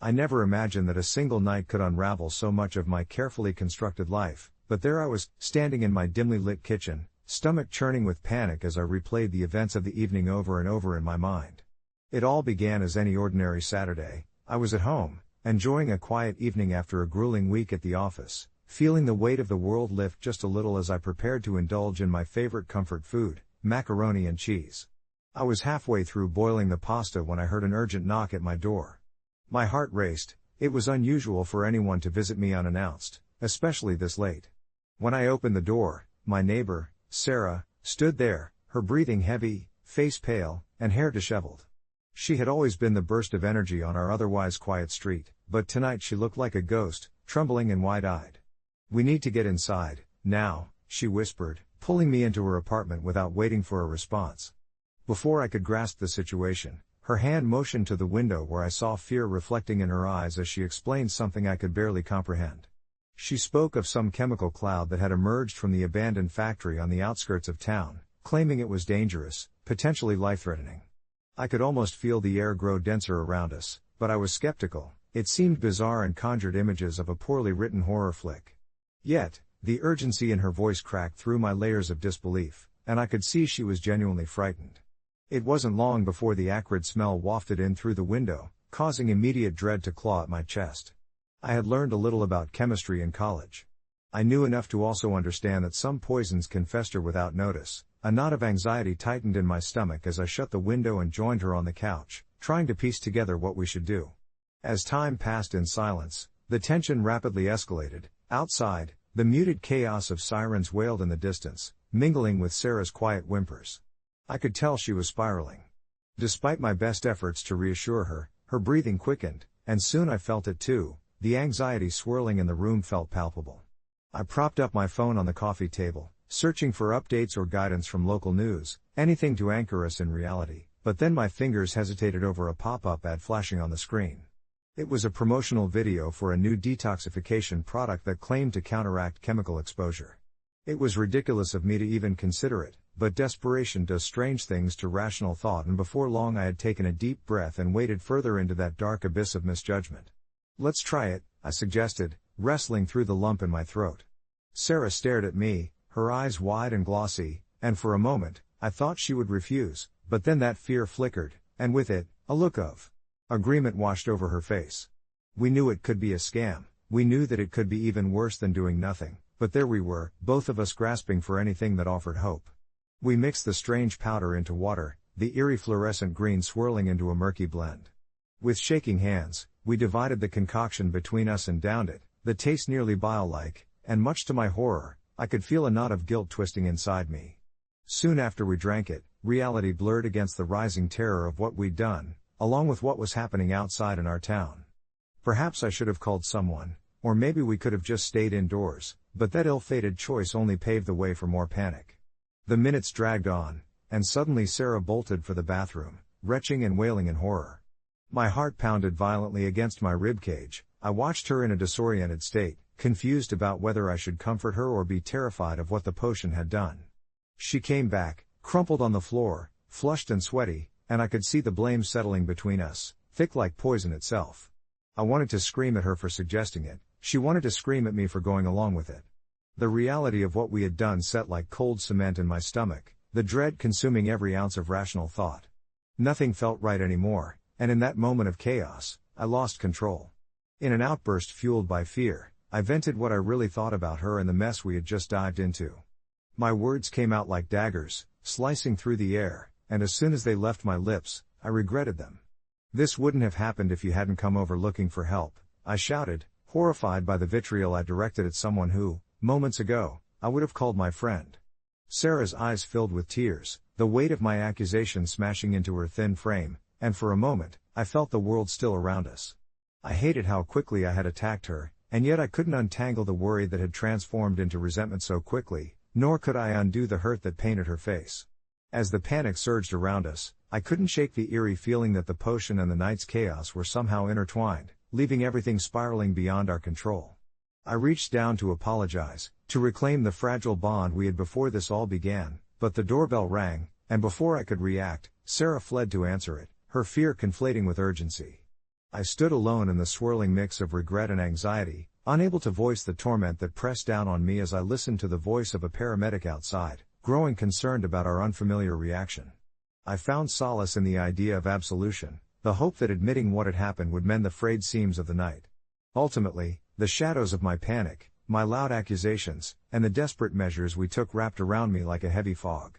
I never imagined that a single night could unravel so much of my carefully constructed life, but there I was, standing in my dimly lit kitchen, stomach churning with panic as I replayed the events of the evening over and over in my mind. It all began as any ordinary Saturday. I was at home, enjoying a quiet evening after a grueling week at the office, feeling the weight of the world lift just a little as I prepared to indulge in my favorite comfort food, macaroni and cheese. I was halfway through boiling the pasta when I heard an urgent knock at my door. My heart raced. It was unusual for anyone to visit me unannounced, especially this late. When I opened the door, my neighbor, Sarah, stood there, her breathing heavy, face pale, and hair disheveled. She had always been the burst of energy on our otherwise quiet street, but tonight she looked like a ghost, trembling and wide-eyed. "We need to get inside, now," she whispered, pulling me into her apartment without waiting for a response. Before I could grasp the situation, her hand motioned to the window where I saw fear reflecting in her eyes as she explained something I could barely comprehend. She spoke of some chemical cloud that had emerged from the abandoned factory on the outskirts of town, claiming it was dangerous, potentially life-threatening. I could almost feel the air grow denser around us, but I was skeptical. It seemed bizarre and conjured images of a poorly written horror flick. Yet, the urgency in her voice cracked through my layers of disbelief, and I could see she was genuinely frightened. It wasn't long before the acrid smell wafted in through the window, causing immediate dread to claw at my chest. I had learned a little about chemistry in college. I knew enough to also understand that some poisons can fester without notice. A knot of anxiety tightened in my stomach as I shut the window and joined her on the couch, trying to piece together what we should do. As time passed in silence, the tension rapidly escalated. Outside, the muted chaos of sirens wailed in the distance, mingling with Sarah's quiet whimpers. I could tell she was spiraling. Despite my best efforts to reassure her, her breathing quickened, and soon I felt it too. The anxiety swirling in the room felt palpable. I propped up my phone on the coffee table, searching for updates or guidance from local news, anything to anchor us in reality, but then my fingers hesitated over a pop-up ad flashing on the screen. It was a promotional video for a new detoxification product that claimed to counteract chemical exposure. It was ridiculous of me to even consider it, but desperation does strange things to rational thought, and before long I had taken a deep breath and waded further into that dark abyss of misjudgment. "Let's try it," I suggested, wrestling through the lump in my throat. Sarah stared at me, her eyes wide and glossy, and for a moment, I thought she would refuse, but then that fear flickered, and with it, a look of agreement washed over her face. We knew it could be a scam, we knew that it could be even worse than doing nothing, but there we were, both of us grasping for anything that offered hope. We mixed the strange powder into water, the eerie fluorescent green swirling into a murky blend. With shaking hands, we divided the concoction between us and downed it, the taste nearly bile-like, and much to my horror, I could feel a knot of guilt twisting inside me. Soon after we drank it, reality blurred against the rising terror of what we'd done, along with what was happening outside in our town. Perhaps I should have called someone, or maybe we could have just stayed indoors, but that ill-fated choice only paved the way for more panic. The minutes dragged on, and suddenly Sarah bolted for the bathroom, retching and wailing in horror. My heart pounded violently against my ribcage. I watched her in a disoriented state, confused about whether I should comfort her or be terrified of what the potion had done. She came back, crumpled on the floor, flushed and sweaty, and I could see the blame settling between us, thick like poison itself. I wanted to scream at her for suggesting it, she wanted to scream at me for going along with it. The reality of what we had done set like cold cement in my stomach, the dread consuming every ounce of rational thought. Nothing felt right anymore, and in that moment of chaos, I lost control. In an outburst fueled by fear, I vented what I really thought about her and the mess we had just dived into. My words came out like daggers, slicing through the air, and as soon as they left my lips, I regretted them. "This wouldn't have happened if you hadn't come over looking for help," I shouted, horrified by the vitriol I directed at someone who, moments ago, I would have called my friend. Sarah's eyes filled with tears, the weight of my accusation smashing into her thin frame, and for a moment, I felt the world still around us. I hated how quickly I had attacked her, and yet I couldn't untangle the worry that had transformed into resentment so quickly, nor could I undo the hurt that painted her face. As the panic surged around us, I couldn't shake the eerie feeling that the potion and the night's chaos were somehow intertwined, leaving everything spiraling beyond our control. I reached down to apologize, to reclaim the fragile bond we had before this all began, but the doorbell rang, and before I could react, Sarah fled to answer it, her fear conflating with urgency. I stood alone in the swirling mix of regret and anxiety, unable to voice the torment that pressed down on me as I listened to the voice of a paramedic outside, growing concerned about our unfamiliar reaction. I found solace in the idea of absolution, the hope that admitting what had happened would mend the frayed seams of the night. Ultimately, the shadows of my panic, my loud accusations, and the desperate measures we took wrapped around me like a heavy fog.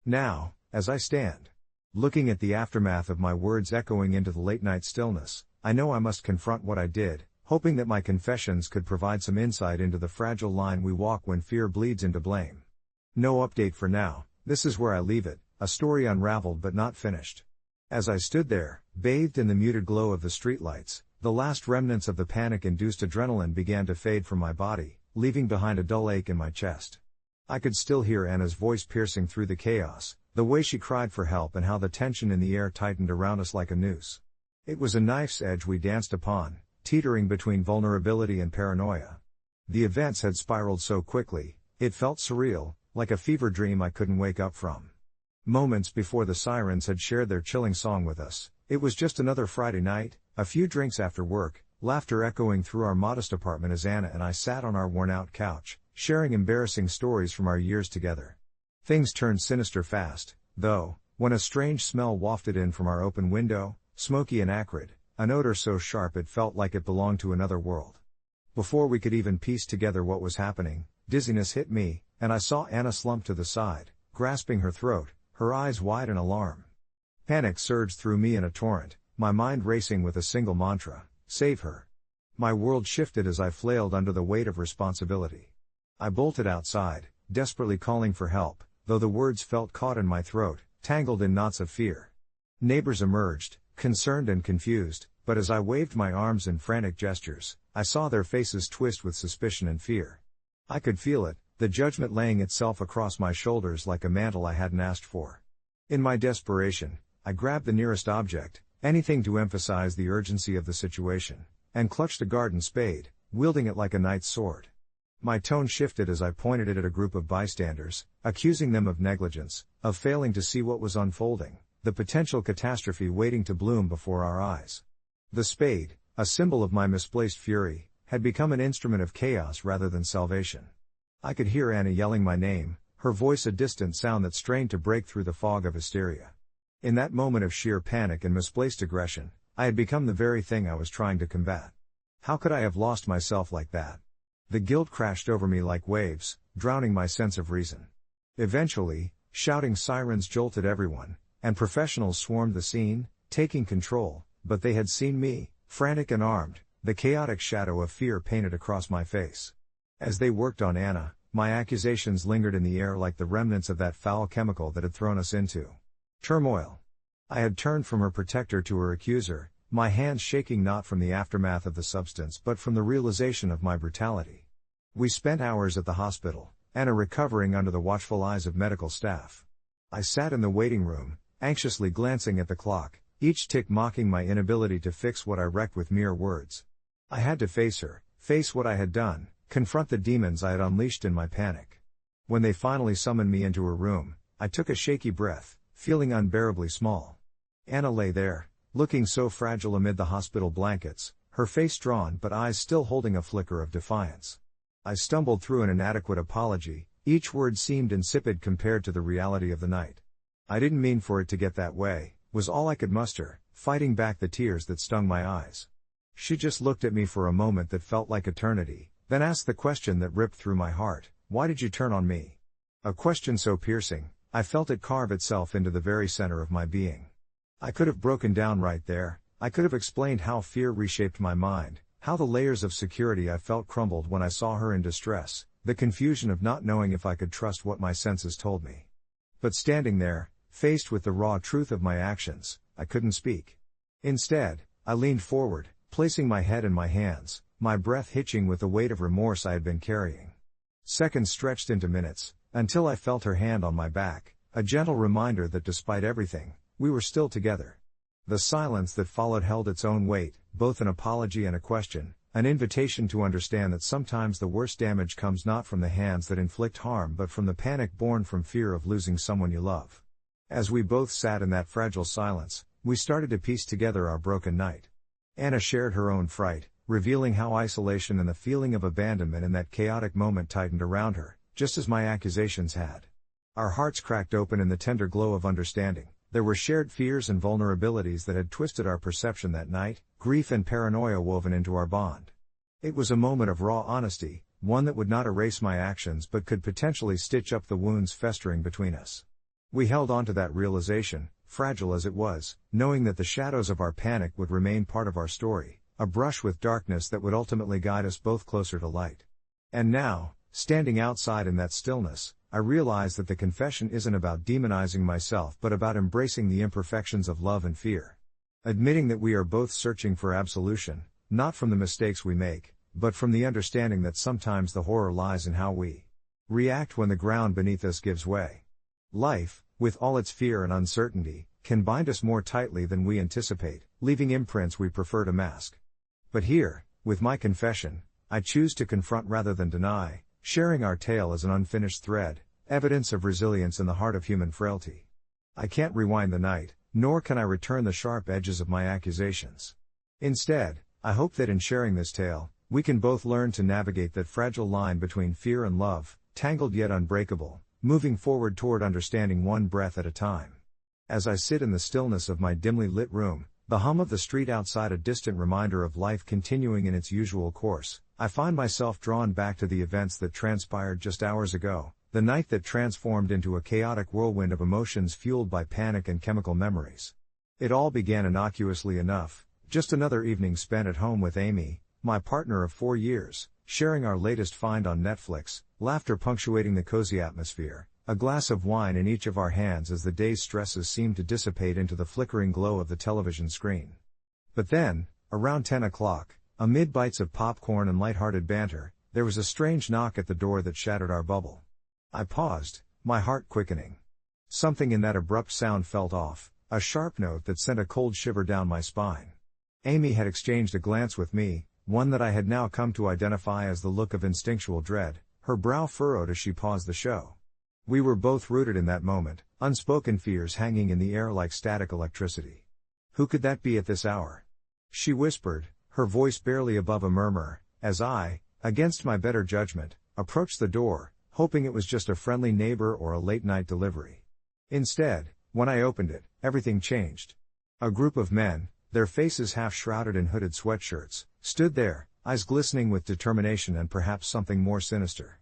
Now, as I stand, looking at the aftermath of my words echoing into the late-night stillness, I know I must confront what I did, hoping that my confessions could provide some insight into the fragile line we walk when fear bleeds into blame. No update for now, this is where I leave it, a story unraveled but not finished. As I stood there, bathed in the muted glow of the streetlights, the last remnants of the panic-induced adrenaline began to fade from my body, leaving behind a dull ache in my chest. I could still hear Anna's voice piercing through the chaos, the way she cried for help and how the tension in the air tightened around us like a noose. It was a knife's edge we danced upon, teetering between vulnerability and paranoia. The events had spiraled so quickly, it felt surreal, like a fever dream I couldn't wake up from. Moments before the sirens had shared their chilling song with us, it was just another Friday night, a few drinks after work, laughter echoing through our modest apartment as Anna and I sat on our worn-out couch, sharing embarrassing stories from our years together. Things turned sinister fast, though, when a strange smell wafted in from our open window, smoky and acrid, an odor so sharp it felt like it belonged to another world. Before we could even piece together what was happening, dizziness hit me, and I saw Anna slump to the side, grasping her throat, her eyes wide in alarm. Panic surged through me in a torrent, my mind racing with a single mantra: save her. My world shifted as I flailed under the weight of responsibility. I bolted outside, desperately calling for help, though the words felt caught in my throat, tangled in knots of fear. Neighbors emerged, concerned and confused, but as I waved my arms in frantic gestures, I saw their faces twist with suspicion and fear. I could feel it, the judgment laying itself across my shoulders like a mantle I hadn't asked for. In my desperation, I grabbed the nearest object, anything to emphasize the urgency of the situation, and clutched a garden spade, wielding it like a knight's sword. My tone shifted as I pointed it at a group of bystanders, accusing them of negligence, of failing to see what was unfolding, the potential catastrophe waiting to bloom before our eyes. The spade, a symbol of my misplaced fury, had become an instrument of chaos rather than salvation. I could hear Anna yelling my name, her voice a distant sound that strained to break through the fog of hysteria. In that moment of sheer panic and misplaced aggression, I had become the very thing I was trying to combat. How could I have lost myself like that? The guilt crashed over me like waves, drowning my sense of reason. Eventually, shouting sirens jolted everyone, and professionals swarmed the scene, taking control, but they had seen me, frantic and armed, the chaotic shadow of fear painted across my face. As they worked on Anna, my accusations lingered in the air like the remnants of that foul chemical that had thrown us into turmoil. I had turned from her protector to her accuser, my hands shaking not from the aftermath of the substance but from the realization of my brutality. We spent hours at the hospital, Anna recovering under the watchful eyes of medical staff. I sat in the waiting room, anxiously glancing at the clock, each tick mocking my inability to fix what I wrecked with mere words. I had to face her, face what I had done, confront the demons I had unleashed in my panic. When they finally summoned me into her room, I took a shaky breath, feeling unbearably small. Anna lay there, looking so fragile amid the hospital blankets, her face drawn but eyes still holding a flicker of defiance. I stumbled through an inadequate apology, each word seemed insipid compared to the reality of the night. I didn't mean for it to get that way, was all I could muster, fighting back the tears that stung my eyes. She just looked at me for a moment that felt like eternity, then asked the question that ripped through my heart: why did you turn on me? A question so piercing, I felt it carve itself into the very center of my being. I could have broken down right there, I could have explained how fear reshaped my mind, how the layers of security I felt crumbled when I saw her in distress, the confusion of not knowing if I could trust what my senses told me. But standing there, faced with the raw truth of my actions, I couldn't speak. Instead, I leaned forward, placing my head in my hands, my breath hitching with the weight of remorse I had been carrying. Seconds stretched into minutes, until I felt her hand on my back, a gentle reminder that despite everything, we were still together. The silence that followed held its own weight, both an apology and a question, an invitation to understand that sometimes the worst damage comes not from the hands that inflict harm but from the panic born from fear of losing someone you love. As we both sat in that fragile silence, we started to piece together our broken night. Anna shared her own fright, revealing how isolation and the feeling of abandonment in that chaotic moment tightened around her, just as my accusations had. Our hearts cracked open in the tender glow of understanding. There were shared fears and vulnerabilities that had twisted our perception that night, grief and paranoia woven into our bond. It was a moment of raw honesty, one that would not erase my actions but could potentially stitch up the wounds festering between us. We held on to that realization, fragile as it was, knowing that the shadows of our panic would remain part of our story, a brush with darkness that would ultimately guide us both closer to light. And now, standing outside in that stillness, I realize that the confession isn't about demonizing myself but about embracing the imperfections of love and fear. Admitting that we are both searching for absolution, not from the mistakes we make, but from the understanding that sometimes the horror lies in how we react when the ground beneath us gives way. Life, with all its fear and uncertainty, can bind us more tightly than we anticipate, leaving imprints we prefer to mask. But here, with my confession, I choose to confront rather than deny, sharing our tale as an unfinished thread, evidence of resilience in the heart of human frailty. I can't rewind the night, nor can I return the sharp edges of my accusations. Instead, I hope that in sharing this tale, we can both learn to navigate that fragile line between fear and love, tangled yet unbreakable, moving forward toward understanding one breath at a time. As I sit in the stillness of my dimly lit room, the hum of the street outside a distant reminder of life continuing in its usual course, I find myself drawn back to the events that transpired just hours ago, the night that transformed into a chaotic whirlwind of emotions fueled by panic and chemical memories. It all began innocuously enough, just another evening spent at home with Amy, my partner of 4 years, sharing our latest find on Netflix, laughter punctuating the cozy atmosphere, a glass of wine in each of our hands as the day's stresses seemed to dissipate into the flickering glow of the television screen. But then, around 10 o'clock, amid bites of popcorn and lighthearted banter, there was a strange knock at the door that shattered our bubble. I paused, my heart quickening. Something in that abrupt sound felt off, a sharp note that sent a cold shiver down my spine. Amy had exchanged a glance with me, one that I had now come to identify as the look of instinctual dread, her brow furrowed as she paused the show. We were both rooted in that moment, unspoken fears hanging in the air like static electricity. Who could that be at this hour? She whispered, her voice barely above a murmur, as I, against my better judgment, approached the door, hoping it was just a friendly neighbor or a late-night delivery. Instead, when I opened it, everything changed. A group of men, their faces half shrouded in hooded sweatshirts, stood there, eyes glistening with determination and perhaps something more sinister.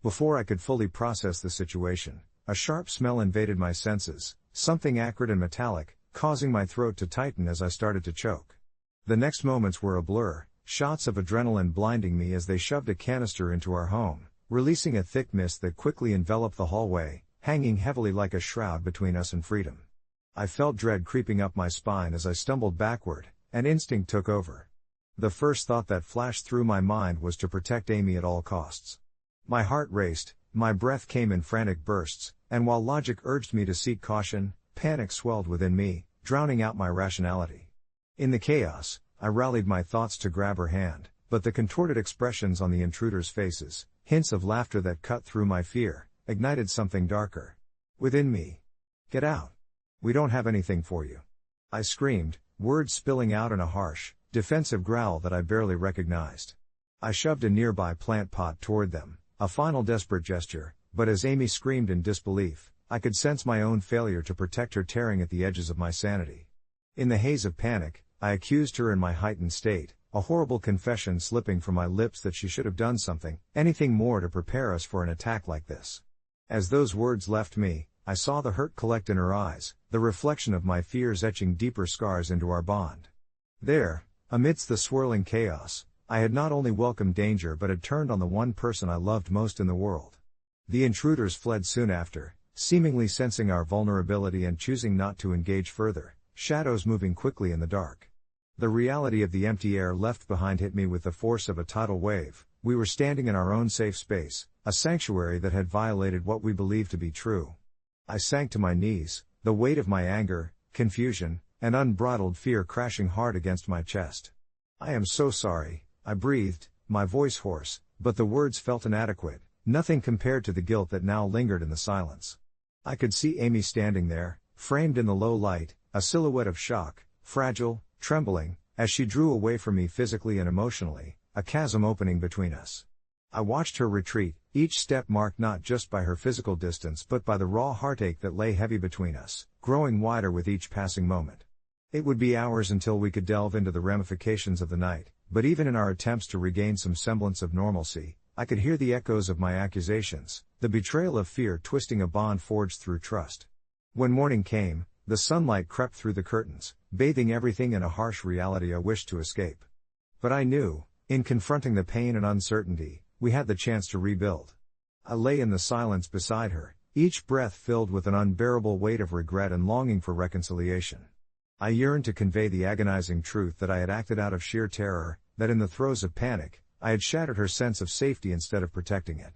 Before I could fully process the situation, a sharp smell invaded my senses, something acrid and metallic, causing my throat to tighten as I started to choke. The next moments were a blur, shots of adrenaline blinding me as they shoved a canister into our home, releasing a thick mist that quickly enveloped the hallway, hanging heavily like a shroud between us and freedom. I felt dread creeping up my spine as I stumbled backward, and instinct took over. The first thought that flashed through my mind was to protect Amy at all costs. My heart raced, my breath came in frantic bursts, and while logic urged me to seek caution, panic swelled within me, drowning out my rationality. In the chaos, I rallied my thoughts to grab her hand, but the contorted expressions on the intruders' faces, hints of laughter that cut through my fear, ignited something darker within me. "Get out. We don't have anything for you," I screamed, words spilling out in a harsh, defensive growl that I barely recognized. I shoved a nearby plant pot toward them, a final desperate gesture, but as Amy screamed in disbelief, I could sense my own failure to protect her tearing at the edges of my sanity. In the haze of panic, I accused her in my heightened state, a horrible confession slipping from my lips that she should have done something, anything more to prepare us for an attack like this. As those words left me, I saw the hurt collect in her eyes, the reflection of my fears etching deeper scars into our bond. There, amidst the swirling chaos, I had not only welcomed danger but had turned on the one person I loved most in the world. The intruders fled soon after, seemingly sensing our vulnerability and choosing not to engage further, shadows moving quickly in the dark. The reality of the empty air left behind hit me with the force of a tidal wave. We were standing in our own safe space, a sanctuary that had violated what we believed to be true. I sank to my knees, the weight of my anger, confusion, and unbridled fear crashing hard against my chest. "I am so sorry," I breathed, my voice hoarse, but the words felt inadequate, nothing compared to the guilt that now lingered in the silence. I could see Amy standing there, framed in the low light, a silhouette of shock, fragile, trembling, As she drew away from me physically and emotionally, a chasm opening between us. I watched her retreat, each step marked not just by her physical distance but by the raw heartache that lay heavy between us, growing wider with each passing moment. It would be hours until we could delve into the ramifications of the night, but even in our attempts to regain some semblance of normalcy, I could hear the echoes of my accusations, the betrayal of fear twisting a bond forged through trust. When morning came, the sunlight crept through the curtains, bathing everything in a harsh reality I wished to escape. But I knew, in confronting the pain and uncertainty, we had the chance to rebuild. I lay in the silence beside her, each breath filled with an unbearable weight of regret and longing for reconciliation. I yearned to convey the agonizing truth that I had acted out of sheer terror, that in the throes of panic, I had shattered her sense of safety instead of protecting it.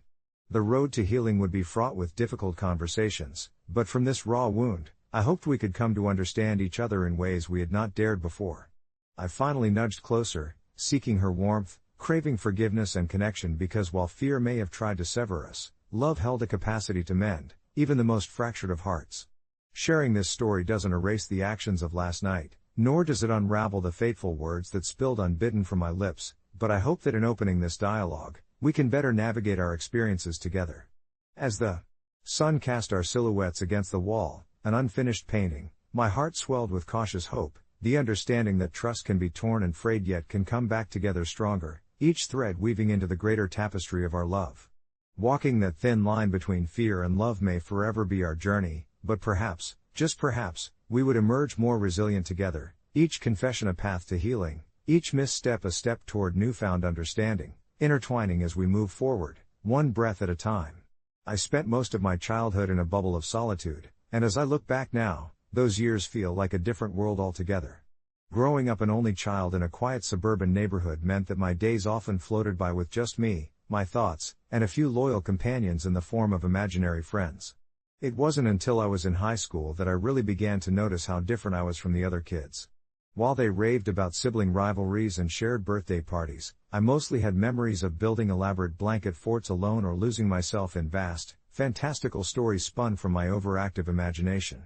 The road to healing would be fraught with difficult conversations, but from this raw wound, I hoped we could come to understand each other in ways we had not dared before. I finally nudged closer, seeking her warmth, craving forgiveness and connection because while fear may have tried to sever us, love held a capacity to mend, even the most fractured of hearts. Sharing this story doesn't erase the actions of last night, nor does it unravel the fateful words that spilled unbidden from my lips, but I hope that in opening this dialogue, we can better navigate our experiences together. As the sun cast our silhouettes against the wall, an unfinished painting, my heart swelled with cautious hope, the understanding that trust can be torn and frayed yet can come back together stronger, each thread weaving into the greater tapestry of our love. Walking that thin line between fear and love may forever be our journey, but perhaps, just perhaps, we would emerge more resilient together, each confession a path to healing, each misstep a step toward newfound understanding, intertwining as we move forward, one breath at a time. I spent most of my childhood in a bubble of solitude, and as I look back now, those years feel like a different world altogether. Growing up an only child in a quiet suburban neighborhood meant that my days often floated by with just me, my thoughts, and a few loyal companions in the form of imaginary friends. It wasn't until I was in high school that I really began to notice how different I was from the other kids. While they raved about sibling rivalries and shared birthday parties, I mostly had memories of building elaborate blanket forts alone or losing myself in vast, fantastical stories spun from my overactive imagination.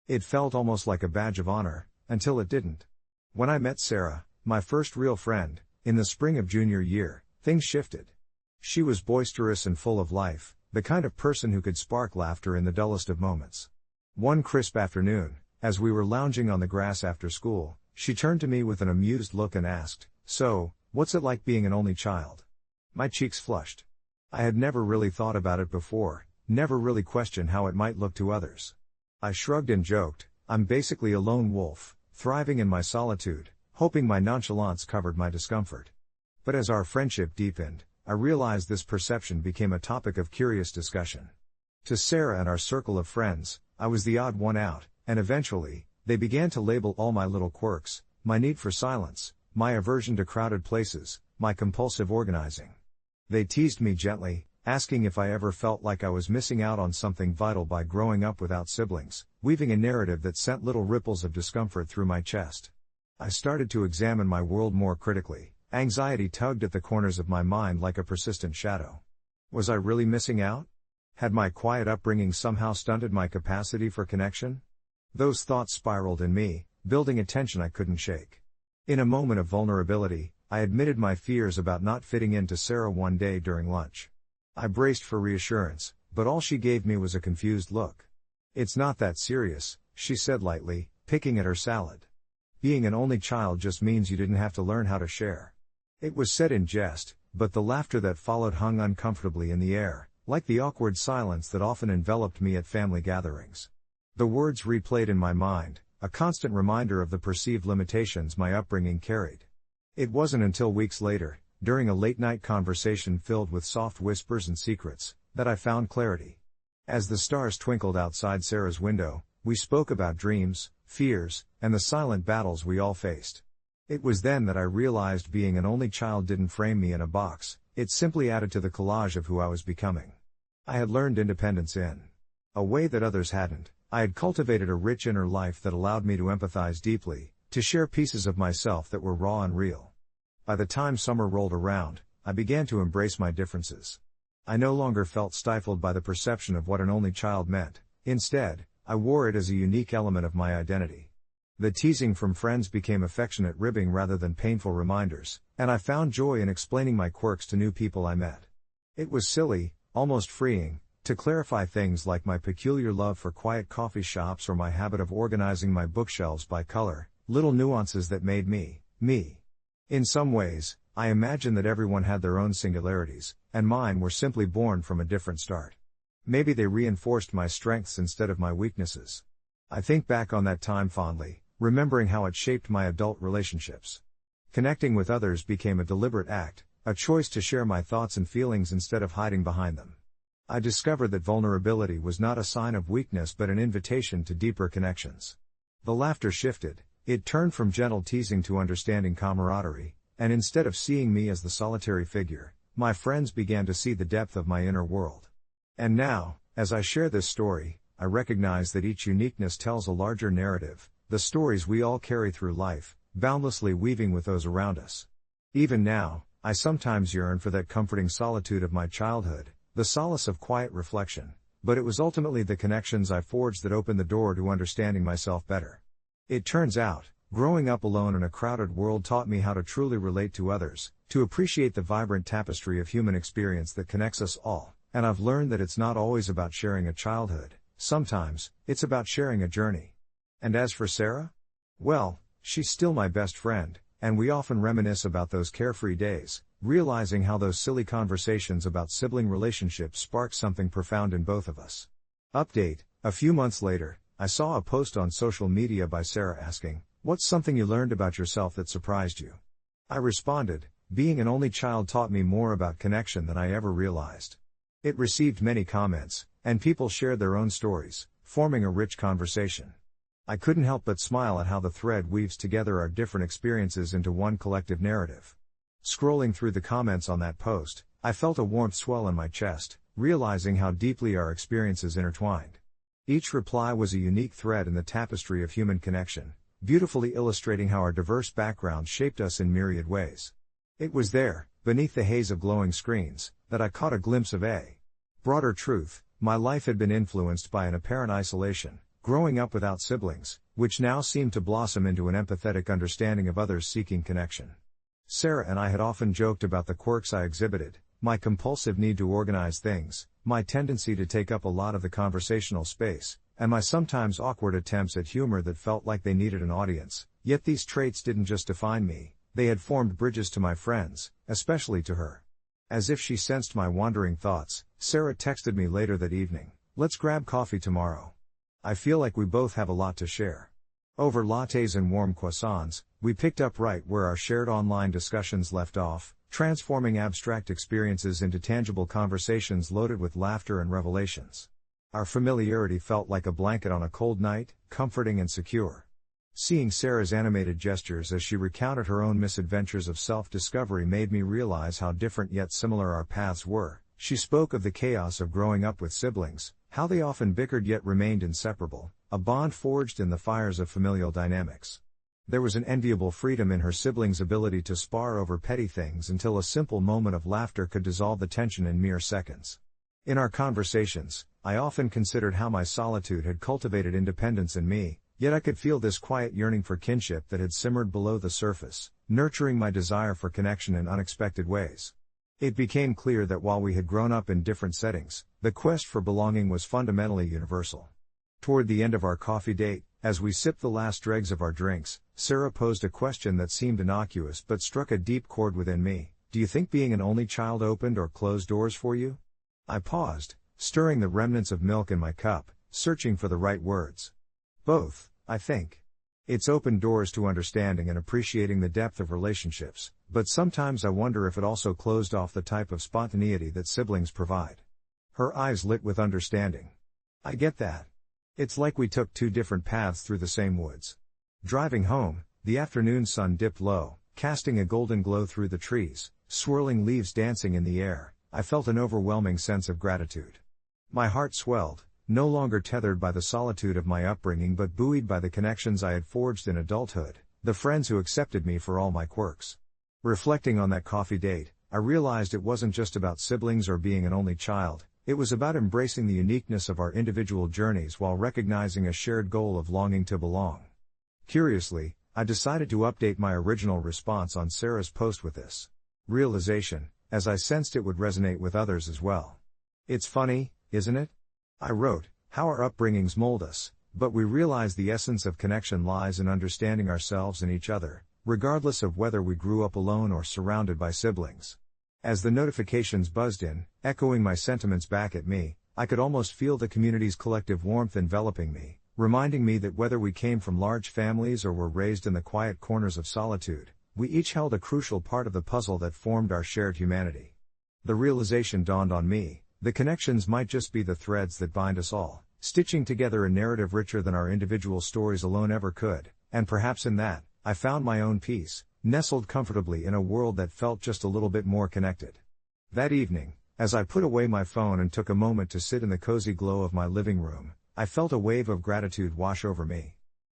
It felt almost like a badge of honor, until it didn't. When I met Sarah, my first real friend, in the spring of junior year, things shifted. She was boisterous and full of life, the kind of person who could spark laughter in the dullest of moments. One crisp afternoon, as we were lounging on the grass after school, she turned to me with an amused look and asked, "So, what's it like being an only child?" My cheeks flushed. I had never really thought about it before, never really questioned how it might look to others. I shrugged and joked, "I'm basically a lone wolf, thriving in my solitude, hoping my nonchalance covered my discomfort." But as our friendship deepened, I realized this perception became a topic of curious discussion. To Sarah and our circle of friends, I was the odd one out, and eventually, they began to label all my little quirks, my need for silence, my aversion to crowded places, my compulsive organizing. They teased me gently, asking if I ever felt like I was missing out on something vital by growing up without siblings, weaving a narrative that sent little ripples of discomfort through my chest. I started to examine my world more critically. Anxiety tugged at the corners of my mind like a persistent shadow. Was I really missing out? Had my quiet upbringing somehow stunted my capacity for connection? Those thoughts spiraled in me, building a tension I couldn't shake. In a moment of vulnerability, I admitted my fears about not fitting in to Sarah one day during lunch. I braced for reassurance, but all she gave me was a confused look. "It's not that serious," she said lightly, picking at her salad. "Being an only child just means you didn't have to learn how to share." It was said in jest, but the laughter that followed hung uncomfortably in the air, like the awkward silence that often enveloped me at family gatherings. The words replayed in my mind, a constant reminder of the perceived limitations my upbringing carried. It wasn't until weeks later, during a late-night conversation filled with soft whispers and secrets, that I found clarity. As the stars twinkled outside Sarah's window, we spoke about dreams, fears, and the silent battles we all faced. It was then that I realized being an only child didn't frame me in a box, it simply added to the collage of who I was becoming. I had learned independence in a way that others hadn't. I had cultivated a rich inner life that allowed me to empathize deeply, to share pieces of myself that were raw and real. By the time summer rolled around, I began to embrace my differences. I no longer felt stifled by the perception of what an only child meant. Instead, I wore it as a unique element of my identity. The teasing from friends became affectionate ribbing rather than painful reminders, and I found joy in explaining my quirks to new people I met. It was silly, almost freeing, to clarify things like my peculiar love for quiet coffee shops or my habit of organizing my bookshelves by color, little nuances that made me, me. In some ways, I imagine that everyone had their own singularities, and mine were simply born from a different start. Maybe they reinforced my strengths instead of my weaknesses. I think back on that time fondly, remembering how it shaped my adult relationships. Connecting with others became a deliberate act, a choice to share my thoughts and feelings instead of hiding behind them. I discovered that vulnerability was not a sign of weakness but an invitation to deeper connections. The laughter shifted, it turned from gentle teasing to understanding camaraderie, and instead of seeing me as the solitary figure, my friends began to see the depth of my inner world. And now, as I share this story, I recognize that each uniqueness tells a larger narrative, the stories we all carry through life, boundlessly weaving with those around us. Even now, I sometimes yearn for that comforting solitude of my childhood, the solace of quiet reflection, but it was ultimately the connections I forged that opened the door to understanding myself better. It turns out, growing up alone in a crowded world taught me how to truly relate to others, to appreciate the vibrant tapestry of human experience that connects us all, and I've learned that it's not always about sharing a childhood, sometimes, it's about sharing a journey. And as for Sarah? Well, she's still my best friend, and we often reminisce about those carefree days, realizing how those silly conversations about sibling relationships spark something profound in both of us. Update: a few months later, I saw a post on social media by Sarah asking, "What's something you learned about yourself that surprised you?" I responded, "Being an only child taught me more about connection than I ever realized." It received many comments, and people shared their own stories, forming a rich conversation. I couldn't help but smile at how the thread weaves together our different experiences into one collective narrative. Scrolling through the comments on that post, I felt a warmth swell in my chest, realizing how deeply our experiences intertwined. Each reply was a unique thread in the tapestry of human connection, beautifully illustrating how our diverse backgrounds shaped us in myriad ways. It was there, beneath the haze of glowing screens, that I caught a glimpse of a broader truth. My life had been influenced by an apparent isolation, growing up without siblings, which now seemed to blossom into an empathetic understanding of others seeking connection. Sarah and I had often joked about the quirks I exhibited, my compulsive need to organize things, my tendency to take up a lot of the conversational space, and my sometimes awkward attempts at humor that felt like they needed an audience. Yet these traits didn't just define me, they had formed bridges to my friends, especially to her. As if she sensed my wandering thoughts, Sarah texted me later that evening, "Let's grab coffee tomorrow. I feel like we both have a lot to share." Over lattes and warm croissants, we picked up right where our shared online discussions left off, transforming abstract experiences into tangible conversations loaded with laughter and revelations. Our familiarity felt like a blanket on a cold night, comforting and secure. Seeing Sarah's animated gestures as she recounted her own misadventures of self-discovery made me realize how different yet similar our paths were. She spoke of the chaos of growing up with siblings, how they often bickered yet remained inseparable, a bond forged in the fires of familial dynamics. There was an enviable freedom in her siblings' ability to spar over petty things until a simple moment of laughter could dissolve the tension in mere seconds. In our conversations, I often considered how my solitude had cultivated independence in me, yet I could feel this quiet yearning for kinship that had simmered below the surface, nurturing my desire for connection in unexpected ways. It became clear that while we had grown up in different settings, the quest for belonging was fundamentally universal. Toward the end of our coffee date, as we sipped the last dregs of our drinks, Sarah posed a question that seemed innocuous but struck a deep chord within me. "Do you think being an only child opened or closed doors for you?" I paused, stirring the remnants of milk in my cup, searching for the right words. "Both, I think. It's opened doors to understanding and appreciating the depth of relationships, but sometimes I wonder if it also closed off the type of spontaneity that siblings provide." Her eyes lit with understanding. "I get that. It's like we took two different paths through the same woods." Driving home, the afternoon sun dipped low, casting a golden glow through the trees, swirling leaves dancing in the air. I felt an overwhelming sense of gratitude. My heart swelled, no longer tethered by the solitude of my upbringing but buoyed by the connections I had forged in adulthood, the friends who accepted me for all my quirks. Reflecting on that coffee date, I realized it wasn't just about siblings or being an only child, it was about embracing the uniqueness of our individual journeys while recognizing a shared goal of longing to belong. Curiously, I decided to update my original response on Sarah's post with this realization, as I sensed it would resonate with others as well. It's funny, isn't it? I wrote, how our upbringings mold us, but we realize the essence of connection lies in understanding ourselves and each other, regardless of whether we grew up alone or surrounded by siblings. As the notifications buzzed in, echoing my sentiments back at me, I could almost feel the community's collective warmth enveloping me, reminding me that whether we came from large families or were raised in the quiet corners of solitude, we each held a crucial part of the puzzle that formed our shared humanity. The realization dawned on me, the connections might just be the threads that bind us all, stitching together a narrative richer than our individual stories alone ever could, and perhaps in that, I found my own peace, nestled comfortably in a world that felt just a little bit more connected. That evening, as I put away my phone and took a moment to sit in the cozy glow of my living room, I felt a wave of gratitude wash over me.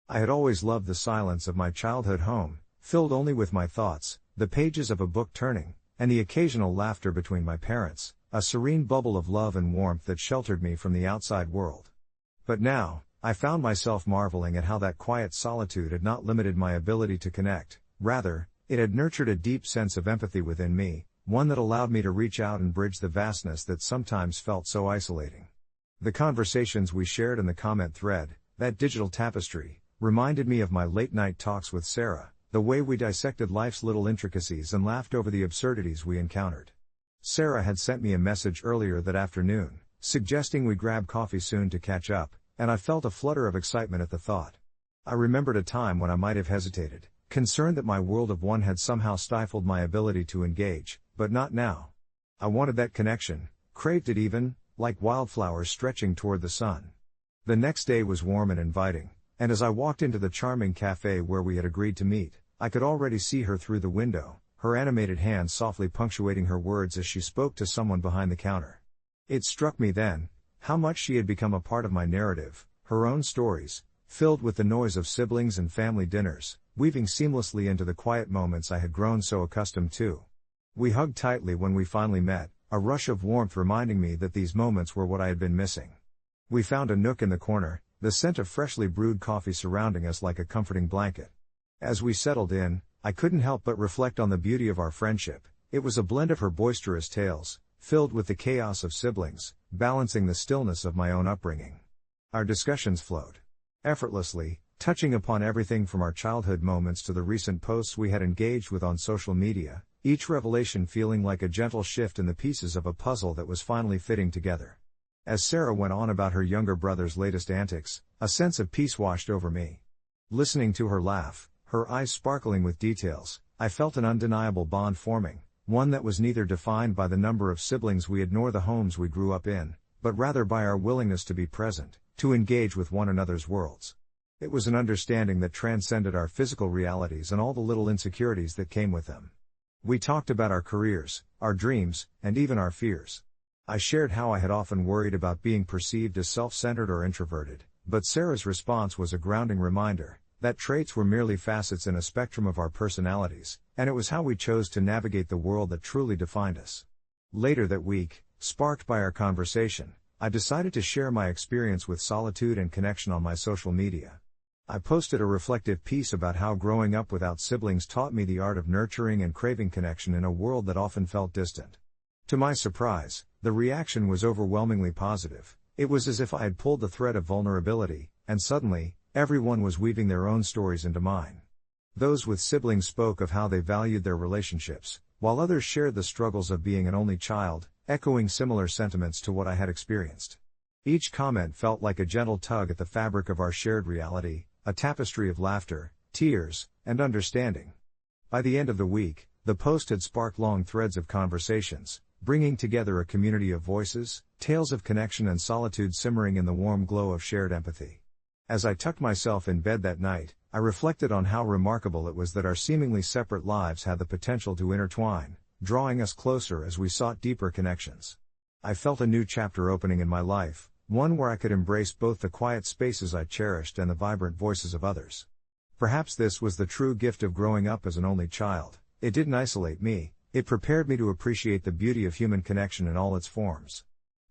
I had always loved the silence of my childhood home, filled only with my thoughts, the pages of a book turning, and the occasional laughter between my parents, a serene bubble of love and warmth that sheltered me from the outside world. But now, I found myself marveling at how that quiet solitude had not limited my ability to connect, rather, it had nurtured a deep sense of empathy within me, one that allowed me to reach out and bridge the vastness that sometimes felt so isolating. The conversations we shared in the comment thread, that digital tapestry, reminded me of my late-night talks with Sarah, the way we dissected life's little intricacies and laughed over the absurdities we encountered. Sarah had sent me a message earlier that afternoon, suggesting we grab coffee soon to catch up, and I felt a flutter of excitement at the thought. I remembered a time when I might have hesitated, concerned that my world of one had somehow stifled my ability to engage, but not now. I wanted that connection, craved it even, like wildflowers stretching toward the sun. The next day was warm and inviting, and as I walked into the charming cafe where we had agreed to meet, I could already see her through the window, her animated hand softly punctuating her words as she spoke to someone behind the counter. It struck me then, how much she had become a part of my narrative, her own stories, filled with the noise of siblings and family dinners, weaving seamlessly into the quiet moments I had grown so accustomed to. We hugged tightly when we finally met, a rush of warmth reminding me that these moments were what I had been missing. We found a nook in the corner, the scent of freshly brewed coffee surrounding us like a comforting blanket. As we settled in, I couldn't help but reflect on the beauty of our friendship. It was a blend of her boisterous tales, filled with the chaos of siblings, balancing the stillness of my own upbringing. Our discussions flowed effortlessly, touching upon everything from our childhood moments to the recent posts we had engaged with on social media, each revelation feeling like a gentle shift in the pieces of a puzzle that was finally fitting together. As Sarah went on about her younger brother's latest antics, a sense of peace washed over me. Listening to her laugh, her eyes sparkling with details, I felt an undeniable bond forming, one that was neither defined by the number of siblings we had nor the homes we grew up in, but rather by our willingness to be present, to engage with one another's worlds. It was an understanding that transcended our physical realities and all the little insecurities that came with them. We talked about our careers, our dreams, and even our fears. I shared how I had often worried about being perceived as self-centered or introverted, but Sarah's response was a grounding reminder that traits were merely facets in a spectrum of our personalities, and it was how we chose to navigate the world that truly defined us. Later that week, sparked by our conversation, I decided to share my experience with solitude and connection on my social media. I posted a reflective piece about how growing up without siblings taught me the art of nurturing and craving connection in a world that often felt distant. To my surprise, the reaction was overwhelmingly positive. It was as if I had pulled the thread of vulnerability, and suddenly, everyone was weaving their own stories into mine. Those with siblings spoke of how they valued their relationships, while others shared the struggles of being an only child, echoing similar sentiments to what I had experienced. Each comment felt like a gentle tug at the fabric of our shared reality, a tapestry of laughter, tears, and understanding. By the end of the week, the post had sparked long threads of conversations, bringing together a community of voices, tales of connection and solitude simmering in the warm glow of shared empathy. As I tucked myself in bed that night, I reflected on how remarkable it was that our seemingly separate lives had the potential to intertwine, drawing us closer as we sought deeper connections. I felt a new chapter opening in my life, one where I could embrace both the quiet spaces I cherished and the vibrant voices of others. Perhaps this was the true gift of growing up as an only child. It didn't isolate me, it prepared me to appreciate the beauty of human connection in all its forms.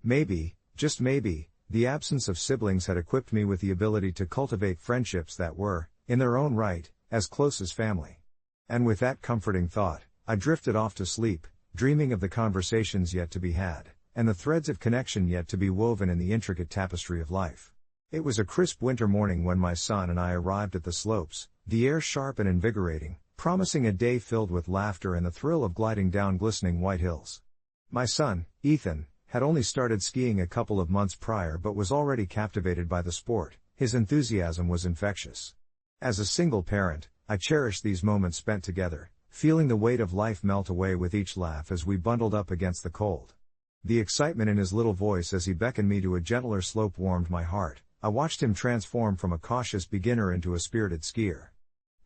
Maybe, just maybe, the absence of siblings had equipped me with the ability to cultivate friendships that were, in their own right, as close as family. And with that comforting thought, I drifted off to sleep, dreaming of the conversations yet to be had, and the threads of connection yet to be woven in the intricate tapestry of life. It was a crisp winter morning when my son and I arrived at the slopes, the air sharp and invigorating, promising a day filled with laughter and the thrill of gliding down glistening white hills. My son, Ethan, had only started skiing a couple of months prior but was already captivated by the sport. His enthusiasm was infectious. As a single parent, I cherished these moments spent together, feeling the weight of life melt away with each laugh as we bundled up against the cold. The excitement in his little voice as he beckoned me to a gentler slope warmed my heart. I watched him transform from a cautious beginner into a spirited skier.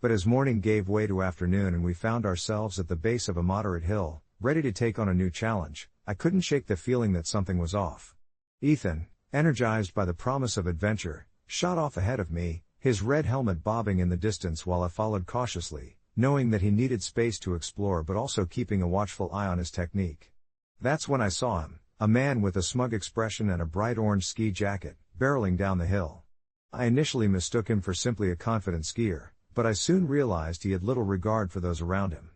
But as morning gave way to afternoon and we found ourselves at the base of a moderate hill, ready to take on a new challenge, I couldn't shake the feeling that something was off. Ethan, energized by the promise of adventure, shot off ahead of me, his red helmet bobbing in the distance while I followed cautiously, knowing that he needed space to explore but also keeping a watchful eye on his technique. That's when I saw him, a man with a smug expression and a bright orange ski jacket, barreling down the hill. I initially mistook him for simply a confident skier, but I soon realized he had little regard for those around him.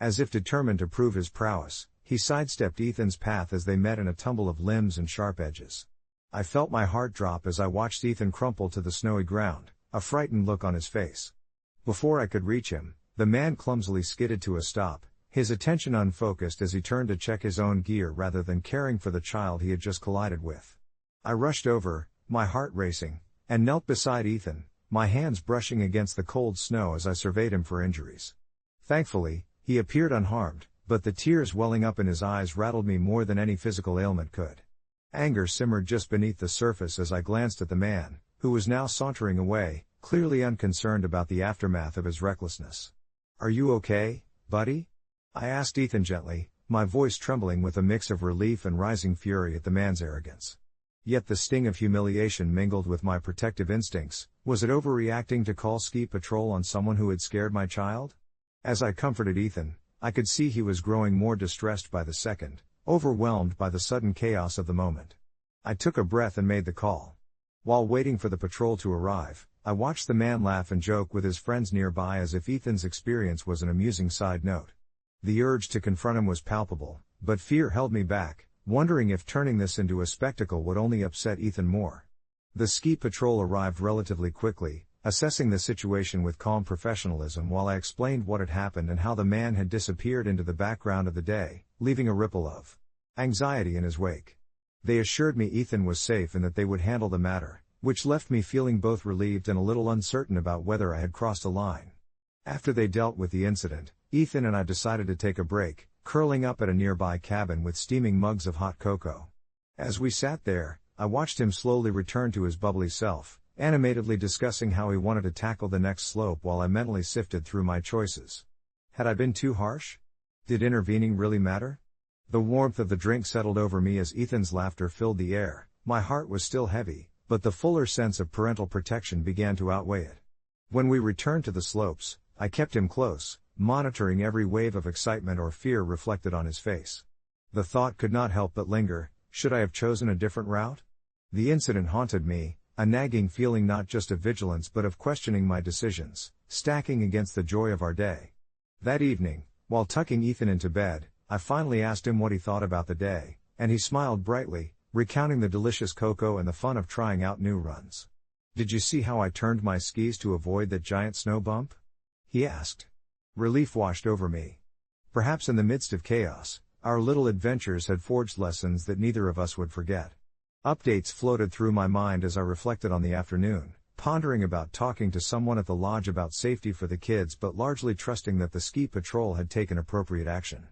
As if determined to prove his prowess, he sidestepped Ethan's path as they met in a tumble of limbs and sharp edges. I felt my heart drop as I watched Ethan crumple to the snowy ground, a frightened look on his face. Before I could reach him, the man clumsily skidded to a stop, his attention unfocused as he turned to check his own gear rather than caring for the child he had just collided with. I rushed over, my heart racing, and knelt beside Ethan, my hands brushing against the cold snow as I surveyed him for injuries. Thankfully, he appeared unharmed, but the tears welling up in his eyes rattled me more than any physical ailment could. Anger simmered just beneath the surface as I glanced at the man, who was now sauntering away, clearly unconcerned about the aftermath of his recklessness. "Are you okay, buddy?" I asked Ethan gently, my voice trembling with a mix of relief and rising fury at the man's arrogance. Yet the sting of humiliation mingled with my protective instincts. Was it overreacting to call ski patrol on someone who had scared my child? As I comforted Ethan, I could see he was growing more distressed by the second, overwhelmed by the sudden chaos of the moment. I took a breath and made the call. While waiting for the patrol to arrive, I watched the man laugh and joke with his friends nearby as if Ethan's experience was an amusing side note. The urge to confront him was palpable, but fear held me back, wondering if turning this into a spectacle would only upset Ethan more. The ski patrol arrived relatively quickly, assessing the situation with calm professionalism while I explained what had happened and how the man had disappeared into the background of the day, leaving a ripple of anxiety in his wake. They assured me Ethan was safe and that they would handle the matter, which left me feeling both relieved and a little uncertain about whether I had crossed a line. After they dealt with the incident, Ethan and I decided to take a break, curling up at a nearby cabin with steaming mugs of hot cocoa. As we sat there, I watched him slowly return to his bubbly self, animatedly discussing how he wanted to tackle the next slope while I mentally sifted through my choices. Had I been too harsh? Did intervening really matter? The warmth of the drink settled over me as Ethan's laughter filled the air. My heart was still heavy, but the fuller sense of parental protection began to outweigh it. When we returned to the slopes, I kept him close, monitoring every wave of excitement or fear reflected on his face. The thought could not help but linger, should I have chosen a different route? The incident haunted me, a nagging feeling not just of vigilance but of questioning my decisions, stacking against the joy of our day. That evening, while tucking Ethan into bed, I finally asked him what he thought about the day, and he smiled brightly, recounting the delicious cocoa and the fun of trying out new runs. "Did you see how I turned my skis to avoid that giant snow bump?" he asked. Relief washed over me. Perhaps in the midst of chaos, our little adventures had forged lessons that neither of us would forget. Updates floated through my mind as I reflected on the afternoon, pondering about talking to someone at the lodge about safety for the kids but largely trusting that the ski patrol had taken appropriate action.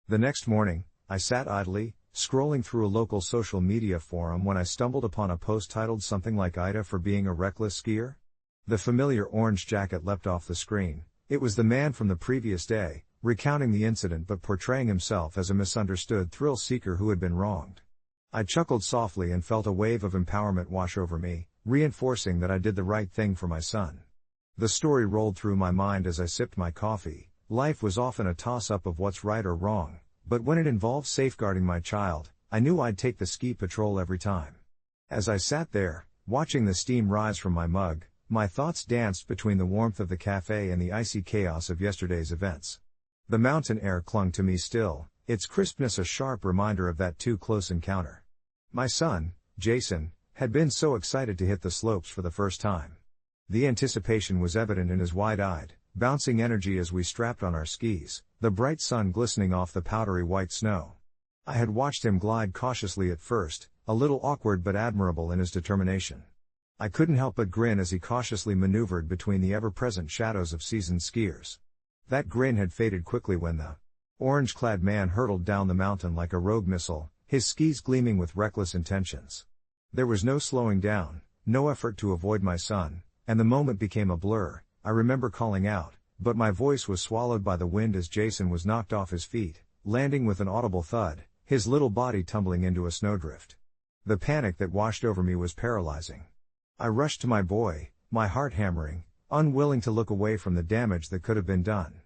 The next morning, I sat idly, scrolling through a local social media forum when I stumbled upon a post titled something like AITA for being a reckless skier. The familiar orange jacket leapt off the screen. It was the man from the previous day, recounting the incident but portraying himself as a misunderstood thrill seeker who had been wronged. I chuckled softly and felt a wave of empowerment wash over me, reinforcing that I did the right thing for my son. The story rolled through my mind as I sipped my coffee. Life was often a toss-up of what's right or wrong, but when it involved safeguarding my child, I knew I'd take the ski patrol every time. As I sat there, watching the steam rise from my mug, my thoughts danced between the warmth of the cafe and the icy chaos of yesterday's events. The mountain air clung to me still, its crispness a sharp reminder of that too-close encounter. My son, Jason, had been so excited to hit the slopes for the first time. The anticipation was evident in his wide-eyed, bouncing energy as we strapped on our skis, the bright sun glistening off the powdery white snow. I had watched him glide cautiously at first, a little awkward but admirable in his determination. I couldn't help but grin as he cautiously maneuvered between the ever-present shadows of seasoned skiers. That grin had faded quickly when the orange-clad man hurtled down the mountain like a rogue missile, his skis gleaming with reckless intentions. There was no slowing down, no effort to avoid my son, and the moment became a blur. I remember calling out, but my voice was swallowed by the wind as Jason was knocked off his feet, landing with an audible thud, his little body tumbling into a snowdrift. The panic that washed over me was paralyzing. I rushed to my boy, my heart hammering, unwilling to look away from the damage that could have been done.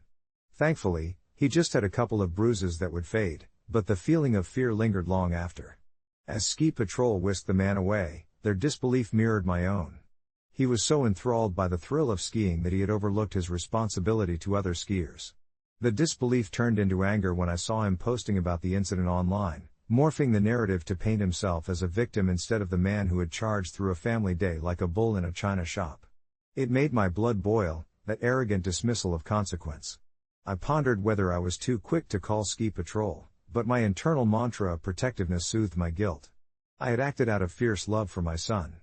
Thankfully, he just had a couple of bruises that would fade, but the feeling of fear lingered long after. As ski patrol whisked the man away, their disbelief mirrored my own. He was so enthralled by the thrill of skiing that he had overlooked his responsibility to other skiers. The disbelief turned into anger when I saw him posting about the incident online, morphing the narrative to paint himself as a victim instead of the man who had charged through a family day like a bull in a china shop. It made my blood boil, that arrogant dismissal of consequence. I pondered whether I was too quick to call ski patrol, but my internal mantra of protectiveness soothed my guilt. I had acted out of fierce love for my son.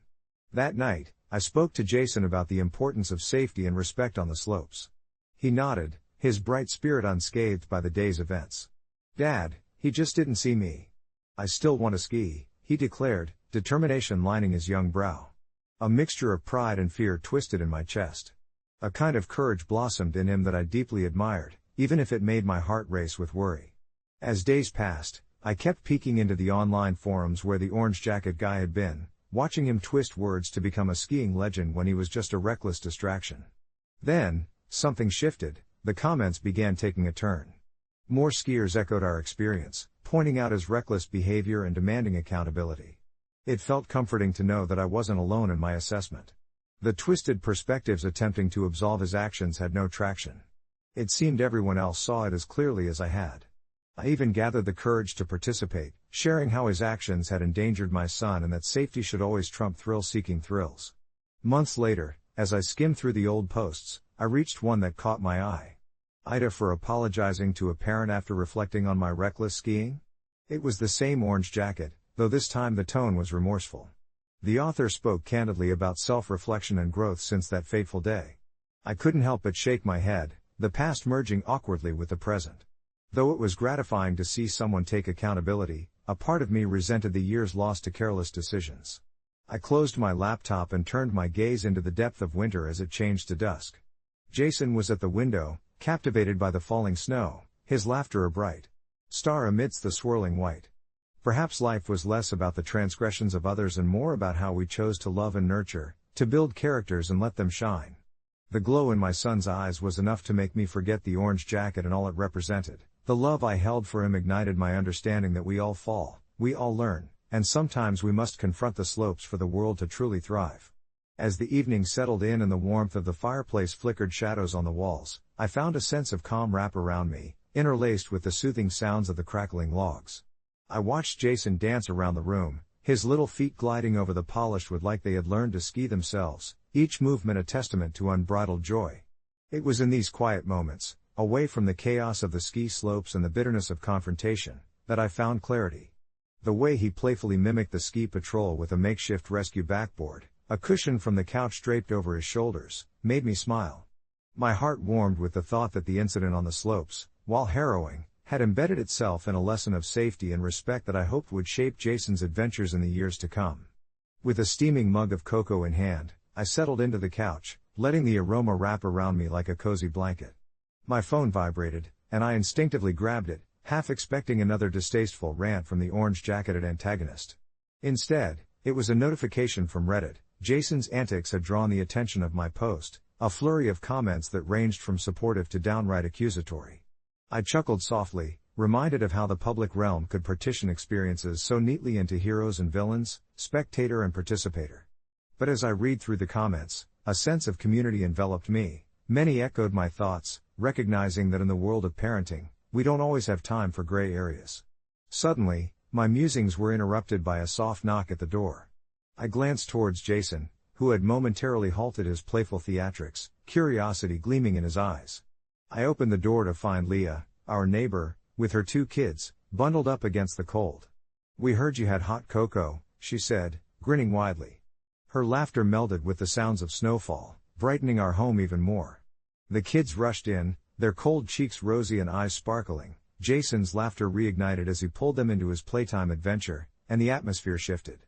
That night, I spoke to Jason about the importance of safety and respect on the slopes. He nodded, his bright spirit unscathed by the day's events. "Dad, he just didn't see me. I still want to ski," he declared, determination lining his young brow. A mixture of pride and fear twisted in my chest. A kind of courage blossomed in him that I deeply admired, even if it made my heart race with worry. As days passed, I kept peeking into the online forums where the orange jacket guy had been, watching him twist words to become a skiing legend when he was just a reckless distraction. Then, something shifted, the comments began taking a turn. More skiers echoed our experience, pointing out his reckless behavior and demanding accountability. It felt comforting to know that I wasn't alone in my assessment. The twisted perspectives attempting to absolve his actions had no traction. It seemed everyone else saw it as clearly as I had. I even gathered the courage to participate, sharing how his actions had endangered my son and that safety should always trump thrill-seeking thrills. Months later, as I skimmed through the old posts, I reached one that caught my eye. AITA for apologizing to a parent after reflecting on my reckless skiing? It was the same orange jacket, though this time the tone was remorseful. The author spoke candidly about self-reflection and growth since that fateful day. I couldn't help but shake my head, the past merging awkwardly with the present. Though it was gratifying to see someone take accountability, a part of me resented the years lost to careless decisions. I closed my laptop and turned my gaze into the depth of winter as it changed to dusk. Jason was at the window, captivated by the falling snow, his laughter a bright star amidst the swirling white. Perhaps life was less about the transgressions of others and more about how we chose to love and nurture, to build characters and let them shine. The glow in my son's eyes was enough to make me forget the orange jacket and all it represented. The love I held for him ignited my understanding that we all fall, we all learn, and sometimes we must confront the slopes for the world to truly thrive. As the evening settled in and the warmth of the fireplace flickered shadows on the walls, I found a sense of calm wrap around me, interlaced with the soothing sounds of the crackling logs. I watched Jason dance around the room, his little feet gliding over the polished wood like they had learned to ski themselves, each movement a testament to unbridled joy. It was in these quiet moments, away from the chaos of the ski slopes and the bitterness of confrontation, that I found clarity. The way he playfully mimicked the ski patrol with a makeshift rescue backboard, a cushion from the couch draped over his shoulders, made me smile. My heart warmed with the thought that the incident on the slopes, while harrowing, had embedded itself in a lesson of safety and respect that I hoped would shape Jason's adventures in the years to come. With a steaming mug of cocoa in hand, I settled into the couch, letting the aroma wrap around me like a cozy blanket. My phone vibrated, and I instinctively grabbed it, half expecting another distasteful rant from the orange-jacketed antagonist. Instead, it was a notification from Reddit. Jason's antics had drawn the attention of my post, a flurry of comments that ranged from supportive to downright accusatory. I chuckled softly, reminded of how the public realm could partition experiences so neatly into heroes and villains, spectator and participator. But as I read through the comments, A sense of community enveloped me. Many echoed my thoughts, recognizing that in the world of parenting, we don't always have time for gray areas. Suddenly, my musings were interrupted by a soft knock at the door. I glanced towards Jason, who had momentarily halted his playful theatrics, curiosity gleaming in his eyes. I opened the door to find Leah, our neighbor, with her 2 kids, bundled up against the cold. "We heard you had hot cocoa," she said, grinning widely. Her laughter melded with the sounds of snowfall, brightening our home even more. The kids rushed in, their cold cheeks rosy and eyes sparkling. Jason's laughter reignited as he pulled them into his playtime adventure, and the atmosphere shifted.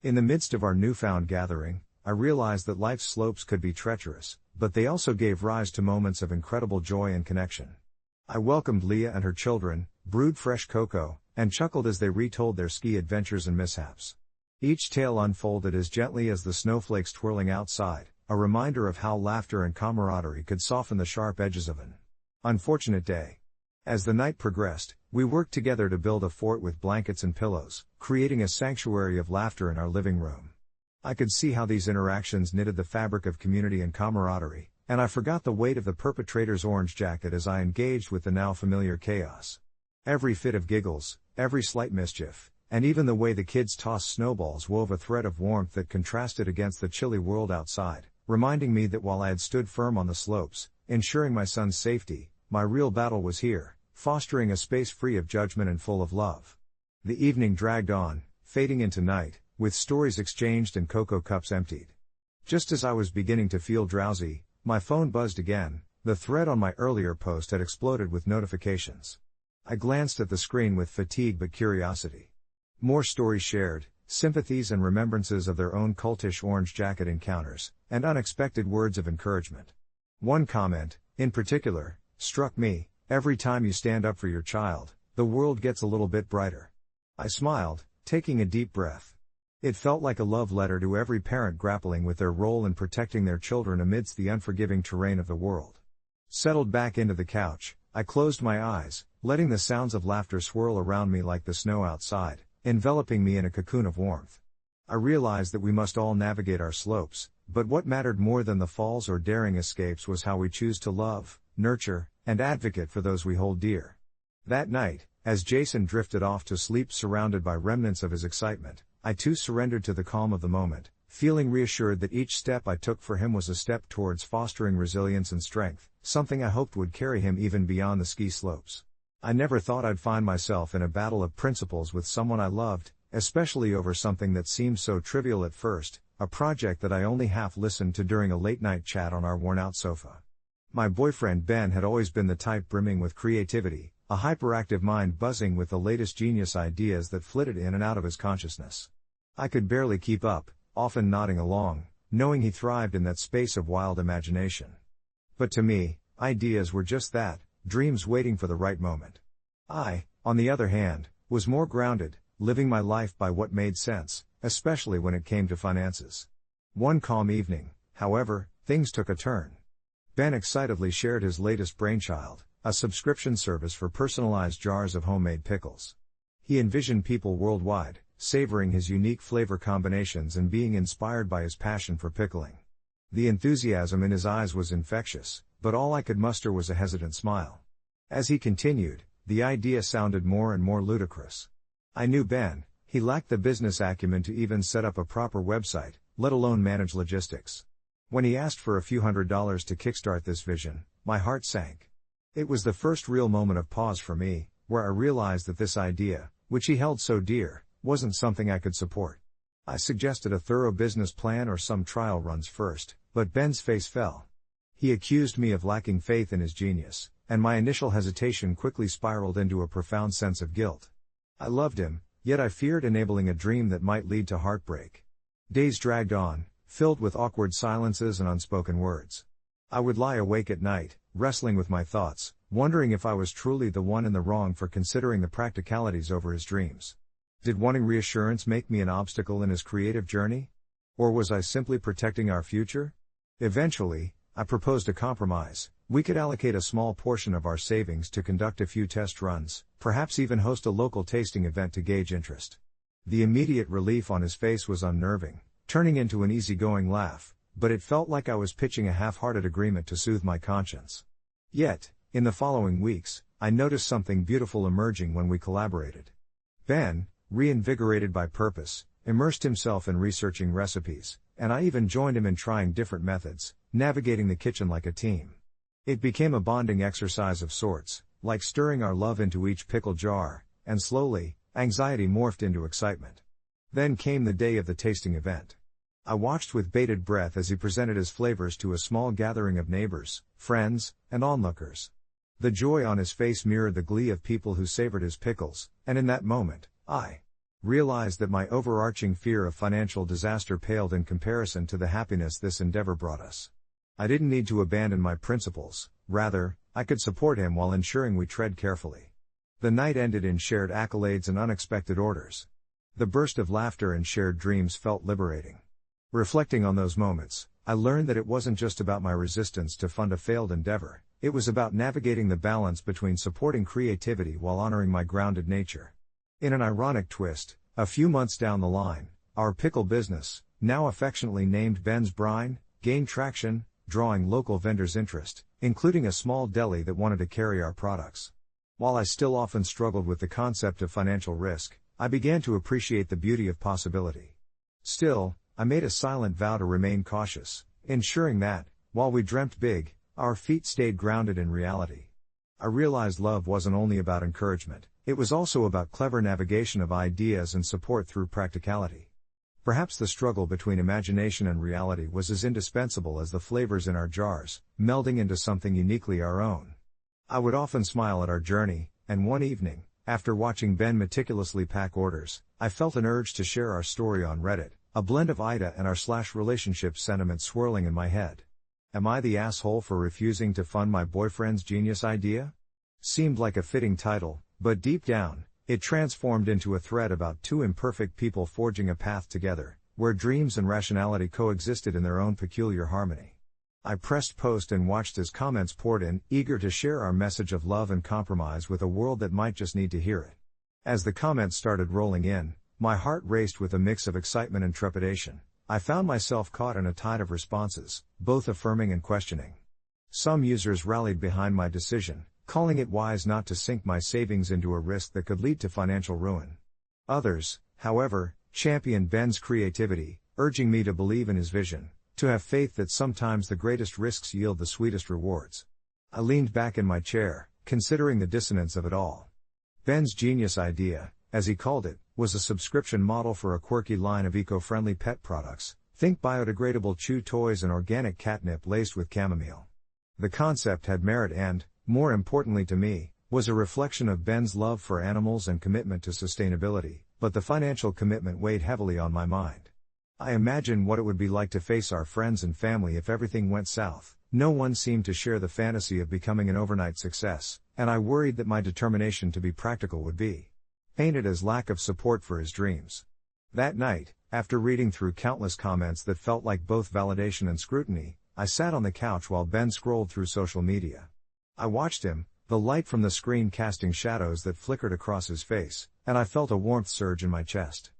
In the midst of our newfound gathering, I realized that life's slopes could be treacherous, but they also gave rise to moments of incredible joy and connection. I welcomed Leah and her children, brewed fresh cocoa, and chuckled as they retold their ski adventures and mishaps. Each tale unfolded as gently as the snowflakes twirling outside, a reminder of how laughter and camaraderie could soften the sharp edges of an unfortunate day. As the night progressed, we worked together to build a fort with blankets and pillows, creating a sanctuary of laughter in our living room. I could see how these interactions knitted the fabric of community and camaraderie, and I forgot the weight of the perpetrator's orange jacket as I engaged with the now familiar chaos. Every fit of giggles, every slight mischief, and even the way the kids tossed snowballs wove a thread of warmth that contrasted against the chilly world outside, reminding me that while I had stood firm on the slopes, ensuring my son's safety, my real battle was here, fostering a space free of judgment and full of love. The evening dragged on, fading into night, with stories exchanged and cocoa cups emptied. Just as I was beginning to feel drowsy, my phone buzzed again. The thread on my earlier post had exploded with notifications. I glanced at the screen with fatigue but curiosity. More stories shared, sympathies and remembrances of their own cultish orange jacket encounters, and unexpected words of encouragement. One comment, in particular, struck me: "Every time you stand up for your child, the world gets a little bit brighter." I smiled, taking a deep breath. It felt like a love letter to every parent grappling with their role in protecting their children amidst the unforgiving terrain of the world. Settled back into the couch, I closed my eyes, letting the sounds of laughter swirl around me like the snow outside, enveloping me in a cocoon of warmth. I realized that we must all navigate our slopes, but what mattered more than the falls or daring escapes was how we choose to love, nurture, and advocate for those we hold dear. That night, as Jason drifted off to sleep surrounded by remnants of his excitement, I too surrendered to the calm of the moment, feeling reassured that each step I took for him was a step towards fostering resilience and strength, something I hoped would carry him even beyond the ski slopes. I never thought I'd find myself in a battle of principles with someone I loved, especially over something that seemed so trivial at first, a project that I only half listened to during a late-night chat on our worn-out sofa. My boyfriend Ben had always been the type brimming with creativity, a hyperactive mind buzzing with the latest genius ideas that flitted in and out of his consciousness. I could barely keep up, often nodding along, knowing he thrived in that space of wild imagination. But to me, ideas were just that, dreams waiting for the right moment. I, on the other hand, was more grounded, living my life by what made sense, especially when it came to finances. One calm evening, however, things took a turn. Ben excitedly shared his latest brainchild, a subscription service for personalized jars of homemade pickles. He envisioned people worldwide, savoring his unique flavor combinations and being inspired by his passion for pickling. The enthusiasm in his eyes was infectious, but all I could muster was a hesitant smile. As he continued, the idea sounded more and more ludicrous. I knew Ben, he lacked the business acumen to even set up a proper website, let alone manage logistics. When he asked for a few $100s to kickstart this vision, my heart sank. It was the first real moment of pause for me, where I realized that this idea, which he held so dear, wasn't something I could support. I suggested a thorough business plan or some trial runs first, but Ben's face fell. He accused me of lacking faith in his genius, and my initial hesitation quickly spiraled into a profound sense of guilt. I loved him, yet I feared enabling a dream that might lead to heartbreak. Days dragged on, filled with awkward silences and unspoken words. I would lie awake at night, wrestling with my thoughts, wondering if I was truly the one in the wrong for considering the practicalities over his dreams. Did wanting reassurance make me an obstacle in his creative journey? Or was I simply protecting our future? Eventually, I proposed a compromise. We could allocate a small portion of our savings to conduct a few test runs, perhaps even host a local tasting event to gauge interest. The immediate relief on his face was unnerving, turning into an easygoing laugh. but it felt like I was pitching a half-hearted agreement to soothe my conscience. Yet, in the following weeks, I noticed something beautiful emerging when we collaborated. Ben, reinvigorated by purpose, immersed himself in researching recipes, and I even joined him in trying different methods, navigating the kitchen like a team. It became a bonding exercise of sorts, like stirring our love into each pickle jar, and slowly, anxiety morphed into excitement. Then came the day of the tasting event. I watched with bated breath as he presented his flavors to a small gathering of neighbors, friends, and onlookers. The joy on his face mirrored the glee of people who savored his pickles, and in that moment, I realized that my overarching fear of financial disaster paled in comparison to the happiness this endeavor brought us. I didn't need to abandon my principles, rather, I could support him while ensuring we tread carefully. The night ended in shared accolades and unexpected orders. The burst of laughter and shared dreams felt liberating. Reflecting on those moments, I learned that it wasn't just about my resistance to fund a failed endeavor, it was about navigating the balance between supporting creativity while honoring my grounded nature. In an ironic twist, a few months down the line, our pickle business, now affectionately named Ben's Brine, gained traction, drawing local vendors' interest, including a small deli that wanted to carry our products. While I still often struggled with the concept of financial risk, I began to appreciate the beauty of possibility. Still, I made a silent vow to remain cautious, ensuring that, while we dreamt big, our feet stayed grounded in reality. I realized love wasn't only about encouragement, it was also about clever navigation of ideas and support through practicality. Perhaps the struggle between imagination and reality was as indispensable as the flavors in our jars, melding into something uniquely our own. I would often smile at our journey, and one evening, after watching Ben meticulously pack orders, I felt an urge to share our story on Reddit, a blend of AITA and our /relationship sentiment swirling in my head. Am I the asshole for refusing to fund my boyfriend's genius idea? Seemed like a fitting title, but deep down, it transformed into a thread about two imperfect people forging a path together, where dreams and rationality coexisted in their own peculiar harmony. I pressed post and watched as comments poured in, eager to share our message of love and compromise with a world that might just need to hear it. As the comments started rolling in, my heart raced with a mix of excitement and trepidation. I found myself caught in a tide of responses, both affirming and questioning. Some users rallied behind my decision, calling it wise not to sink my savings into a risk that could lead to financial ruin. Others, however, championed Ben's creativity, urging me to believe in his vision, to have faith that sometimes the greatest risks yield the sweetest rewards. I leaned back in my chair, considering the dissonance of it all. Ben's genius idea, as he called it, was a subscription model for a quirky line of eco-friendly pet products, think biodegradable chew toys and organic catnip laced with chamomile. The concept had merit and, more importantly to me, was a reflection of Ben's love for animals and commitment to sustainability, but the financial commitment weighed heavily on my mind. I imagined what it would be like to face our friends and family if everything went south. No one seemed to share the fantasy of becoming an overnight success, and I worried that my determination to be practical would be painted as lack of support for his dreams. That night, after reading through countless comments that felt like both validation and scrutiny, I sat on the couch while Ben scrolled through social media. I watched him, the light from the screen casting shadows that flickered across his face, and I felt a warmth surge in my chest.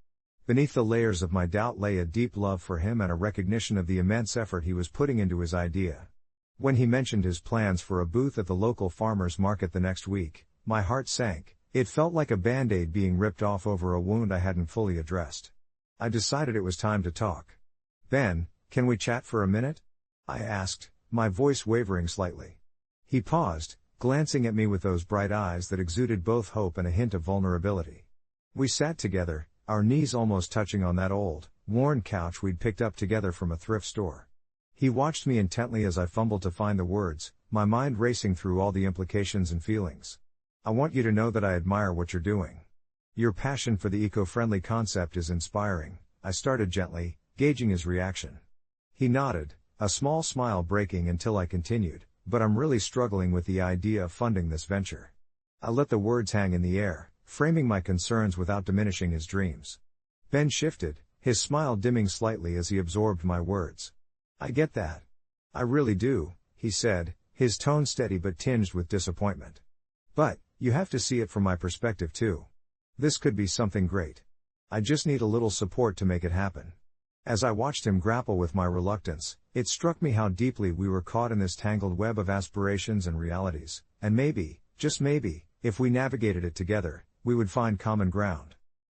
Beneath the layers of my doubt lay a deep love for him and a recognition of the immense effort he was putting into his idea. When he mentioned his plans for a booth at the local farmers market the next week, my heart sank. It felt like a band-aid being ripped off over a wound I hadn't fully addressed. I decided it was time to talk. Ben, can we chat for a minute? I asked, my voice wavering slightly. He paused, glancing at me with those bright eyes that exuded both hope and a hint of vulnerability. We sat together, our knees almost touching on that old, worn couch we'd picked up together from a thrift store. He watched me intently as I fumbled to find the words, my mind racing through all the implications and feelings. I want you to know that I admire what you're doing. Your passion for the eco-friendly concept is inspiring, I started gently, gauging his reaction. He nodded, a small smile breaking until I continued, but I'm really struggling with the idea of funding this venture. I let the words hang in the air, framing my concerns without diminishing his dreams. Ben shifted, his smile dimming slightly as he absorbed my words. I get that. I really do, he said, his tone steady but tinged with disappointment. But, you have to see it from my perspective too. This could be something great. I just need a little support to make it happen. As I watched him grapple with my reluctance, It struck me how deeply we were caught in this tangled web of aspirations and realities, and maybe, just maybe, if we navigated it together, we would find common ground.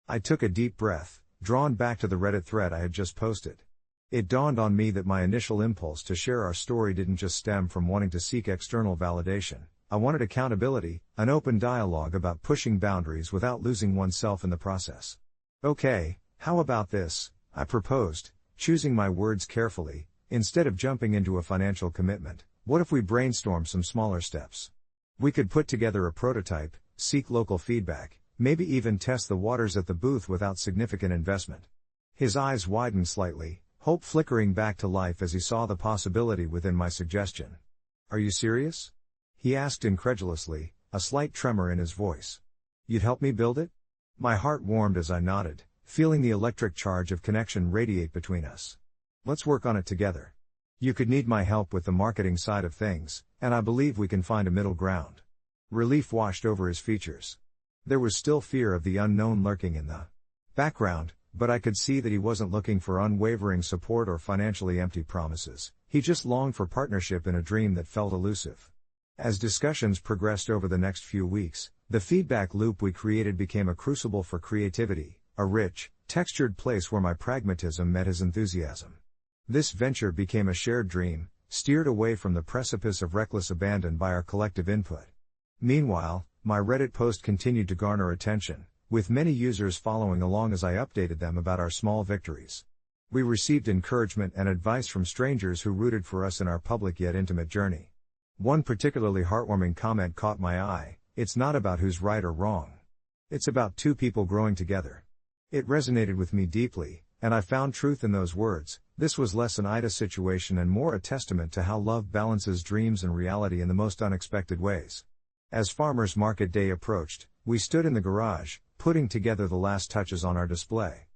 I took a deep breath, drawn back to the Reddit thread I had just posted. It dawned on me that my initial impulse to share our story didn't just stem from wanting to seek external validation. I wanted accountability, an open dialogue about pushing boundaries without losing oneself in the process. Okay, how about this? I proposed, choosing my words carefully. Instead of jumping into a financial commitment, what if we brainstorm some smaller steps? We could put together a prototype, seek local feedback, maybe even test the waters at the booth without significant investment. His eyes widened slightly, hope flickering back to life as he saw the possibility within my suggestion. Are you serious? He asked incredulously, a slight tremor in his voice. You'd help me build it? My heart warmed as I nodded, feeling the electric charge of connection radiate between us. Let's work on it together. You could need my help with the marketing side of things, and I believe we can find a middle ground. Relief washed over his features. There was still fear of the unknown lurking in the background, but I could see that he wasn't looking for unwavering support or financially empty promises. He just longed for partnership in a dream that felt elusive. As discussions progressed over the next few weeks, the feedback loop we created became a crucible for creativity, a rich, textured place where my pragmatism met his enthusiasm. This venture became a shared dream, steered away from the precipice of reckless abandon by our collective input. Meanwhile, my Reddit post continued to garner attention, with many users following along as I updated them about our small victories. We received encouragement and advice from strangers who rooted for us in our public yet intimate journey. One particularly heartwarming comment caught my eye: "It's not about who's right or wrong. It's about two people growing together." It resonated with me deeply, and I found truth in those words. This was less an AITA situation and more a testament to how love balances dreams and reality in the most unexpected ways. As Farmers Market Day approached, we stood in the garage, putting together the last touches on our display.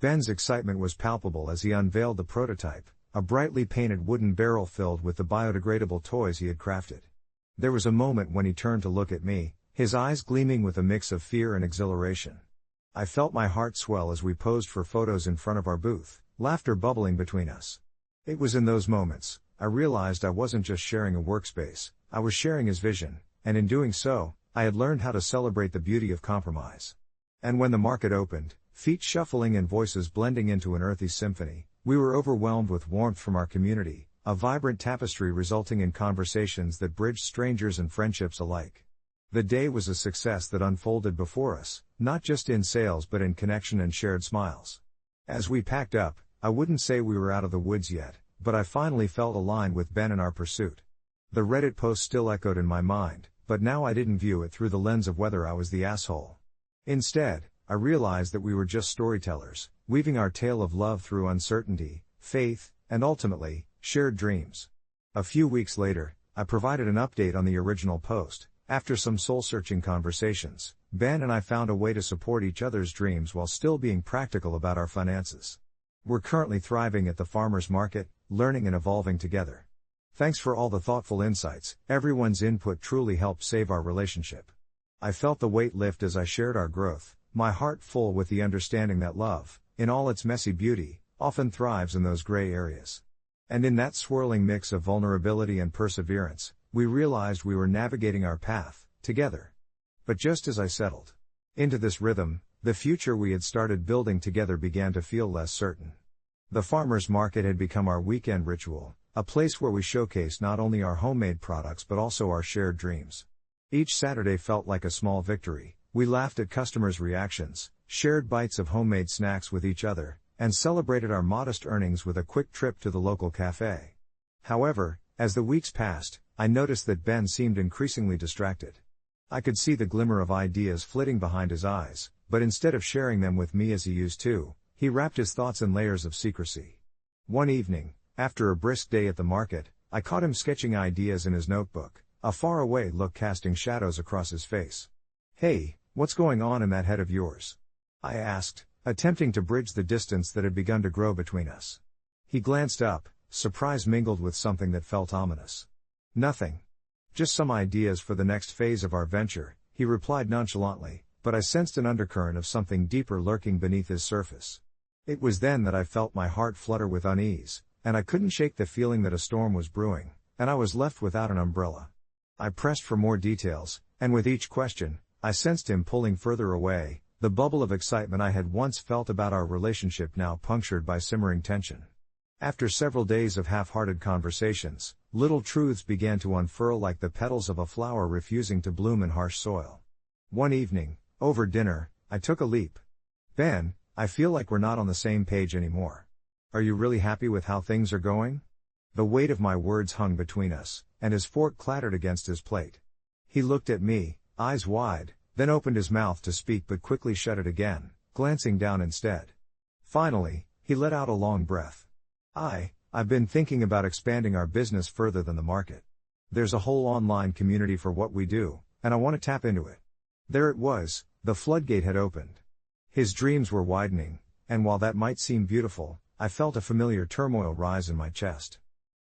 Ben's excitement was palpable as he unveiled the prototype, a brightly painted wooden barrel filled with the biodegradable toys he had crafted. There was a moment when he turned to look at me, his eyes gleaming with a mix of fear and exhilaration. I felt my heart swell as we posed for photos in front of our booth, laughter bubbling between us. It was in those moments I realized I wasn't just sharing a workspace, I was sharing his vision, and in doing so, I had learned how to celebrate the beauty of compromise. And when the market opened, feet shuffling and voices blending into an earthy symphony, we were overwhelmed with warmth from our community, a vibrant tapestry resulting in conversations that bridged strangers and friendships alike. The day was a success that unfolded before us, not just in sales but in connection and shared smiles. As we packed up, I wouldn't say we were out of the woods yet, but I finally felt aligned with Ben in our pursuit. The Reddit post still echoed in my mind, but now I didn't view it through the lens of whether I was the asshole. Instead, I realized that we were just storytellers, weaving our tale of love through uncertainty, faith, and ultimately, shared dreams. A few weeks later, I provided an update on the original post. After some soul-searching conversations, Ben and I found a way to support each other's dreams while still being practical about our finances. We're currently thriving at the farmers market, learning and evolving together. Thanks for all the thoughtful insights. Everyone's input truly helped save our relationship. I felt the weight lift as I shared our growth, my heart full with the understanding that love, in all its messy beauty, often thrives in those gray areas. And in that swirling mix of vulnerability and perseverance, we realized we were navigating our path, together. But just as I settled into this rhythm, the future we had started building together began to feel less certain. The farmers market had become our weekend ritual, a place where we showcased not only our homemade products but also our shared dreams. Each Saturday felt like a small victory. We laughed at customers' reactions, shared bites of homemade snacks with each other, and celebrated our modest earnings with a quick trip to the local cafe. However, as the weeks passed, I noticed that Ben seemed increasingly distracted. I could see the glimmer of ideas flitting behind his eyes, but instead of sharing them with me as he used to, he wrapped his thoughts in layers of secrecy. One evening, after a brisk day at the market, I caught him sketching ideas in his notebook, a faraway look casting shadows across his face. "Hey, what's going on in that head of yours?" I asked, attempting to bridge the distance that had begun to grow between us. He glanced up, surprise mingled with something that felt ominous. "Nothing. Just some ideas for the next phase of our venture," he replied nonchalantly, but I sensed an undercurrent of something deeper lurking beneath his surface. It was then that I felt my heart flutter with unease, and I couldn't shake the feeling that a storm was brewing, and I was left without an umbrella. I pressed for more details, and with each question, I sensed him pulling further away, the bubble of excitement I had once felt about our relationship now punctured by simmering tension. After several days of half-hearted conversations, little truths began to unfurl like the petals of a flower refusing to bloom in harsh soil. One evening, over dinner, I took a leap. "Ben, I feel like we're not on the same page anymore. Are you really happy with how things are going?" The weight of my words hung between us, and his fork clattered against his plate. He looked at me, eyes wide, then opened his mouth to speak but quickly shut it again, glancing down instead. Finally, he let out a long breath. I've been thinking about expanding our business further than the market. There's a whole online community for what we do, and I want to tap into it." There it was, the floodgate had opened. His dreams were widening, and while that might seem beautiful, I felt a familiar turmoil rise in my chest.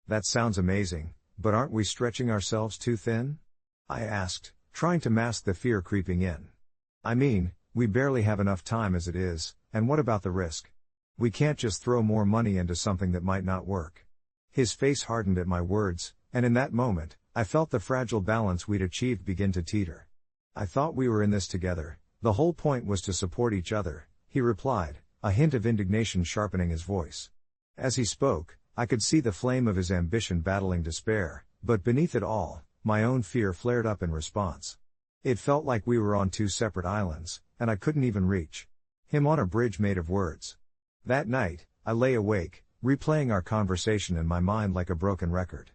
"That sounds amazing, but aren't we stretching ourselves too thin?" I asked, trying to mask the fear creeping in. "I mean, we barely have enough time as it is, and what about the risk? We can't just throw more money into something that might not work." His face hardened at my words, and in that moment, I felt the fragile balance we'd achieved begin to teeter. "I thought we were in this together. The whole point was to support each other," he replied, a hint of indignation sharpening his voice. As he spoke, I could see the flame of his ambition battling despair, but beneath it all, my own fear flared up in response. It felt like we were on two separate islands, and I couldn't even reach him on a bridge made of words. That night, I lay awake, replaying our conversation in my mind like a broken record.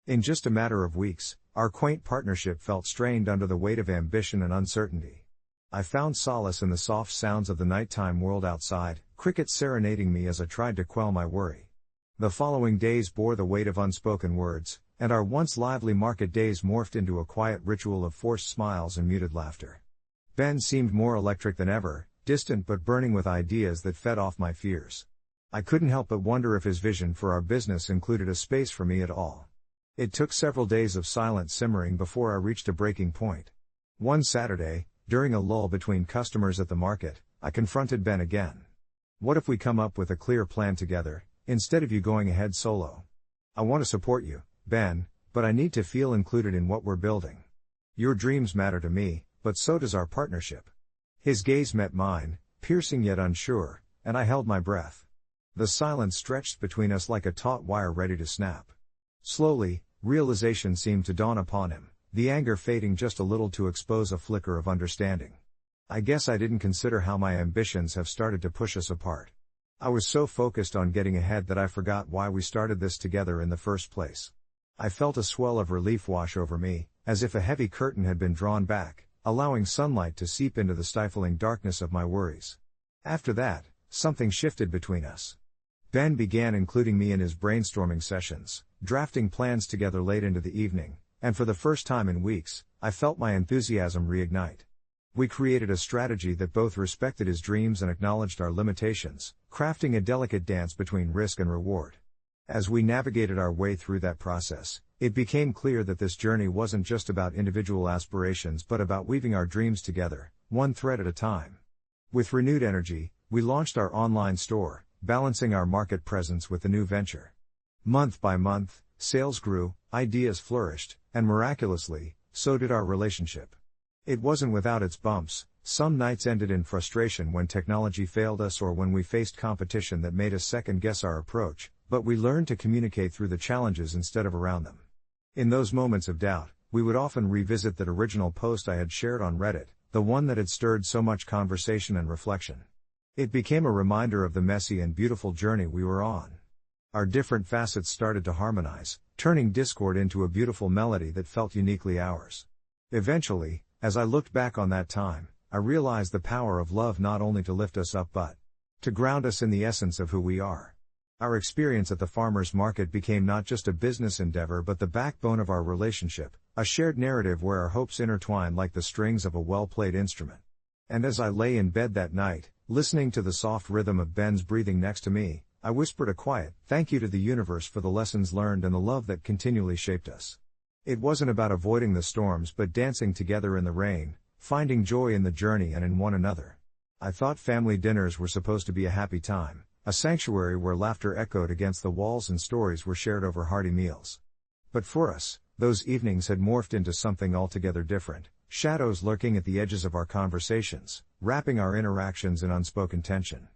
In just a matter of weeks, our quaint partnership felt strained under the weight of ambition and uncertainty. I found solace in the soft sounds of the nighttime world outside, crickets serenading me as I tried to quell my worry. The following days bore the weight of unspoken words, and our once lively market days morphed into a quiet ritual of forced smiles and muted laughter. Ben seemed more electric than ever, distant but burning with ideas that fed off my fears. I couldn't help but wonder if his vision for our business included a space for me at all. It took several days of silent simmering before I reached a breaking point. One Saturday, during a lull between customers at the market, I confronted Ben again. "What if we come up with a clear plan together, instead of you going ahead solo? I want to support you, Ben, but I need to feel included in what we're building. Your dreams matter to me, but so does our partnership." His gaze met mine, piercing yet unsure, and I held my breath. The silence stretched between us like a taut wire ready to snap. Slowly, realization seemed to dawn upon him, the anger fading just a little to expose a flicker of understanding. "I guess I didn't consider how my ambitions have started to push us apart. I was so focused on getting ahead that I forgot why we started this together in the first place." I felt a swell of relief wash over me, as if a heavy curtain had been drawn back, allowing sunlight to seep into the stifling darkness of my worries. After that, something shifted between us. Ben began including me in his brainstorming sessions, drafting plans together late into the evening, and for the first time in weeks, I felt my enthusiasm reignite. We created a strategy that both respected his dreams and acknowledged our limitations, crafting a delicate dance between risk and reward. As we navigated our way through that process, it became clear that this journey wasn't just about individual aspirations but about weaving our dreams together, one thread at a time. With renewed energy, we launched our online store, balancing our market presence with the new venture. Month by month, sales grew, ideas flourished, and miraculously, so did our relationship. It wasn't without its bumps. Some nights ended in frustration when technology failed us or when we faced competition that made us second-guess our approach, but we learned to communicate through the challenges instead of around them. In those moments of doubt, we would often revisit that original post I had shared on Reddit, the one that had stirred so much conversation and reflection. It became a reminder of the messy and beautiful journey we were on. Our different facets started to harmonize, turning discord into a beautiful melody that felt uniquely ours. Eventually, as I looked back on that time, I realized the power of love not only to lift us up but to ground us in the essence of who we are. Our experience at the farmers market became not just a business endeavor but the backbone of our relationship, a shared narrative where our hopes intertwined like the strings of a well-played instrument. And as I lay in bed that night, listening to the soft rhythm of Ben's breathing next to me, I whispered a quiet thank you to the universe for the lessons learned and the love that continually shaped us. It wasn't about avoiding the storms but dancing together in the rain, finding joy in the journey and in one another. I thought family dinners were supposed to be a happy time, a sanctuary where laughter echoed against the walls and stories were shared over hearty meals. But for us, those evenings had morphed into something altogether different, shadows lurking at the edges of our conversations, wrapping our interactions in unspoken tension.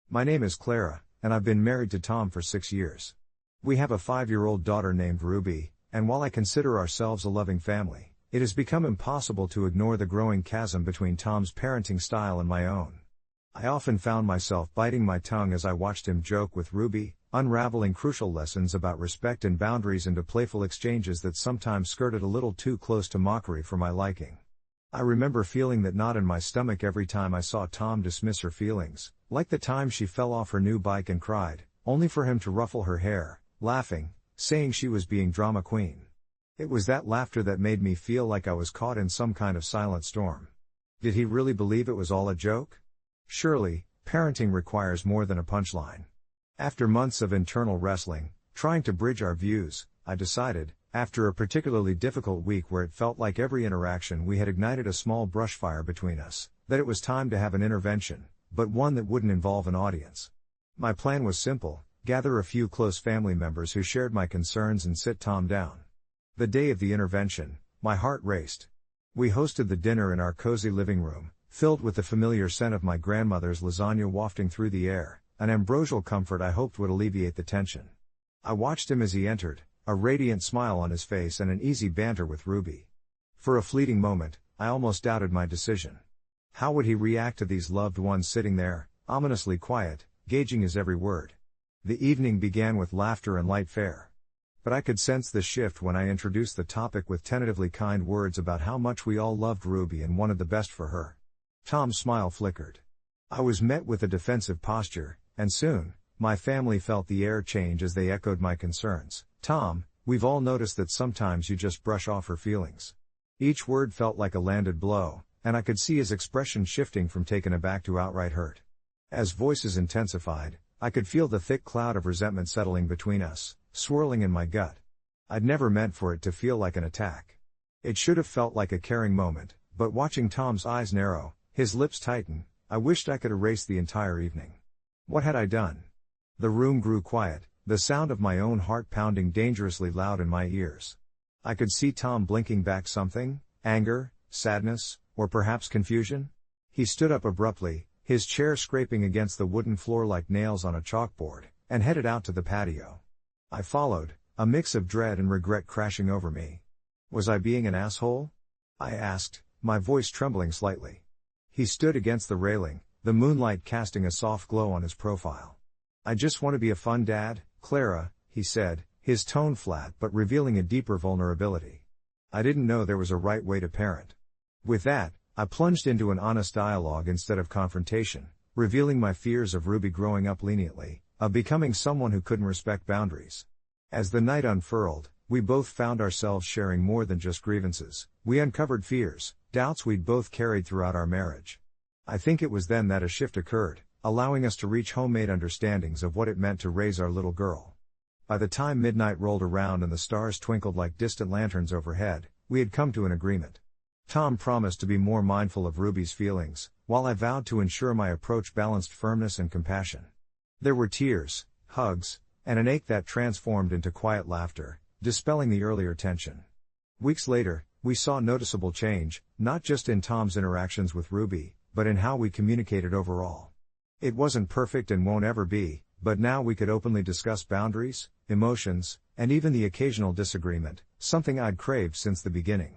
My name is Clara, and I've been married to Tom for 6 years. We have a 5-year-old daughter named Ruby, and while I consider ourselves a loving family, it has become impossible to ignore the growing chasm between Tom's parenting style and my own. I often found myself biting my tongue as I watched him joke with Ruby, unraveling crucial lessons about respect and boundaries into playful exchanges that sometimes skirted a little too close to mockery for my liking. I remember feeling that knot in my stomach every time I saw Tom dismiss her feelings, like the time she fell off her new bike and cried, only for him to ruffle her hair, laughing, saying she was being drama queen. It was that laughter that made me feel like I was caught in some kind of silent storm. Did he really believe it was all a joke? Surely, parenting requires more than a punchline. After months of internal wrestling, trying to bridge our views, I decided, after a particularly difficult week where it felt like every interaction we had ignited a small brushfire between us, that it was time to have an intervention, but one that wouldn't involve an audience. My plan was simple: gather a few close family members who shared my concerns and sit Tom down. The day of the intervention, my heart raced. We hosted the dinner in our cozy living room, filled with the familiar scent of my grandmother's lasagna wafting through the air, an ambrosial comfort I hoped would alleviate the tension. I watched him as he entered, a radiant smile on his face and an easy banter with Ruby. For a fleeting moment, I almost doubted my decision. How would he react to these loved ones sitting there, ominously quiet, gauging his every word? The evening began with laughter and light fare. But I could sense the shift when I introduced the topic with tentatively kind words about how much we all loved Ruby and wanted the best for her. Tom's smile flickered. I was met with a defensive posture, and soon, my family felt the air change as they echoed my concerns. Tom, we've all noticed that sometimes you just brush off her feelings. Each word felt like a landed blow, and I could see his expression shifting from taken aback to outright hurt. As voices intensified, I could feel the thick cloud of resentment settling between us, swirling in my gut. I'd never meant for it to feel like an attack. It should have felt like a caring moment, but watching Tom's eyes narrow, his lips tighten, I wished I could erase the entire evening. What had I done? The room grew quiet, the sound of my own heart pounding dangerously loud in my ears. I could see Tom blinking back something: anger, sadness, or perhaps confusion. He stood up abruptly, his chair scraping against the wooden floor like nails on a chalkboard, and headed out to the patio. I followed, a mix of dread and regret crashing over me. Was I being an asshole? I asked, my voice trembling slightly. He stood against the railing, the moonlight casting a soft glow on his profile. I just want to be a fun dad, Clara, he said, his tone flat but revealing a deeper vulnerability. I didn't know there was a right way to parent. With that, I plunged into an honest dialogue instead of confrontation, revealing my fears of Ruby growing up leniently, of becoming someone who couldn't respect boundaries. As the night unfurled, we both found ourselves sharing more than just grievances. We uncovered fears, doubts we'd both carried throughout our marriage. I think it was then that a shift occurred, allowing us to reach homemade understandings of what it meant to raise our little girl. By the time midnight rolled around and the stars twinkled like distant lanterns overhead, we had come to an agreement. Tom promised to be more mindful of Ruby's feelings, while I vowed to ensure my approach balanced firmness and compassion. There were tears, hugs, and an ache that transformed into quiet laughter, dispelling the earlier tension. Weeks later, we saw noticeable change, not just in Tom's interactions with Ruby, but in how we communicated overall. It wasn't perfect and won't ever be, but now we could openly discuss boundaries, emotions, and even the occasional disagreement, something I'd craved since the beginning.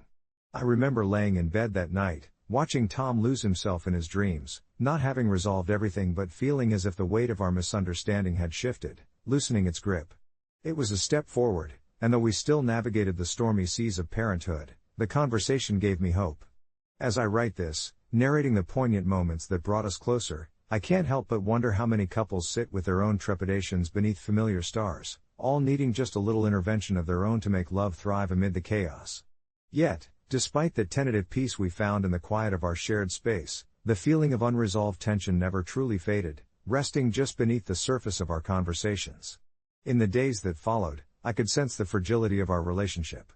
I remember laying in bed that night, watching Tom lose himself in his dreams, not having resolved everything but feeling as if the weight of our misunderstanding had shifted, loosening its grip. It was a step forward, and though we still navigated the stormy seas of parenthood, the conversation gave me hope. As I write this, narrating the poignant moments that brought us closer, I can't help but wonder how many couples sit with their own trepidations beneath familiar stars, all needing just a little intervention of their own to make love thrive amid the chaos. Yet, despite the tentative peace we found in the quiet of our shared space, the feeling of unresolved tension never truly faded, resting just beneath the surface of our conversations. In the days that followed, I could sense the fragility of our relationship.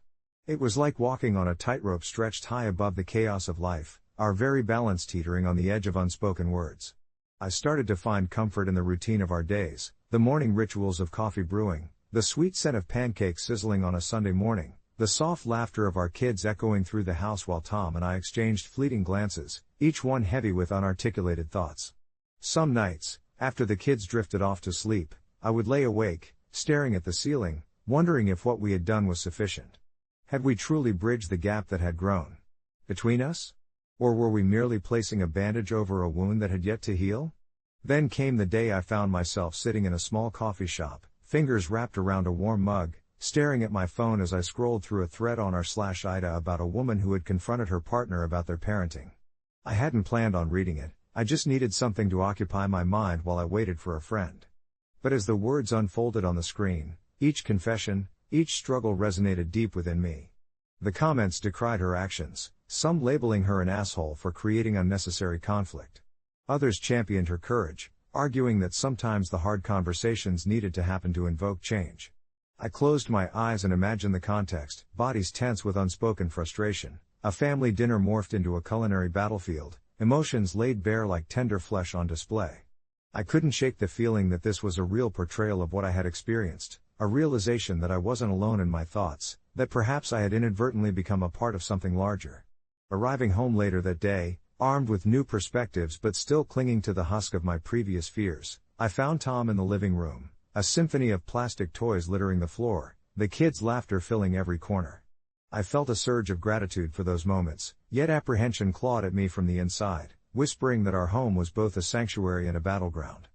It was like walking on a tightrope stretched high above the chaos of life, our very balance teetering on the edge of unspoken words. I started to find comfort in the routine of our days, the morning rituals of coffee brewing, the sweet scent of pancakes sizzling on a Sunday morning, the soft laughter of our kids echoing through the house while Tom and I exchanged fleeting glances, each one heavy with unarticulated thoughts. Some nights, after the kids drifted off to sleep, I would lay awake, staring at the ceiling, wondering if what we had done was sufficient. Had we truly bridged the gap that had grown between us? Or were we merely placing a bandage over a wound that had yet to heal? Then came the day I found myself sitting in a small coffee shop, fingers wrapped around a warm mug, staring at my phone as I scrolled through a thread on r/AITA about a woman who had confronted her partner about their parenting. I hadn't planned on reading it, I just needed something to occupy my mind while I waited for a friend. But as the words unfolded on the screen, each confession, each struggle resonated deep within me. The comments decried her actions, some labeling her an asshole for creating unnecessary conflict. Others championed her courage, arguing that sometimes the hard conversations needed to happen to invoke change. I closed my eyes and imagined the context, bodies tense with unspoken frustration, a family dinner morphed into a culinary battlefield, emotions laid bare like tender flesh on display. I couldn't shake the feeling that this was a real portrayal of what I had experienced, a realization that I wasn't alone in my thoughts, that perhaps I had inadvertently become a part of something larger. Arriving home later that day, armed with new perspectives but still clinging to the husk of my previous fears, I found Tom in the living room, a symphony of plastic toys littering the floor, the kids' laughter filling every corner. I felt a surge of gratitude for those moments, yet apprehension clawed at me from the inside, whispering that our home was both a sanctuary and a battleground.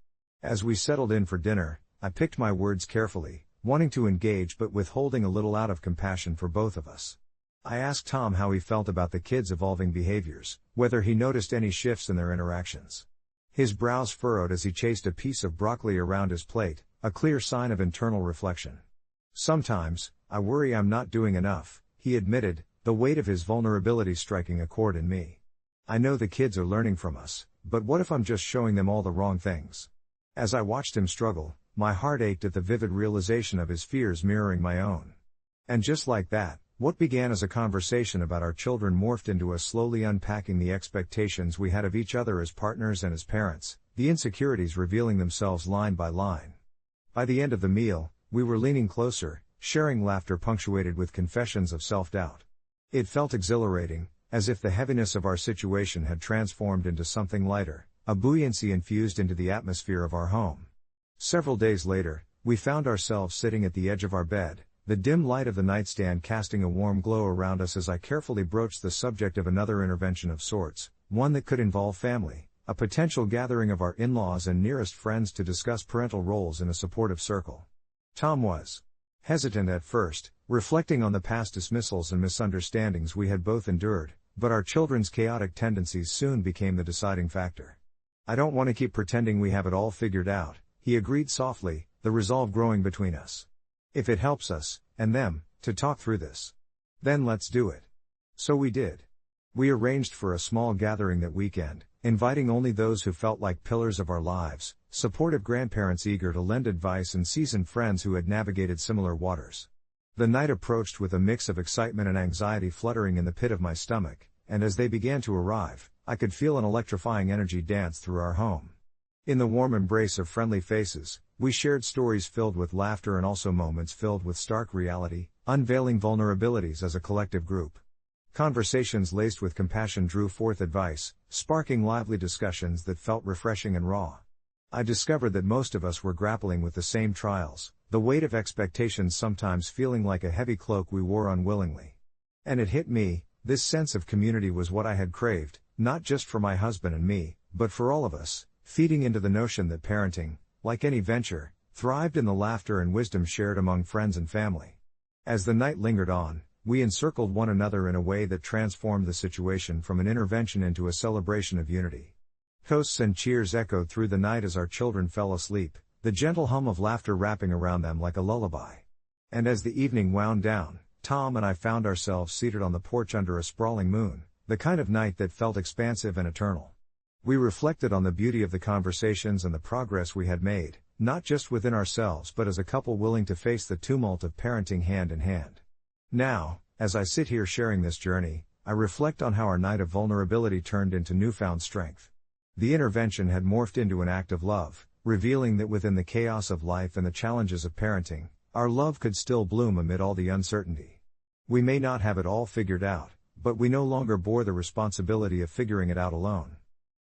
As we settled in for dinner, I picked my words carefully, wanting to engage but withholding a little out of compassion for both of us. I asked Tom how he felt about the kids' evolving behaviors, whether he noticed any shifts in their interactions. His brows furrowed as he chased a piece of broccoli around his plate, a clear sign of internal reflection. Sometimes, I worry I'm not doing enough, he admitted, the weight of his vulnerability striking a chord in me. I know the kids are learning from us, but what if I'm just showing them all the wrong things? As I watched him struggle, my heart ached at the vivid realization of his fears mirroring my own. And just like that, what began as a conversation about our children morphed into us slowly unpacking the expectations we had of each other as partners and as parents, the insecurities revealing themselves line by line. By the end of the meal, we were leaning closer, sharing laughter punctuated with confessions of self-doubt. It felt exhilarating, as if the heaviness of our situation had transformed into something lighter, a buoyancy infused into the atmosphere of our home. Several days later, we found ourselves sitting at the edge of our bed, the dim light of the nightstand casting a warm glow around us as I carefully broached the subject of another intervention of sorts, one that could involve family, a potential gathering of our in-laws and nearest friends to discuss parental roles in a supportive circle. Tom was hesitant at first, reflecting on the past dismissals and misunderstandings we had both endured, but our children's chaotic tendencies soon became the deciding factor. I don't want to keep pretending we have it all figured out, he agreed softly, the resolve growing between us. If it helps us, and them, to talk through this, then let's do it. So we did. We arranged for a small gathering that weekend, inviting only those who felt like pillars of our lives, supportive grandparents eager to lend advice and seasoned friends who had navigated similar waters. The night approached with a mix of excitement and anxiety fluttering in the pit of my stomach, and as they began to arrive, I could feel an electrifying energy dance through our home. In the warm embrace of friendly faces, we shared stories filled with laughter and also moments filled with stark reality, unveiling vulnerabilities as a collective group. Conversations laced with compassion drew forth advice, sparking lively discussions that felt refreshing and raw. I discovered that most of us were grappling with the same trials, the weight of expectations sometimes feeling like a heavy cloak we wore unwillingly. And it hit me, this sense of community was what I had craved, not just for my husband and me, but for all of us, feeding into the notion that parenting, like any venture, thrived in the laughter and wisdom shared among friends and family. As the night lingered on, we encircled one another in a way that transformed the situation from an intervention into a celebration of unity. Toasts and cheers echoed through the night as our children fell asleep, the gentle hum of laughter wrapping around them like a lullaby. And as the evening wound down, Tom and I found ourselves seated on the porch under a sprawling moon, the kind of night that felt expansive and eternal. We reflected on the beauty of the conversations and the progress we had made, not just within ourselves but as a couple willing to face the tumult of parenting hand in hand. Now, as I sit here sharing this journey, I reflect on how our night of vulnerability turned into newfound strength. The intervention had morphed into an act of love, revealing that within the chaos of life and the challenges of parenting, our love could still bloom amid all the uncertainty. We may not have it all figured out, but we no longer bore the responsibility of figuring it out alone.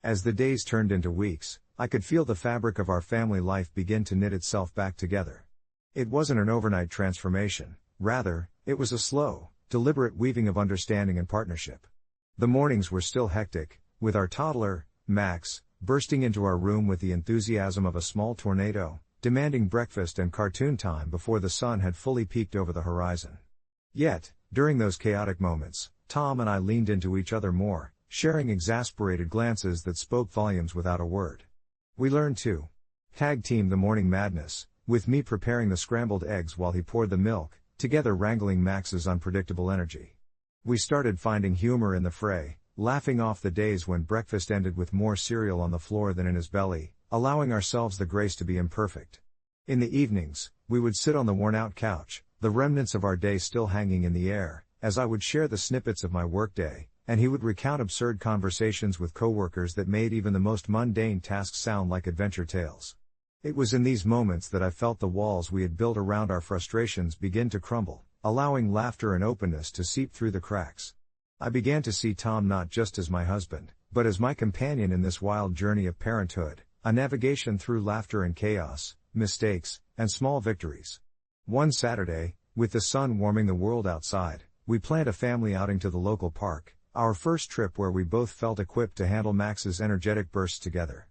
As the days turned into weeks, I could feel the fabric of our family life begin to knit itself back together. It wasn't an overnight transformation, rather, it was a slow, deliberate weaving of understanding and partnership. The mornings were still hectic, with our toddler, Max, bursting into our room with the enthusiasm of a small tornado, demanding breakfast and cartoon time before the sun had fully peeked over the horizon. Yet, during those chaotic moments, Tom and I leaned into each other more, sharing exasperated glances that spoke volumes without a word. We learned to tag team the morning madness, with me preparing the scrambled eggs while he poured the milk, together wrangling Max's unpredictable energy. We started finding humor in the fray, laughing off the days when breakfast ended with more cereal on the floor than in his belly, allowing ourselves the grace to be imperfect. In the evenings, we would sit on the worn-out couch, the remnants of our day still hanging in the air, as I would share the snippets of my workday, and he would recount absurd conversations with coworkers that made even the most mundane tasks sound like adventure tales. It was in these moments that I felt the walls we had built around our frustrations begin to crumble, allowing laughter and openness to seep through the cracks. I began to see Tom not just as my husband, but as my companion in this wild journey of parenthood, a navigation through laughter and chaos, mistakes, and small victories. One Saturday, with the sun warming the world outside, we planned a family outing to the local park, our first trip where we both felt equipped to handle Max's energetic bursts together.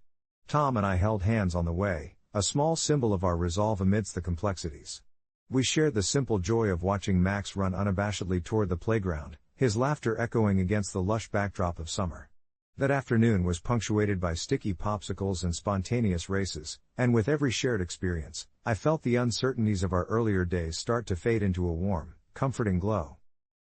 Tom and I held hands on the way, a small symbol of our resolve amidst the complexities. We shared the simple joy of watching Max run unabashedly toward the playground, his laughter echoing against the lush backdrop of summer. That afternoon was punctuated by sticky popsicles and spontaneous races, and with every shared experience, I felt the uncertainties of our earlier days start to fade into a warm, comforting glow.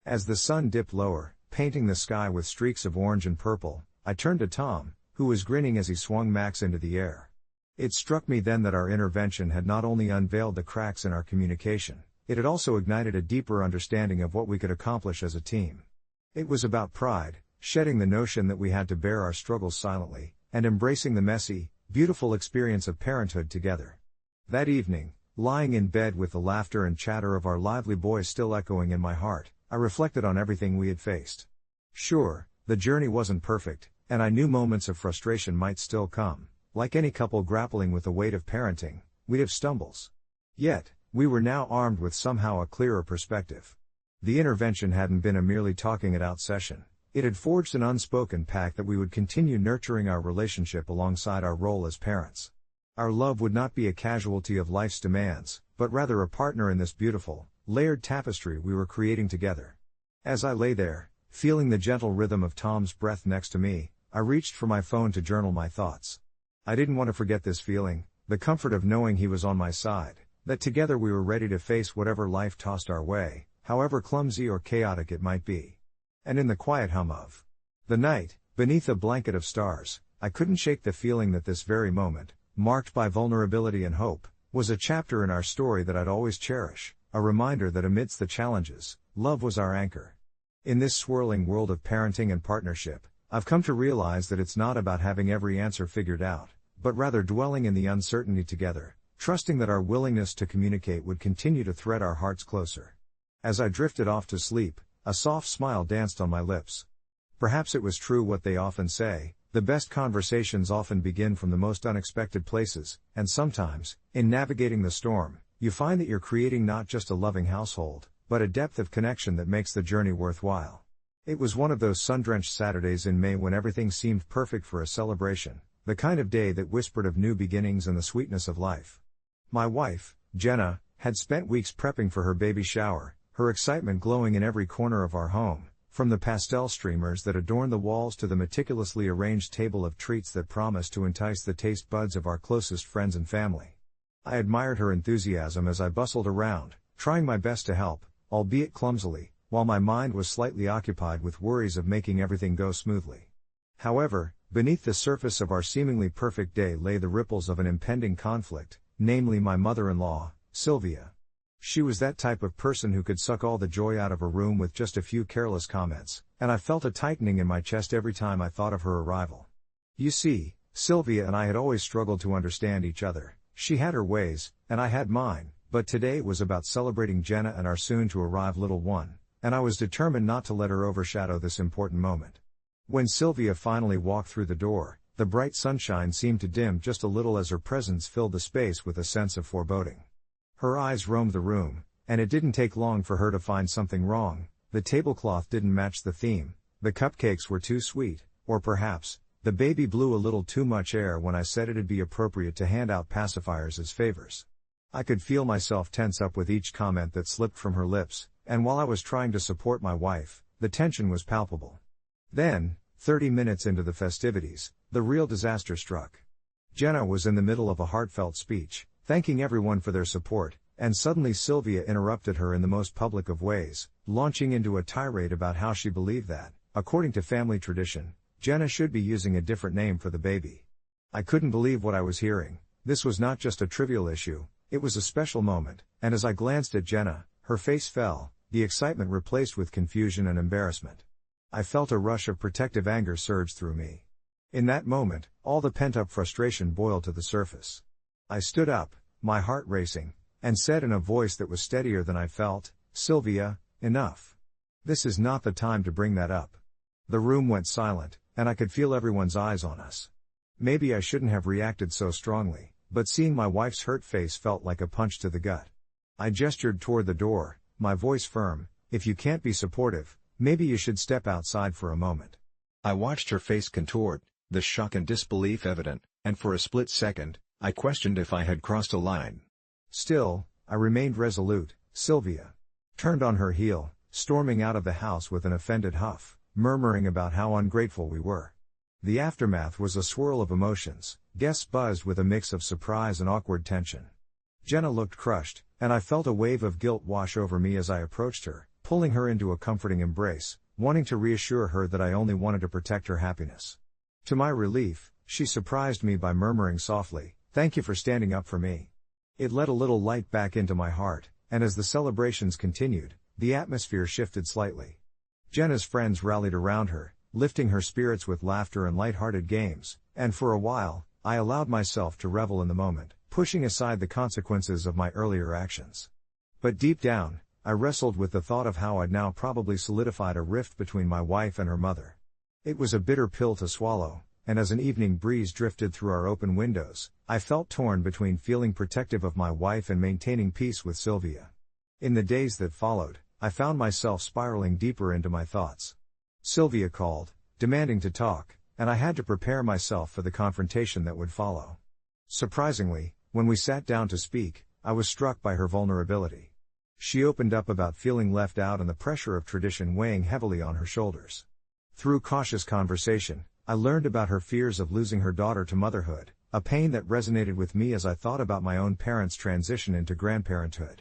As the sun dipped lower, painting the sky with streaks of orange and purple, I turned to Tom, who was grinning as he swung Max into the air. It struck me then that our intervention had not only unveiled the cracks in our communication, it had also ignited a deeper understanding of what we could accomplish as a team. It was about pride, shedding the notion that we had to bear our struggles silently, and embracing the messy, beautiful experience of parenthood together. That evening, lying in bed with the laughter and chatter of our lively boys still echoing in my heart, I reflected on everything we had faced. Sure, the journey wasn't perfect, and I knew moments of frustration might still come. Like any couple grappling with the weight of parenting, we'd have stumbles. Yet, we were now armed with somehow a clearer perspective. The intervention hadn't been a merely talking it out session. It had forged an unspoken pact that we would continue nurturing our relationship alongside our role as parents. Our love would not be a casualty of life's demands, but rather a partner in this beautiful, layered tapestry we were creating together. As I lay there, feeling the gentle rhythm of Tom's breath next to me, I reached for my phone to journal my thoughts. I didn't want to forget this feeling, the comfort of knowing he was on my side, that together we were ready to face whatever life tossed our way, however clumsy or chaotic it might be. And in the quiet hum of the night, beneath a blanket of stars, I couldn't shake the feeling that this very moment, marked by vulnerability and hope, was a chapter in our story that I'd always cherish, a reminder that amidst the challenges, love was our anchor. In this swirling world of parenting and partnership, I've come to realize that it's not about having every answer figured out, but rather dwelling in the uncertainty together, trusting that our willingness to communicate would continue to thread our hearts closer. As I drifted off to sleep, a soft smile danced on my lips. Perhaps it was true what they often say, the best conversations often begin from the most unexpected places, and sometimes, in navigating the storm, you find that you're creating not just a loving household, but a depth of connection that makes the journey worthwhile. It was one of those sun-drenched Saturdays in May when everything seemed perfect for a celebration, the kind of day that whispered of new beginnings and the sweetness of life. My wife, Jenna, had spent weeks prepping for her baby shower, her excitement glowing in every corner of our home, from the pastel streamers that adorned the walls to the meticulously arranged table of treats that promised to entice the taste buds of our closest friends and family. I admired her enthusiasm as I bustled around, trying my best to help, albeit clumsily, while my mind was slightly occupied with worries of making everything go smoothly. However, beneath the surface of our seemingly perfect day lay the ripples of an impending conflict, namely my mother-in-law, Sylvia. She was that type of person who could suck all the joy out of a room with just a few careless comments, and I felt a tightening in my chest every time I thought of her arrival. You see, Sylvia and I had always struggled to understand each other. She had her ways, and I had mine, but today was about celebrating Jenna and our soon-to-arrive little one, and I was determined not to let her overshadow this important moment. When Sylvia finally walked through the door, the bright sunshine seemed to dim just a little as her presence filled the space with a sense of foreboding. Her eyes roamed the room, and it didn't take long for her to find something wrong. The tablecloth didn't match the theme, the cupcakes were too sweet, or perhaps, the baby blew a little too much air when I said it'd be appropriate to hand out pacifiers as favors. I could feel myself tense up with each comment that slipped from her lips, and while I was trying to support my wife, the tension was palpable. Then, 30 minutes into the festivities, the real disaster struck. Jenna was in the middle of a heartfelt speech, thanking everyone for their support, and suddenly Sylvia interrupted her in the most public of ways, launching into a tirade about how she believed that, according to family tradition, Jenna should be using a different name for the baby. I couldn't believe what I was hearing. This was not just a trivial issue, it was a special moment, and as I glanced at Jenna, her face fell, the excitement replaced with confusion and embarrassment. I felt a rush of protective anger surge through me. In that moment, all the pent-up frustration boiled to the surface. I stood up, my heart racing, and said in a voice that was steadier than I felt, "Sylvia, enough. This is not the time to bring that up." The room went silent, and I could feel everyone's eyes on us. Maybe I shouldn't have reacted so strongly, but seeing my wife's hurt face felt like a punch to the gut. I gestured toward the door, my voice firm. "If you can't be supportive, maybe you should step outside for a moment." I watched her face contort, the shock and disbelief evident, and for a split second, I questioned if I had crossed a line. Still, I remained resolute. Sylvia turned on her heel, storming out of the house with an offended huff, murmuring about how ungrateful we were. The aftermath was a swirl of emotions. Guests buzzed with a mix of surprise and awkward tension. Jenna looked crushed, and I felt a wave of guilt wash over me as I approached her, pulling her into a comforting embrace, wanting to reassure her that I only wanted to protect her happiness. To my relief, she surprised me by murmuring softly, "Thank you for standing up for me." It let a little light back into my heart, and as the celebrations continued, the atmosphere shifted slightly. Jenna's friends rallied around her, lifting her spirits with laughter and light-hearted games, and for a while, I allowed myself to revel in the moment, pushing aside the consequences of my earlier actions. But deep down, I wrestled with the thought of how I'd now probably solidified a rift between my wife and her mother. It was a bitter pill to swallow, and as an evening breeze drifted through our open windows, I felt torn between feeling protective of my wife and maintaining peace with Sylvia. In the days that followed, I found myself spiraling deeper into my thoughts. Sylvia called, demanding to talk, and I had to prepare myself for the confrontation that would follow. Surprisingly, when we sat down to speak, I was struck by her vulnerability. She opened up about feeling left out and the pressure of tradition weighing heavily on her shoulders. Through cautious conversation, I learned about her fears of losing her daughter to motherhood, a pain that resonated with me as I thought about my own parents' transition into grandparenthood.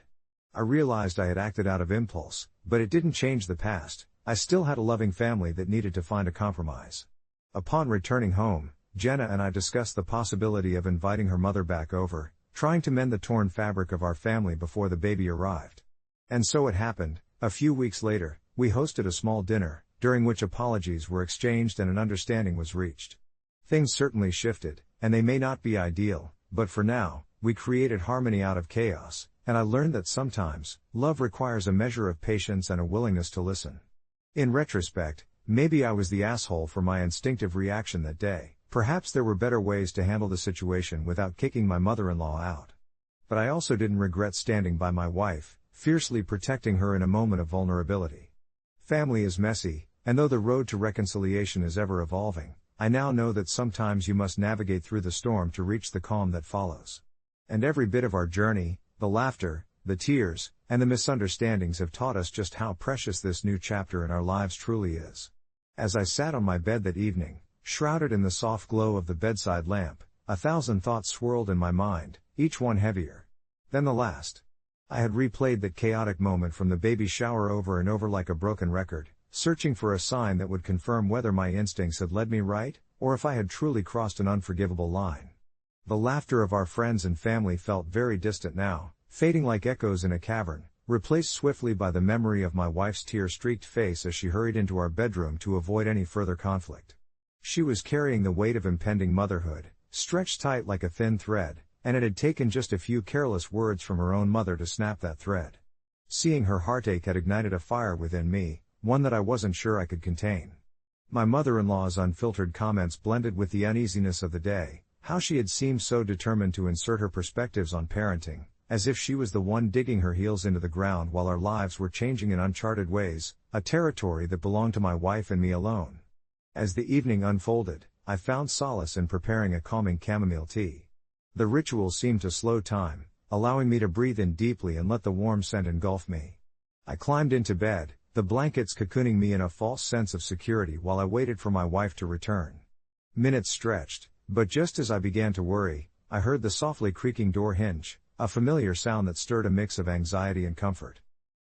I realized I had acted out of impulse, but it didn't change the past. I still had a loving family that needed to find a compromise. Upon returning home, Jenna and I discussed the possibility of inviting her mother back over, trying to mend the torn fabric of our family before the baby arrived. And so it happened. A few weeks later, we hosted a small dinner, during which apologies were exchanged and an understanding was reached. Things certainly shifted, and they may not be ideal, but for now, we created harmony out of chaos, and I learned that sometimes, love requires a measure of patience and a willingness to listen. In retrospect, maybe I was the asshole for my instinctive reaction that day. Perhaps there were better ways to handle the situation without kicking my mother-in-law out. But I also didn't regret standing by my wife, fiercely protecting her in a moment of vulnerability. Family is messy, and though the road to reconciliation is ever evolving, I now know that sometimes you must navigate through the storm to reach the calm that follows. And every bit of our journey, the laughter, the tears, and the misunderstandings have taught us just how precious this new chapter in our lives truly is. As I sat on my bed that evening, shrouded in the soft glow of the bedside lamp, 1,000 thoughts swirled in my mind, each one heavier than the last. I had replayed that chaotic moment from the baby shower over and over like a broken record, searching for a sign that would confirm whether my instincts had led me right, or if I had truly crossed an unforgivable line. The laughter of our friends and family felt very distant now, fading like echoes in a cavern, replaced swiftly by the memory of my wife's tear-streaked face as she hurried into our bedroom to avoid any further conflict. She was carrying the weight of impending motherhood, stretched tight like a thin thread, and it had taken just a few careless words from her own mother to snap that thread. Seeing her heartache had ignited a fire within me, one that I wasn't sure I could contain. My mother-in-law's unfiltered comments blended with the uneasiness of the day, how she had seemed so determined to insert her perspectives on parenting, as if she was the one digging her heels into the ground while our lives were changing in uncharted ways, a territory that belonged to my wife and me alone. As the evening unfolded, I found solace in preparing a calming chamomile tea. The ritual seemed to slow time, allowing me to breathe in deeply and let the warm scent engulf me. I climbed into bed, the blankets cocooning me in a false sense of security while I waited for my wife to return. Minutes stretched, but just as I began to worry, I heard the softly creaking door hinge, a familiar sound that stirred a mix of anxiety and comfort.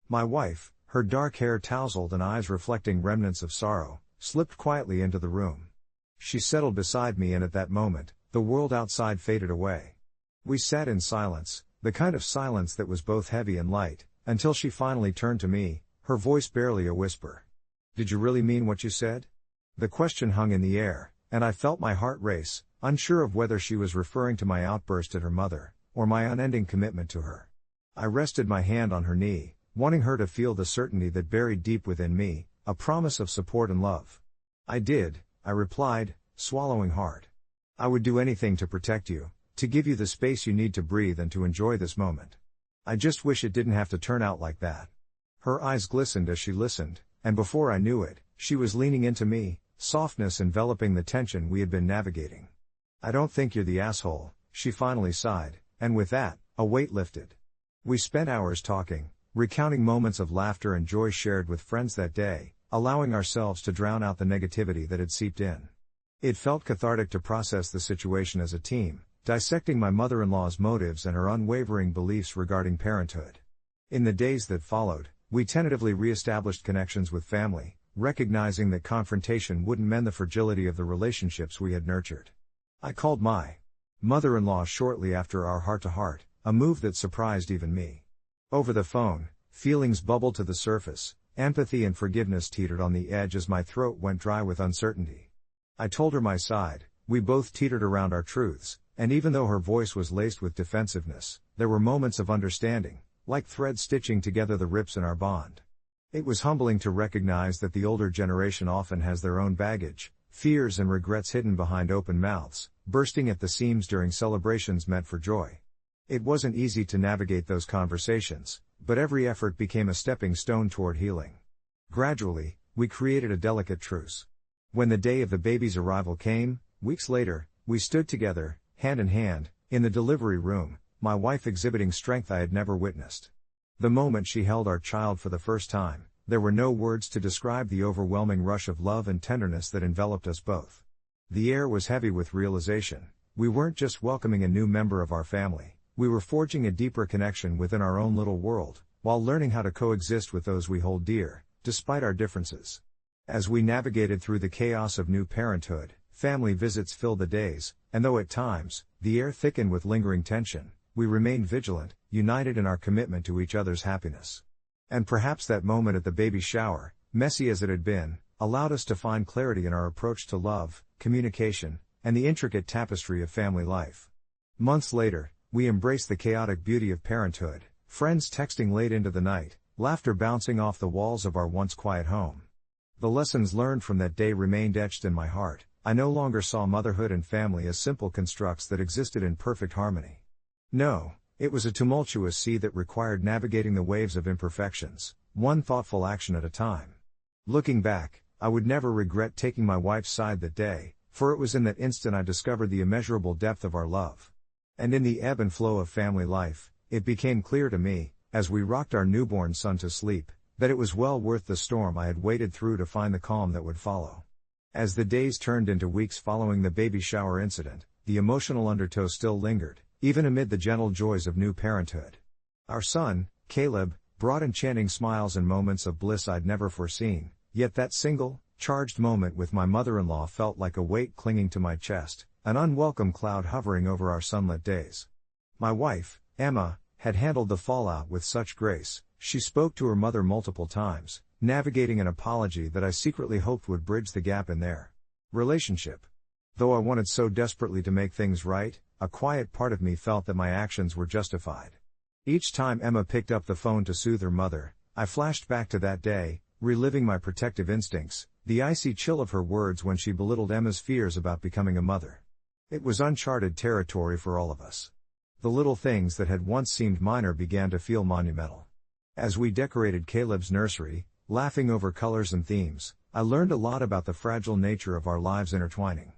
My wife, her dark hair tousled and eyes reflecting remnants of sorrow, slipped quietly into the room. She settled beside me, and at that moment, the world outside faded away. We sat in silence, the kind of silence that was both heavy and light, until she finally turned to me, her voice barely a whisper. "Did you really mean what you said?" The question hung in the air, and I felt my heart race, unsure of whether she was referring to my outburst at her mother, or my unending commitment to her. I rested my hand on her knee, wanting her to feel the certainty that buried deep within me, a promise of support and love. "I did," I replied, swallowing hard. "I would do anything to protect you, to give you the space you need to breathe and to enjoy this moment. I just wish it didn't have to turn out like that." Her eyes glistened as she listened, and before I knew it, she was leaning into me, softness enveloping the tension we had been navigating. "I don't think you're the asshole," she finally sighed, and with that, a weight lifted. We spent hours talking, recounting moments of laughter and joy shared with friends that day, allowing ourselves to drown out the negativity that had seeped in. It felt cathartic to process the situation as a team, dissecting my mother-in-law's motives and her unwavering beliefs regarding parenthood. In the days that followed, we tentatively re-established connections with family, recognizing that confrontation wouldn't mend the fragility of the relationships we had nurtured. I called my mother-in-law shortly after our heart-to-heart, a move that surprised even me. Over the phone, feelings bubbled to the surface, empathy and forgiveness teetered on the edge as my throat went dry with uncertainty. I told her my side, we both teetered around our truths, and even though her voice was laced with defensiveness, there were moments of understanding, like threads stitching together the rips in our bond. It was humbling to recognize that the older generation often has their own baggage, fears and regrets hidden behind open mouths, bursting at the seams during celebrations meant for joy. It wasn't easy to navigate those conversations, but every effort became a stepping stone toward healing. Gradually, we created a delicate truce. When the day of the baby's arrival came, weeks later, we stood together, hand in hand, in the delivery room, my wife exhibiting strength I had never witnessed. The moment she held our child for the first time, there were no words to describe the overwhelming rush of love and tenderness that enveloped us both. The air was heavy with realization. We weren't just welcoming a new member of our family, we were forging a deeper connection within our own little world, while learning how to coexist with those we hold dear, despite our differences. As we navigated through the chaos of new parenthood, family visits filled the days, and though at times, the air thickened with lingering tension, we remained vigilant, united in our commitment to each other's happiness. And perhaps that moment at the baby shower, messy as it had been, allowed us to find clarity in our approach to love, communication, and the intricate tapestry of family life. Months later, we embraced the chaotic beauty of parenthood, friends texting late into the night, laughter bouncing off the walls of our once quiet home. The lessons learned from that day remained etched in my heart. I no longer saw motherhood and family as simple constructs that existed in perfect harmony. No, it was a tumultuous sea that required navigating the waves of imperfections, one thoughtful action at a time. Looking back, I would never regret taking my wife's side that day, for it was in that instant I discovered the immeasurable depth of our love. And in the ebb and flow of family life, it became clear to me, as we rocked our newborn son to sleep, that it was well worth the storm I had waded through to find the calm that would follow. As the days turned into weeks following the baby shower incident, the emotional undertow still lingered, even amid the gentle joys of new parenthood. Our son, Caleb, brought enchanting smiles and moments of bliss I'd never foreseen, yet that single, charged moment with my mother-in-law felt like a weight clinging to my chest, an unwelcome cloud hovering over our sunlit days. My wife, Emma, had handled the fallout with such grace. She spoke to her mother multiple times, navigating an apology that I secretly hoped would bridge the gap in their Relationship. Though I wanted so desperately to make things right, a quiet part of me felt that my actions were justified. Each time Emma picked up the phone to soothe her mother, I flashed back to that day, reliving my protective instincts, the icy chill of her words when she belittled Emma's fears about becoming a mother. It was uncharted territory for all of us. The little things that had once seemed minor began to feel monumental. As we decorated Caleb's nursery, laughing over colors and themes, I learned a lot about the fragile nature of our lives intertwining.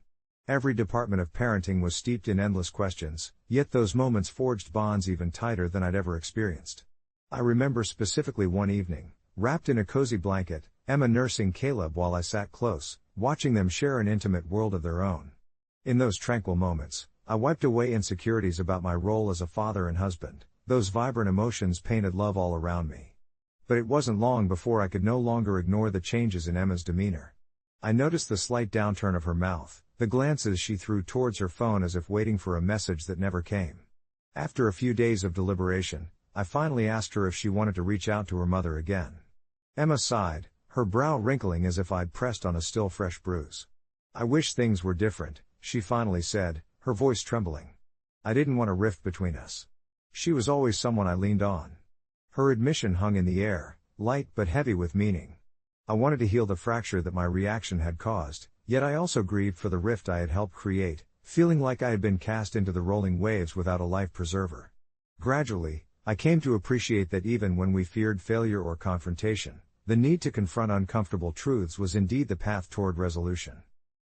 Every department of parenting was steeped in endless questions, yet those moments forged bonds even tighter than I'd ever experienced. I remember specifically one evening, wrapped in a cozy blanket, Emma nursing Caleb while I sat close, watching them share an intimate world of their own. In those tranquil moments, I wiped away insecurities about my role as a father and husband. Those vibrant emotions painted love all around me. But it wasn't long before I could no longer ignore the changes in Emma's demeanor. I noticed the slight downturn of her mouth, the glances she threw towards her phone as if waiting for a message that never came. After a few days of deliberation, I finally asked her if she wanted to reach out to her mother again. Emma sighed, her brow wrinkling as if I'd pressed on a still fresh bruise. "I wish things were different," she finally said, her voice trembling. "I didn't want a rift between us. She was always someone I leaned on." Her admission hung in the air, light but heavy with meaning. I wanted to heal the fracture that my reaction had caused, yet I also grieved for the rift I had helped create, feeling like I had been cast into the rolling waves without a life preserver. Gradually, I came to appreciate that even when we feared failure or confrontation, the need to confront uncomfortable truths was indeed the path toward resolution.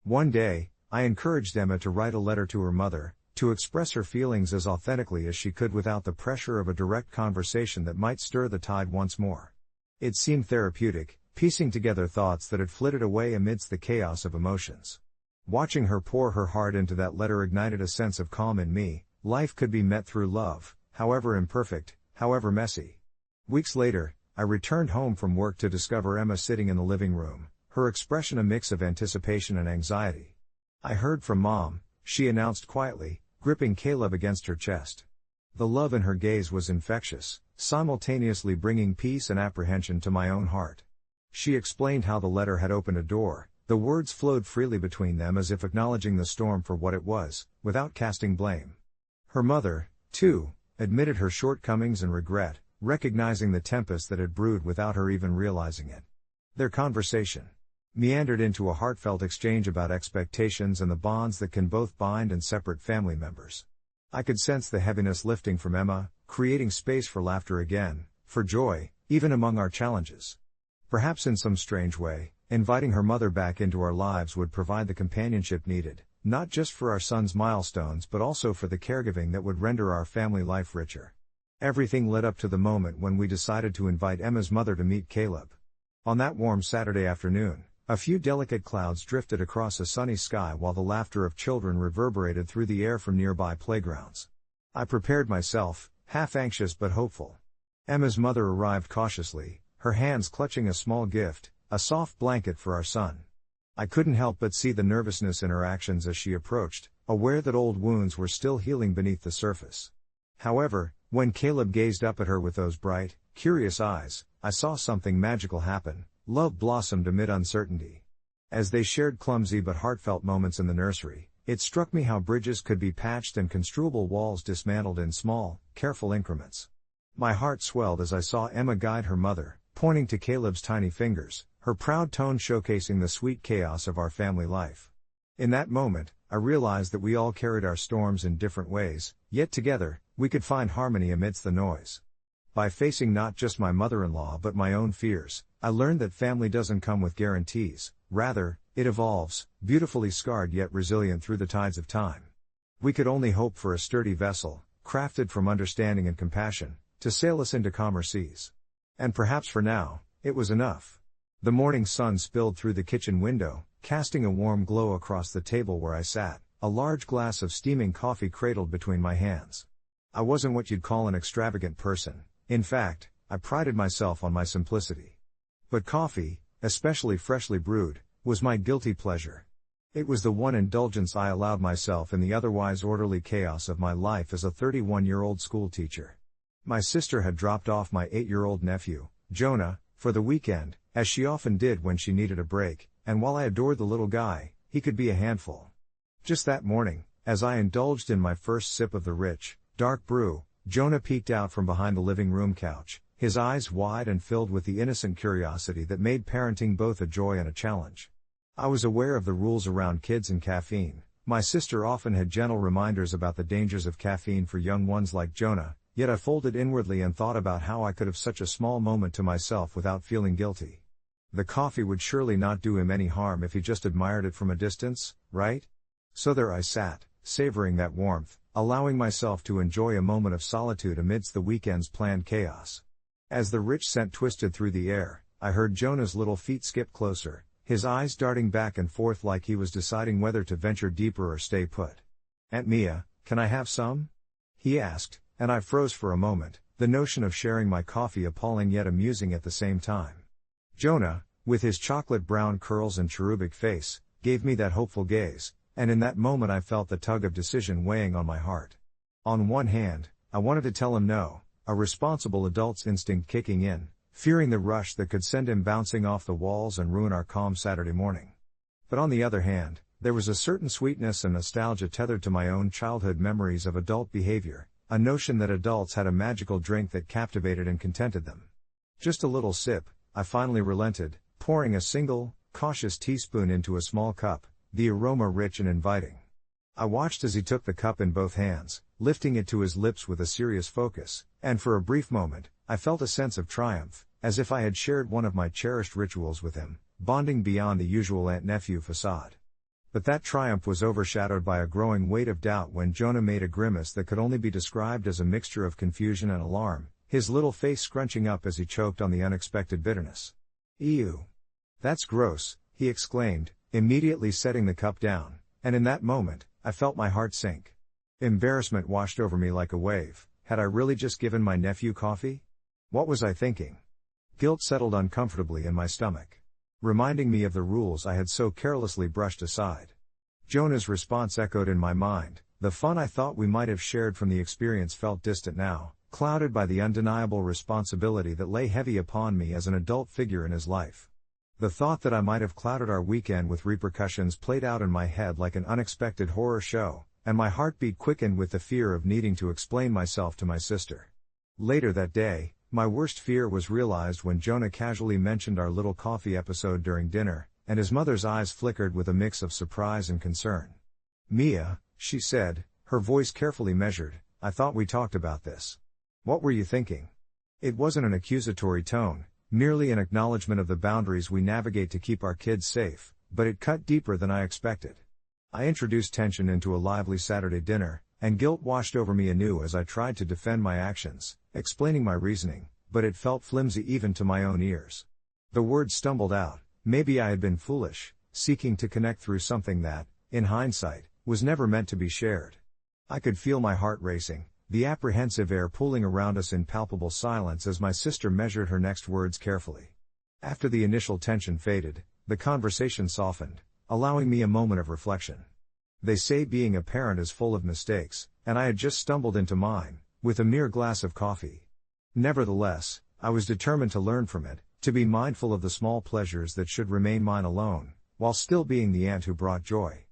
One day, I encouraged Emma to write a letter to her mother, to express her feelings as authentically as she could without the pressure of a direct conversation that might stir the tide once more. It seemed therapeutic, piecing together thoughts that had flitted away amidst the chaos of emotions. Watching her pour her heart into that letter ignited a sense of calm in me. Life could be met through love, however imperfect, however messy. Weeks later, I returned home from work to discover Emma sitting in the living room, her expression a mix of anticipation and anxiety. "I heard from Mom," she announced quietly, gripping Caleb against her chest. The love in her gaze was infectious, simultaneously bringing peace and apprehension to my own heart. She explained how the letter had opened a door. The words flowed freely between them as if acknowledging the storm for what it was, without casting blame. Her mother, too, admitted her shortcomings and regret, recognizing the tempest that had brewed without her even realizing it. Their conversation meandered into a heartfelt exchange about expectations and the bonds that can both bind and separate family members. I could sense the heaviness lifting from Emma, creating space for laughter again, for joy, even among our challenges. Perhaps in some strange way, inviting her mother back into our lives would provide the companionship needed, not just for our son's milestones but also for the caregiving that would render our family life richer. Everything led up to the moment when we decided to invite Emma's mother to meet Caleb. On that warm Saturday afternoon, a few delicate clouds drifted across a sunny sky while the laughter of children reverberated through the air from nearby playgrounds. I prepared myself, half anxious but hopeful. Emma's mother arrived cautiously, her hands clutching a small gift, a soft blanket for our son. I couldn't help but see the nervousness in her actions as she approached, aware that old wounds were still healing beneath the surface. However, when Caleb gazed up at her with those bright, curious eyes, I saw something magical happen. Love blossomed amid uncertainty. As they shared clumsy but heartfelt moments in the nursery, it struck me how bridges could be patched and construable walls dismantled in small, careful increments. My heart swelled as I saw Emma guide her mother, pointing to Caleb's tiny fingers, her proud tone showcasing the sweet chaos of our family life. In that moment, I realized that we all carried our storms in different ways, yet together, we could find harmony amidst the noise. By facing not just my mother-in-law but my own fears, I learned that family doesn't come with guarantees, rather, it evolves, beautifully scarred yet resilient through the tides of time. We could only hope for a sturdy vessel, crafted from understanding and compassion, to sail us into calmer seas. And perhaps for now, it was enough. The morning sun spilled through the kitchen window, casting a warm glow across the table where I sat, a large glass of steaming coffee cradled between my hands. I wasn't what you'd call an extravagant person. In fact, I prided myself on my simplicity. But coffee, especially freshly brewed, was my guilty pleasure. It was the one indulgence I allowed myself in the otherwise orderly chaos of my life as a 31-year-old school teacher. My sister had dropped off my 8-year-old nephew, Jonah, for the weekend, as she often did when she needed a break, and while I adored the little guy, he could be a handful. Just that morning, as I indulged in my first sip of the rich, dark brew, Jonah peeked out from behind the living room couch, his eyes wide and filled with the innocent curiosity that made parenting both a joy and a challenge. I was aware of the rules around kids and caffeine. My sister often had gentle reminders about the dangers of caffeine for young ones like Jonah, yet I folded inwardly and thought about how I could have such a small moment to myself without feeling guilty. The coffee would surely not do him any harm if he just admired it from a distance, right? So there I sat, savoring that warmth, allowing myself to enjoy a moment of solitude amidst the weekend's planned chaos. As the rich scent twisted through the air, I heard Jonah's little feet skip closer, his eyes darting back and forth like he was deciding whether to venture deeper or stay put. "Aunt Mia, can I have some?" he asked, and I froze for a moment, the notion of sharing my coffee appalling yet amusing at the same time. Jonah, with his chocolate brown curls and cherubic face, gave me that hopeful gaze, and in that moment I felt the tug of decision weighing on my heart. On one hand, I wanted to tell him no, a responsible adult's instinct kicking in, fearing the rush that could send him bouncing off the walls and ruin our calm Saturday morning. But on the other hand, there was a certain sweetness and nostalgia tethered to my own childhood memories of adult behavior, a notion that adults had a magical drink that captivated and contented them. Just a little sip, I finally relented, pouring a single, cautious teaspoon into a small cup, the aroma rich and inviting. I watched as he took the cup in both hands, lifting it to his lips with a serious focus, and for a brief moment, I felt a sense of triumph, as if I had shared one of my cherished rituals with him, bonding beyond the usual aunt-nephew facade. But that triumph was overshadowed by a growing weight of doubt when Jonah made a grimace that could only be described as a mixture of confusion and alarm, his little face scrunching up as he choked on the unexpected bitterness. "Ew. That's gross," he exclaimed, immediately setting the cup down, and in that moment, I felt my heart sink. Embarrassment washed over me like a wave. Had I really just given my nephew coffee? What was I thinking? Guilt settled uncomfortably in my stomach, reminding me of the rules I had so carelessly brushed aside. Jonah's response echoed in my mind. The fun I thought we might have shared from the experience felt distant now, clouded by the undeniable responsibility that lay heavy upon me as an adult figure in his life. The thought that I might have clouded our weekend with repercussions played out in my head like an unexpected horror show, and my heartbeat quickened with the fear of needing to explain myself to my sister. Later that day, my worst fear was realized when Jonah casually mentioned our little coffee episode during dinner, and his mother's eyes flickered with a mix of surprise and concern. "Mia," she said, her voice carefully measured, "I thought we talked about this. What were you thinking?" It wasn't an accusatory tone, merely an acknowledgement of the boundaries we navigate to keep our kids safe, but it cut deeper than I expected. I introduced tension into a lively Saturday dinner, and guilt washed over me anew as I tried to defend my actions, explaining my reasoning, but it felt flimsy even to my own ears. The words stumbled out. Maybe I had been foolish, seeking to connect through something that, in hindsight, was never meant to be shared. I could feel my heart racing, the apprehensive air pooling around us in palpable silence as my sister measured her next words carefully. After the initial tension faded, the conversation softened, allowing me a moment of reflection. They say being a parent is full of mistakes, and I had just stumbled into mine, with a mere glass of coffee. Nevertheless, I was determined to learn from it, to be mindful of the small pleasures that should remain mine alone, while still being the aunt who brought joy.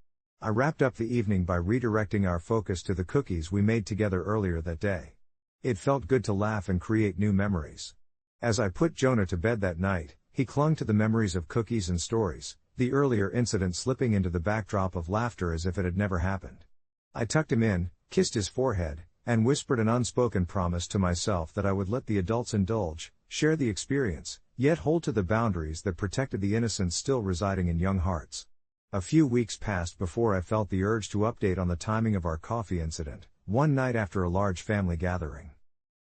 I wrapped up the evening by redirecting our focus to the cookies we made together earlier that day. It felt good to laugh and create new memories. As I put Jonah to bed that night, he clung to the memories of cookies and stories, the earlier incident slipping into the backdrop of laughter as if it had never happened. I tucked him in, kissed his forehead, and whispered an unspoken promise to myself that I would let the adults indulge, share the experience, yet hold to the boundaries that protected the innocence still residing in young hearts. A few weeks passed before I felt the urge to update on the timing of our coffee incident, one night after a large family gathering.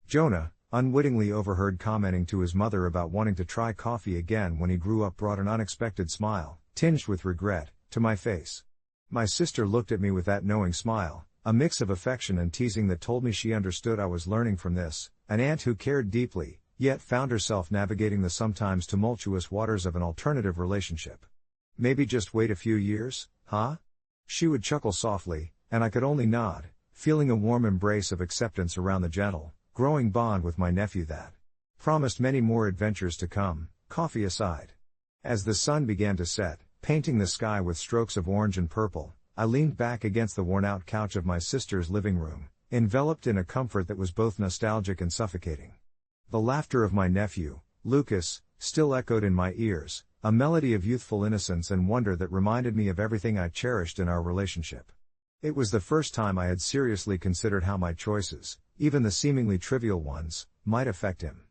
Jonah, unwittingly overheard commenting to his mother about wanting to try coffee again when he grew up, brought an unexpected smile, tinged with regret, to my face. My sister looked at me with that knowing smile, a mix of affection and teasing that told me she understood I was learning from this, an aunt who cared deeply, yet found herself navigating the sometimes tumultuous waters of an alternative relationship. "Maybe just wait a few years, huh?" She would chuckle softly, and I could only nod, feeling a warm embrace of acceptance around the gentle, growing bond with my nephew that promised many more adventures to come, coffee aside. As the sun began to set, painting the sky with strokes of orange and purple. I leaned back against the worn-out couch of my sister's living room, enveloped in a comfort that was both nostalgic and suffocating. The laughter of my nephew, Lucas, still echoed in my ears, a melody of youthful innocence and wonder that reminded me of everything I cherished in our relationship. It was the first time I had seriously considered how my choices, even the seemingly trivial ones, might affect him.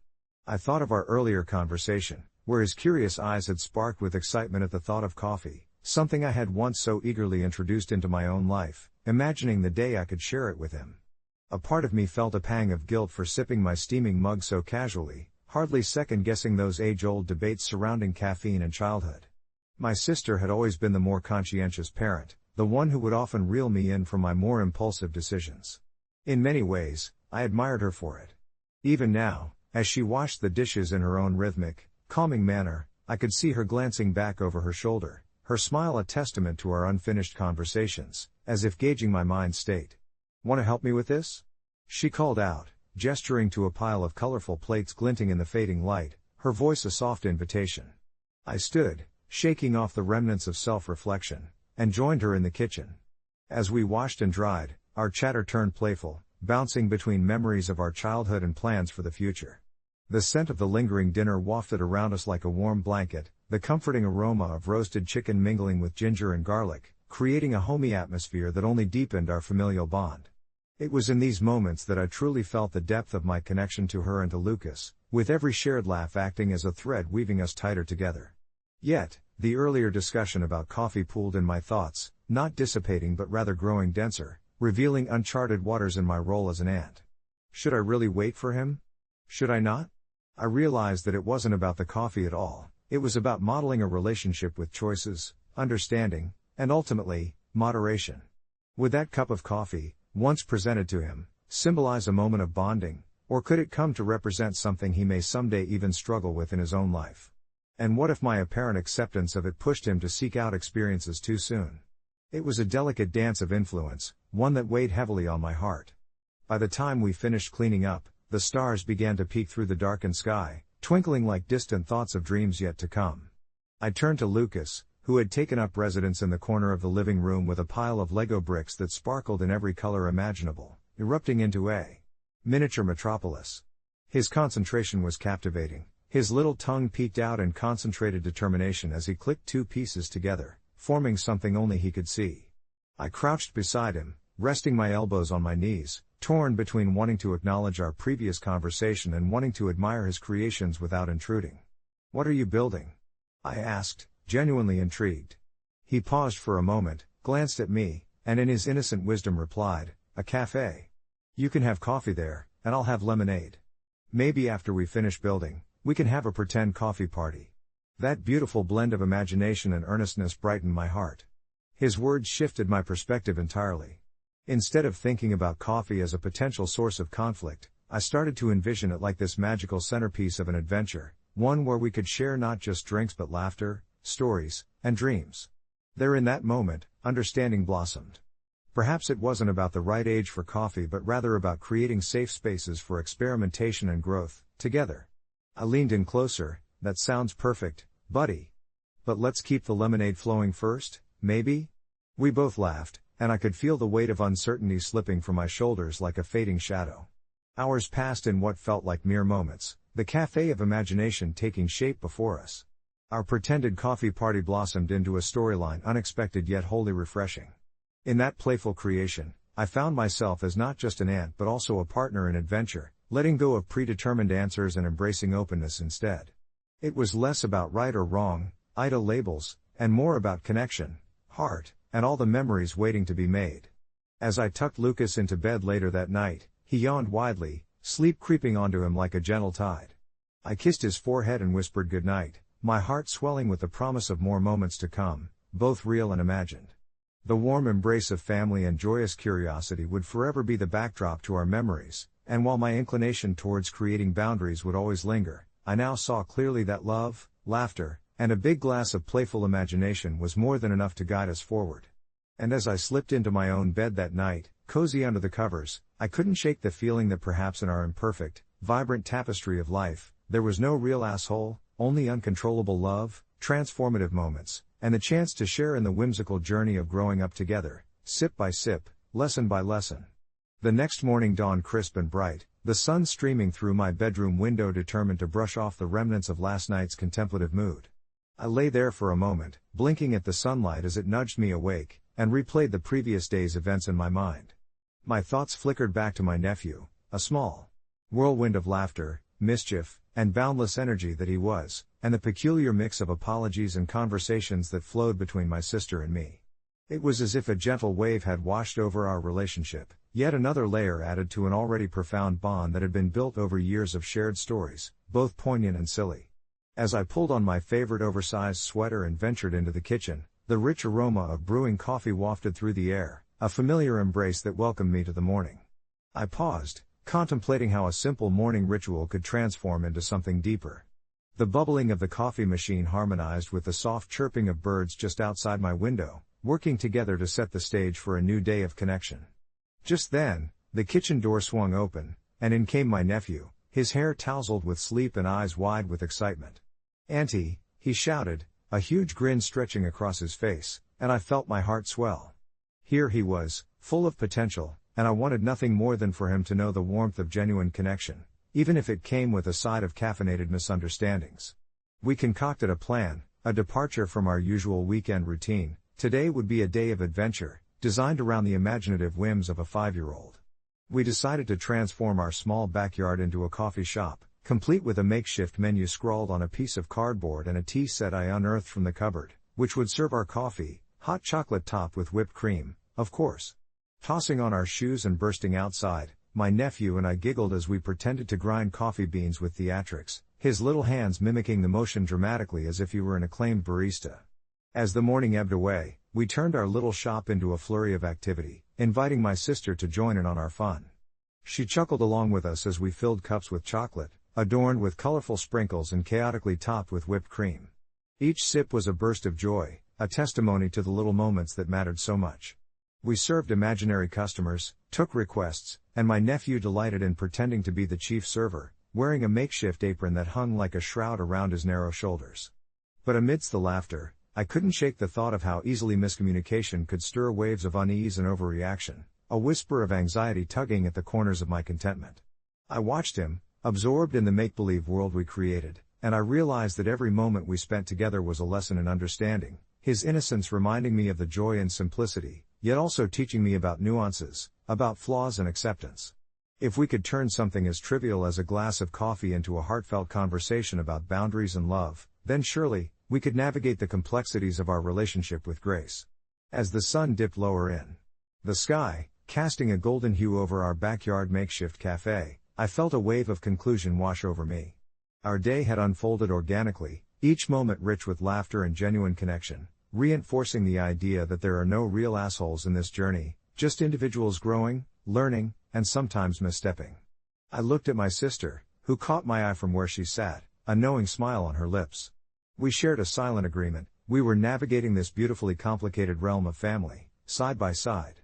I thought of our earlier conversation, where his curious eyes had sparked with excitement at the thought of coffee, something I had once so eagerly introduced into my own life, imagining the day I could share it with him. A part of me felt a pang of guilt for sipping my steaming mug so casually, hardly second-guessing those age-old debates surrounding caffeine and childhood. My sister had always been the more conscientious parent, the one who would often reel me in from my more impulsive decisions. In many ways, I admired her for it. Even now, as she washed the dishes in her own rhythmic, calming manner, I could see her glancing back over her shoulder, her smile a testament to our unfinished conversations, as if gauging my mind state. "Want to help me with this?" she called out, gesturing to a pile of colorful plates glinting in the fading light, her voice a soft invitation. I stood, shaking off the remnants of self-reflection, and joined her in the kitchen. As we washed and dried, our chatter turned playful, bouncing between memories of our childhood and plans for the future. The scent of the lingering dinner wafted around us like a warm blanket, the comforting aroma of roasted chicken mingling with ginger and garlic, creating a homey atmosphere that only deepened our familial bond. It was in these moments that I truly felt the depth of my connection to her and to Lucas, with every shared laugh acting as a thread weaving us tighter together. Yet, the earlier discussion about coffee pooled in my thoughts, not dissipating but rather growing denser, revealing uncharted waters in my role as an aunt. Should I really wait for him? Should I not? I realized that it wasn't about the coffee at all. It was about modeling a relationship with choices, understanding, and ultimately, moderation. Would that cup of coffee, once presented to him, symbolize a moment of bonding, or could it come to represent something he may someday even struggle with in his own life? And what if my apparent acceptance of it pushed him to seek out experiences too soon? It was a delicate dance of influence, one that weighed heavily on my heart. By the time we finished cleaning up, the stars began to peek through the darkened sky, twinkling like distant thoughts of dreams yet to come. I turned to Lucas, who had taken up residence in the corner of the living room with a pile of Lego bricks that sparkled in every color imaginable, erupting into a miniature metropolis. His concentration was captivating. His little tongue peeked out in concentrated determination as he clicked two pieces together, forming something only he could see. I crouched beside him, resting my elbows on my knees, torn between wanting to acknowledge our previous conversation and wanting to admire his creations without intruding. "What are you building?" I asked, genuinely intrigued. He paused for a moment, glanced at me, and in his innocent wisdom replied, "A cafe. You can have coffee there, and I'll have lemonade. Maybe after we finish building, we can have a pretend coffee party." That beautiful blend of imagination and earnestness brightened my heart. His words shifted my perspective entirely. Instead of thinking about coffee as a potential source of conflict, I started to envision it like this magical centerpiece of an adventure, one where we could share not just drinks but laughter, stories, and dreams. There in that moment, understanding blossomed. Perhaps it wasn't about the right age for coffee but rather about creating safe spaces for experimentation and growth, together. I leaned in closer. "That sounds perfect, buddy. But let's keep the lemonade flowing first, maybe?" We both laughed, and I could feel the weight of uncertainty slipping from my shoulders like a fading shadow. Hours passed in what felt like mere moments, the cafe of imagination taking shape before us. Our pretended coffee party blossomed into a storyline unexpected yet wholly refreshing. In that playful creation, I found myself as not just an aunt but also a partner in adventure, letting go of predetermined answers and embracing openness instead. It was less about right or wrong, AITA labels, and more about connection, heart, and all the memories waiting to be made. As I tucked Lucas into bed later that night, he yawned widely, sleep creeping onto him like a gentle tide. I kissed his forehead and whispered goodnight, my heart swelling with the promise of more moments to come, both real and imagined. The warm embrace of family and joyous curiosity would forever be the backdrop to our memories, and while my inclination towards creating boundaries would always linger, I now saw clearly that love, laughter, and a big glass of playful imagination was more than enough to guide us forward. And as I slipped into my own bed that night, cozy under the covers, I couldn't shake the feeling that perhaps in our imperfect, vibrant tapestry of life, there was no real asshole, only uncontrollable love, transformative moments, and the chance to share in the whimsical journey of growing up together, sip by sip, lesson by lesson. The next morning dawned crisp and bright, the sun streaming through my bedroom window, determined to brush off the remnants of last night's contemplative mood. I lay there for a moment, blinking at the sunlight as it nudged me awake, and replayed the previous day's events in my mind. My thoughts flickered back to my nephew, a small whirlwind of laughter, mischief, and boundless energy that he was, and the peculiar mix of apologies and conversations that flowed between my sister and me. It was as if a gentle wave had washed over our relationship, yet another layer added to an already profound bond that had been built over years of shared stories, both poignant and silly. As I pulled on my favorite oversized sweater and ventured into the kitchen, the rich aroma of brewing coffee wafted through the air, a familiar embrace that welcomed me to the morning. I paused, contemplating how a simple morning ritual could transform into something deeper. The bubbling of the coffee machine harmonized with the soft chirping of birds just outside my window, working together to set the stage for a new day of connection. Just then, the kitchen door swung open, and in came my nephew, his hair tousled with sleep and eyes wide with excitement. "Auntie," he shouted, a huge grin stretching across his face, and I felt my heart swell. Here he was, full of potential, and I wanted nothing more than for him to know the warmth of genuine connection, even if it came with a side of caffeinated misunderstandings. We concocted a plan, a departure from our usual weekend routine. Today would be a day of adventure, designed around the imaginative whims of a 5-year-old. We decided to transform our small backyard into a coffee shop, complete with a makeshift menu scrawled on a piece of cardboard and a tea set I unearthed from the cupboard, which would serve our coffee, hot chocolate topped with whipped cream, of course. Tossing on our shoes and bursting outside, my nephew and I giggled as we pretended to grind coffee beans with theatrics, his little hands mimicking the motion dramatically as if he were an acclaimed barista. As the morning ebbed away, we turned our little shop into a flurry of activity, inviting my sister to join in on our fun. She chuckled along with us as we filled cups with chocolate, adorned with colorful sprinkles and chaotically topped with whipped cream. Each sip was a burst of joy, a testimony to the little moments that mattered so much. We served imaginary customers, took requests, and my nephew delighted in pretending to be the chief server, wearing a makeshift apron that hung like a shroud around his narrow shoulders. But amidst the laughter, I couldn't shake the thought of how easily miscommunication could stir waves of unease and overreaction, a whisper of anxiety tugging at the corners of my contentment. I watched him, absorbed in the make-believe world we created, and I realized that every moment we spent together was a lesson in understanding, his innocence reminding me of the joy and simplicity, yet also teaching me about nuances, about flaws and acceptance. If we could turn something as trivial as a glass of coffee into a heartfelt conversation about boundaries and love, then surely, we could navigate the complexities of our relationship with grace. As the sun dipped lower in the sky, casting a golden hue over our backyard makeshift cafe, I felt a wave of conclusion wash over me. Our day had unfolded organically, each moment rich with laughter and genuine connection, reinforcing the idea that there are no real assholes in this journey, just individuals growing, learning, and sometimes misstepping. I looked at my sister, who caught my eye from where she sat, a knowing smile on her lips. We shared a silent agreement: we were navigating this beautifully complicated realm of family, side by side.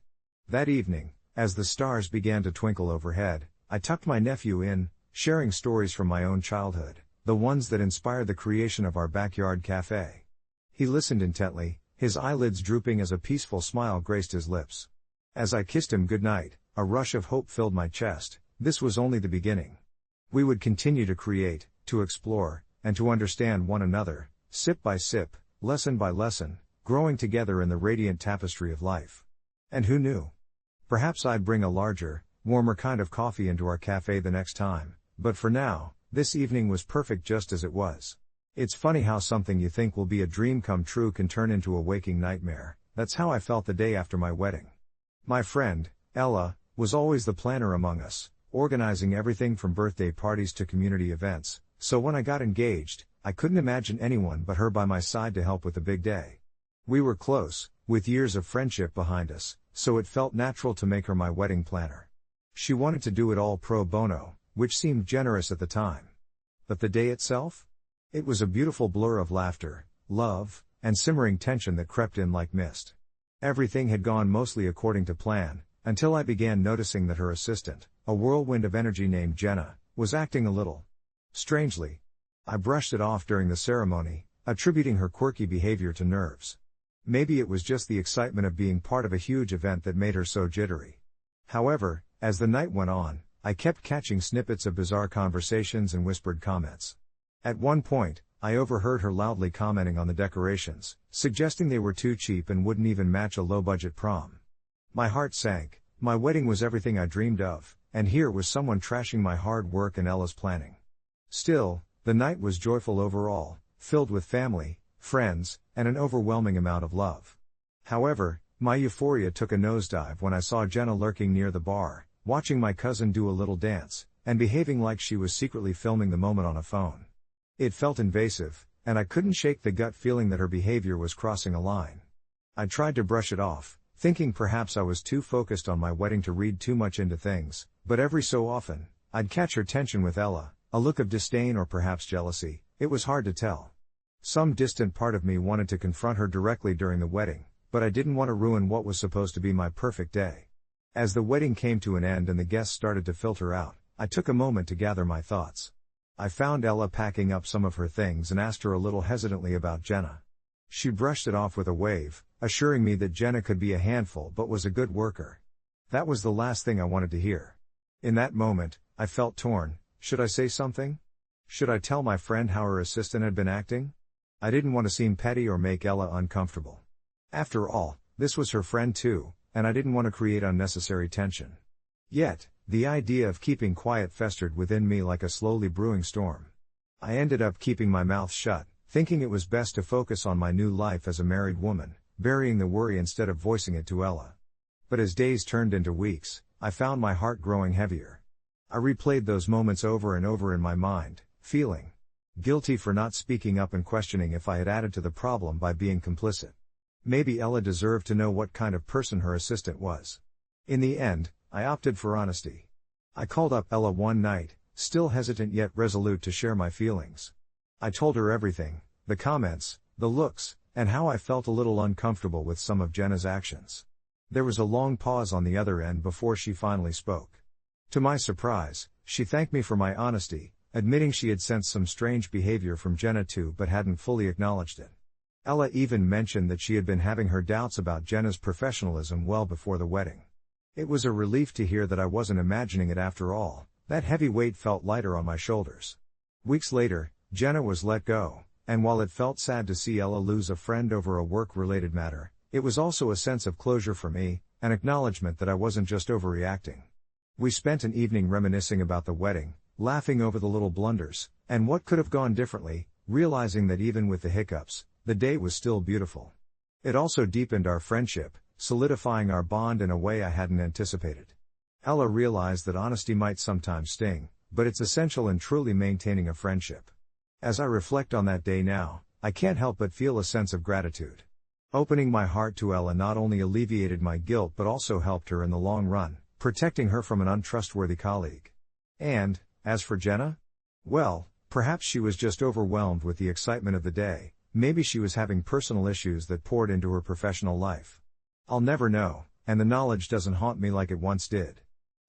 That evening, as the stars began to twinkle overhead, I tucked my nephew in, sharing stories from my own childhood, the ones that inspired the creation of our backyard cafe. He listened intently, his eyelids drooping as a peaceful smile graced his lips. As I kissed him goodnight, a rush of hope filled my chest. This was only the beginning. We would continue to create, to explore, and to understand one another, sip by sip, lesson by lesson, growing together in the radiant tapestry of life. And who knew? Perhaps I'd bring a larger, warmer kind of coffee into our cafe the next time, but for now, this evening was perfect just as it was. It's funny how something you think will be a dream come true can turn into a waking nightmare. That's how I felt the day after my wedding. My friend, Ella, was always the planner among us, organizing everything from birthday parties to community events, so when I got engaged, I couldn't imagine anyone but her by my side to help with the big day. We were close, with years of friendship behind us, so it felt natural to make her my wedding planner. She wanted to do it all pro bono, which seemed generous at the time. But the day itself? It was a beautiful blur of laughter, love, and simmering tension that crept in like mist. Everything had gone mostly according to plan, until I began noticing that her assistant, a whirlwind of energy named Jenna, was acting a little strangely. I brushed it off during the ceremony, attributing her quirky behavior to nerves. Maybe it was just the excitement of being part of a huge event that made her so jittery. However, as the night went on, I kept catching snippets of bizarre conversations and whispered comments. At one point, I overheard her loudly commenting on the decorations, suggesting they were too cheap and wouldn't even match a low-budget prom. My heart sank. My wedding was everything I dreamed of, and here was someone trashing my hard work and Ella's planning. Still, the night was joyful overall, filled with family, friends, and an overwhelming amount of love. However, my euphoria took a nosedive when I saw Jenna lurking near the bar, watching my cousin do a little dance, and behaving like she was secretly filming the moment on a phone. It felt invasive, and I couldn't shake the gut feeling that her behavior was crossing a line. I tried to brush it off, thinking perhaps I was too focused on my wedding to read too much into things, but every so often, I'd catch her tension with Ella, a look of disdain or perhaps jealousy. It was hard to tell. Some distant part of me wanted to confront her directly during the wedding, but I didn't want to ruin what was supposed to be my perfect day. As the wedding came to an end and the guests started to filter out, I took a moment to gather my thoughts. I found Ella packing up some of her things and asked her a little hesitantly about Jenna. She brushed it off with a wave, assuring me that Jenna could be a handful but was a good worker. That was the last thing I wanted to hear. In that moment, I felt torn. Should I say something? Should I tell my friend how her assistant had been acting? I didn't want to seem petty or make Ella uncomfortable. After all, this was her friend too, and I didn't want to create unnecessary tension. Yet, the idea of keeping quiet festered within me like a slowly brewing storm. I ended up keeping my mouth shut, thinking it was best to focus on my new life as a married woman, burying the worry instead of voicing it to Ella. But as days turned into weeks, I found my heart growing heavier. I replayed those moments over and over in my mind, feeling guilty for not speaking up and questioning if I had added to the problem by being complicit. Maybe Ella deserved to know what kind of person her assistant was. In the end, I opted for honesty. I called up Ella one night, still hesitant yet resolute to share my feelings. I told her everything, the comments, the looks, and how I felt a little uncomfortable with some of Jenna's actions. There was a long pause on the other end before she finally spoke. To my surprise, she thanked me for my honesty, admitting she had sensed some strange behavior from Jenna too but hadn't fully acknowledged it. Ella even mentioned that she had been having her doubts about Jenna's professionalism well before the wedding. It was a relief to hear that I wasn't imagining it after all. That heavy weight felt lighter on my shoulders. Weeks later, Jenna was let go, and while it felt sad to see Ella lose a friend over a work-related matter, it was also a sense of closure for me, an acknowledgement that I wasn't just overreacting. We spent an evening reminiscing about the wedding, laughing over the little blunders, and what could have gone differently, realizing that even with the hiccups, the day was still beautiful. It also deepened our friendship, solidifying our bond in a way I hadn't anticipated. Ella realized that honesty might sometimes sting, but it's essential in truly maintaining a friendship. As I reflect on that day now, I can't help but feel a sense of gratitude. Opening my heart to Ella not only alleviated my guilt but also helped her in the long run, protecting her from an untrustworthy colleague. And, as for Jenna? Well, perhaps she was just overwhelmed with the excitement of the day. Maybe she was having personal issues that poured into her professional life. I'll never know, and the knowledge doesn't haunt me like it once did.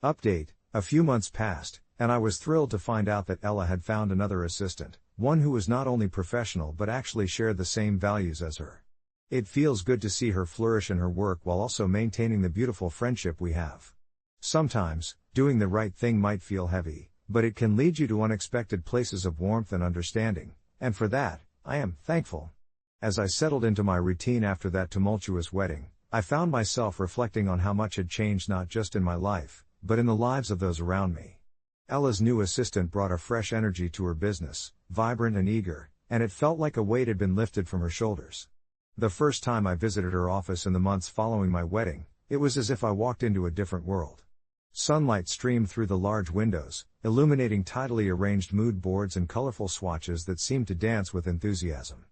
Update: a few months passed, and I was thrilled to find out that Ella had found another assistant, one who was not only professional but actually shared the same values as her. It feels good to see her flourish in her work while also maintaining the beautiful friendship we have. Sometimes, doing the right thing might feel heavy, but it can lead you to unexpected places of warmth and understanding, and for that, I am thankful. As I settled into my routine after that tumultuous wedding, I found myself reflecting on how much had changed not just in my life, but in the lives of those around me. Ella's new assistant brought a fresh energy to her business, vibrant and eager, and it felt like a weight had been lifted from her shoulders. The first time I visited her office in the months following my wedding, it was as if I walked into a different world. Sunlight streamed through the large windows, illuminating tidily arranged mood boards and colorful swatches that seemed to dance with enthusiasm.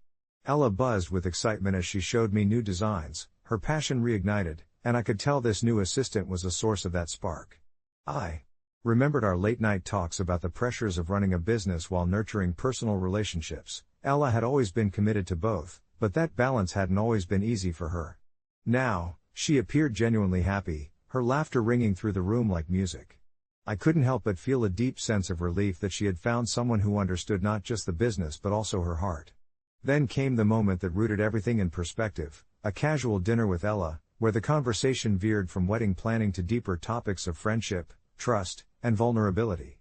Ella buzzed with excitement as she showed me new designs, her passion reignited, and I could tell this new assistant was a source of that spark. I remembered our late-night talks about the pressures of running a business while nurturing personal relationships. Ella had always been committed to both, but that balance hadn't always been easy for her. Now, she appeared genuinely happy, her laughter ringing through the room like music. I couldn't help but feel a deep sense of relief that she had found someone who understood not just the business but also her heart. Then came the moment that rooted everything in perspective, a casual dinner with Ella, where the conversation veered from wedding planning to deeper topics of friendship, trust, and vulnerability.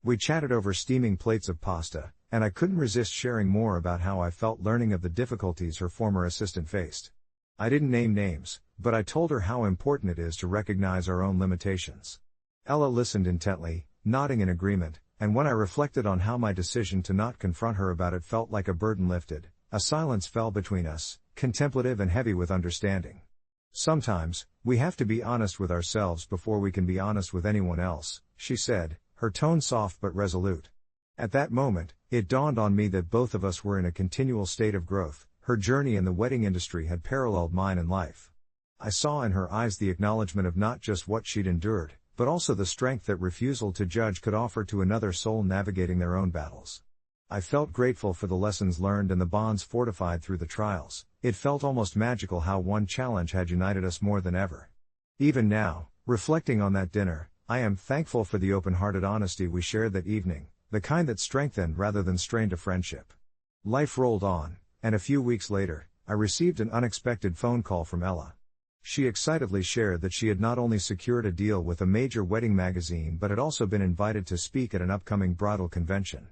We chatted over steaming plates of pasta, and I couldn't resist sharing more about how I felt learning of the difficulties her former assistant faced. I didn't name names, but I told her how important it is to recognize our own limitations. Ella listened intently, nodding in agreement, and when I reflected on how my decision to not confront her about it felt like a burden lifted, a silence fell between us, contemplative and heavy with understanding. Sometimes, we have to be honest with ourselves before we can be honest with anyone else, she said, her tone soft but resolute. At that moment, it dawned on me that both of us were in a continual state of growth. Her journey in the wedding industry had paralleled mine in life. I saw in her eyes the acknowledgement of not just what she'd endured, but also the strength that refusal to judge could offer to another soul navigating their own battles. I felt grateful for the lessons learned and the bonds fortified through the trials. It felt almost magical how one challenge had united us more than ever. Even now, reflecting on that dinner, I am thankful for the open-hearted honesty we shared that evening, the kind that strengthened rather than strained a friendship. Life rolled on, and a few weeks later, I received an unexpected phone call from Ella. She excitedly shared that she had not only secured a deal with a major wedding magazine but had also been invited to speak at an upcoming bridal convention.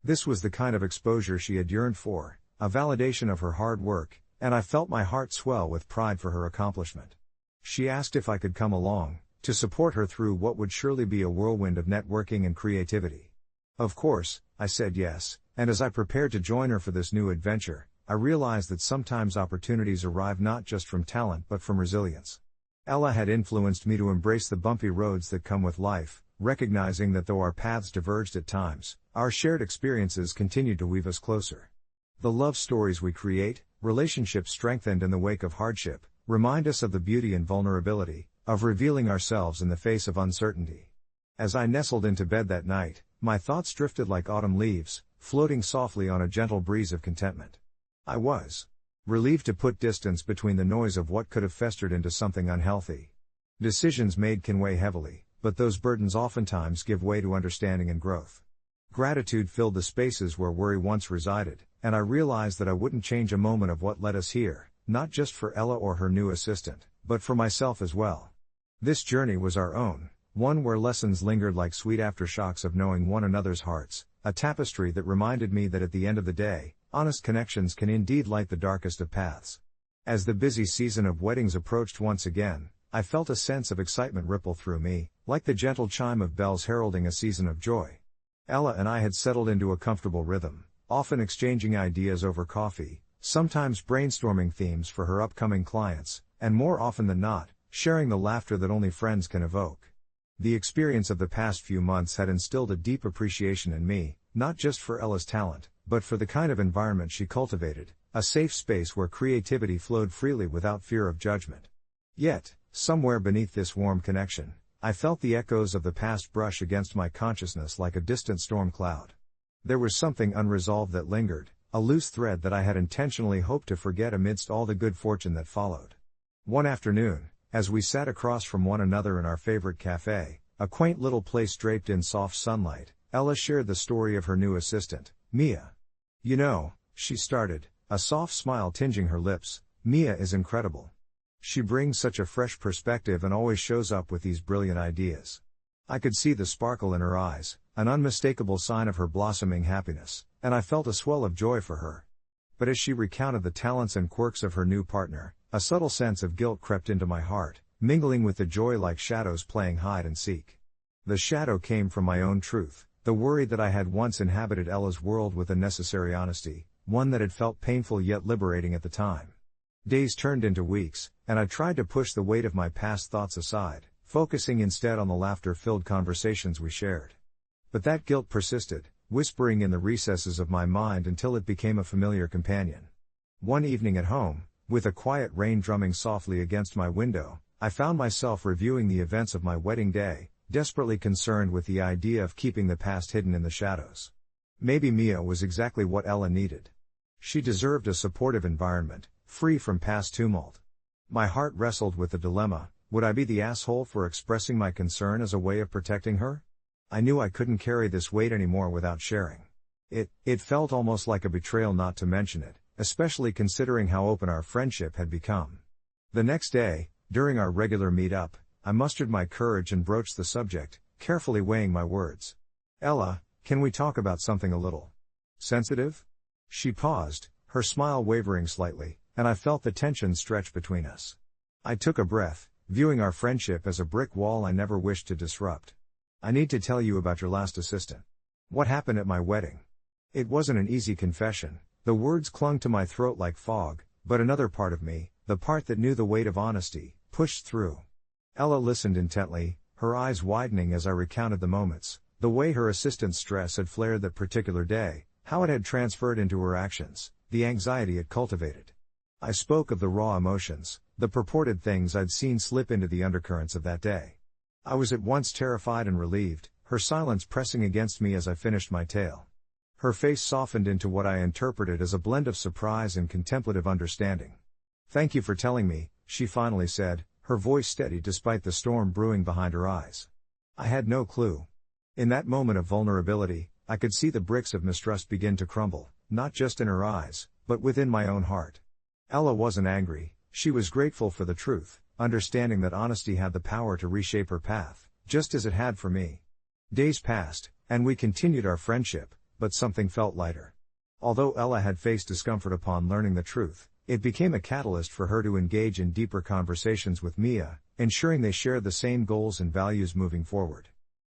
This was the kind of exposure she had yearned for, a validation of her hard work, and I felt my heart swell with pride for her accomplishment. She asked if I could come along, to support her through what would surely be a whirlwind of networking and creativity. Of course, I said yes, and as I prepared to join her for this new adventure, I realized that sometimes opportunities arrive not just from talent but from resilience. Ella had influenced me to embrace the bumpy roads that come with life, recognizing that though our paths diverged at times, our shared experiences continued to weave us closer. The love stories we create, relationships strengthened in the wake of hardship, remind us of the beauty and vulnerability, of revealing ourselves in the face of uncertainty. As I nestled into bed that night, my thoughts drifted like autumn leaves, floating softly on a gentle breeze of contentment. I was relieved to put distance between the noise of what could have festered into something unhealthy. Decisions made can weigh heavily, but those burdens oftentimes give way to understanding and growth. Gratitude filled the spaces where worry once resided, and I realized that I wouldn't change a moment of what led us here, not just for Ella or her new assistant, but for myself as well. This journey was our own, one where lessons lingered like sweet aftershocks of knowing one another's hearts, a tapestry that reminded me that at the end of the day, honest connections can indeed light the darkest of paths. As the busy season of weddings approached once again, I felt a sense of excitement ripple through me, like the gentle chime of bells heralding a season of joy. Ella and I had settled into a comfortable rhythm, often exchanging ideas over coffee, sometimes brainstorming themes for her upcoming clients, and more often than not, sharing the laughter that only friends can evoke. The experience of the past few months had instilled a deep appreciation in me, not just for Ella's talent, but for the kind of environment she cultivated, a safe space where creativity flowed freely without fear of judgment. Yet, somewhere beneath this warm connection, I felt the echoes of the past brush against my consciousness like a distant storm cloud. There was something unresolved that lingered, a loose thread that I had intentionally hoped to forget amidst all the good fortune that followed. One afternoon, as we sat across from one another in our favorite cafe, a quaint little place draped in soft sunlight, Ella shared the story of her new assistant, Mia. "You know," she started, a soft smile tinging her lips, "Mia is incredible. She brings such a fresh perspective and always shows up with these brilliant ideas." I could see the sparkle in her eyes, an unmistakable sign of her blossoming happiness, and I felt a swell of joy for her. But as she recounted the talents and quirks of her new partner, a subtle sense of guilt crept into my heart, mingling with the joy like shadows playing hide and seek. The shadow came from my own truth, the worry that I had once inhabited Ella's world with a necessary honesty, one that had felt painful yet liberating at the time. Days turned into weeks, and I tried to push the weight of my past thoughts aside, focusing instead on the laughter-filled conversations we shared. But that guilt persisted, whispering in the recesses of my mind until it became a familiar companion. One evening at home, with a quiet rain drumming softly against my window, I found myself reviewing the events of my wedding day, desperately concerned with the idea of keeping the past hidden in the shadows. Maybe Mia was exactly what Ella needed. She deserved a supportive environment, free from past tumult. My heart wrestled with the dilemma: would I be the asshole for expressing my concern as a way of protecting her? I knew I couldn't carry this weight anymore without sharing. It felt almost like a betrayal not to mention it, especially considering how open our friendship had become. The next day, during our regular meet-up, I mustered my courage and broached the subject, carefully weighing my words. "Ella, can we talk about something a little sensitive?" She paused, her smile wavering slightly, and I felt the tension stretch between us. I took a breath, viewing our friendship as a brick wall I never wished to disrupt. "I need to tell you about your last assistant. What happened at my wedding?" It wasn't an easy confession, the words clung to my throat like fog, but another part of me, the part that knew the weight of honesty, pushed through. Ella listened intently, her eyes widening as I recounted the moments, the way her assistant's stress had flared that particular day, how it had transferred into her actions, the anxiety it cultivated. I spoke of the raw emotions, the purported things I'd seen slip into the undercurrents of that day. I was at once terrified and relieved, her silence pressing against me as I finished my tale. Her face softened into what I interpreted as a blend of surprise and contemplative understanding. "Thank you for telling me," she finally said, her voice steady despite the storm brewing behind her eyes. I had no clue. In that moment of vulnerability, I could see the bricks of mistrust begin to crumble, not just in her eyes, but within my own heart. Ella wasn't angry, she was grateful for the truth, understanding that honesty had the power to reshape her path, just as it had for me. Days passed, and we continued our friendship, but something felt lighter. Although Ella had faced discomfort upon learning the truth, it became a catalyst for her to engage in deeper conversations with Mia, ensuring they shared the same goals and values moving forward.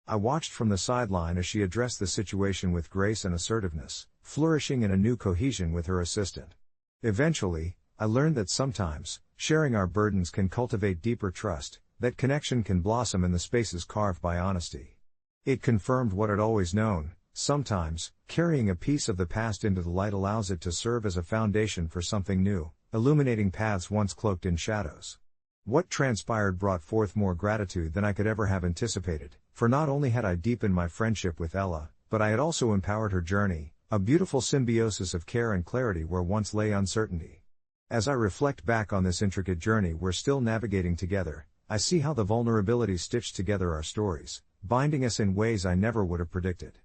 I watched from the sideline as she addressed the situation with grace and assertiveness, flourishing in a new cohesion with her assistant. Eventually, I learned that sometimes, sharing our burdens can cultivate deeper trust, that connection can blossom in the spaces carved by honesty. It confirmed what I'd always known: sometimes, carrying a piece of the past into the light allows it to serve as a foundation for something new, illuminating paths once cloaked in shadows. What transpired brought forth more gratitude than I could ever have anticipated, for not only had I deepened my friendship with Ella, but I had also empowered her journey, a beautiful symbiosis of care and clarity where once lay uncertainty. As I reflect back on this intricate journey we're still navigating together, I see how the vulnerability stitched together our stories, binding us in ways I never would have predicted.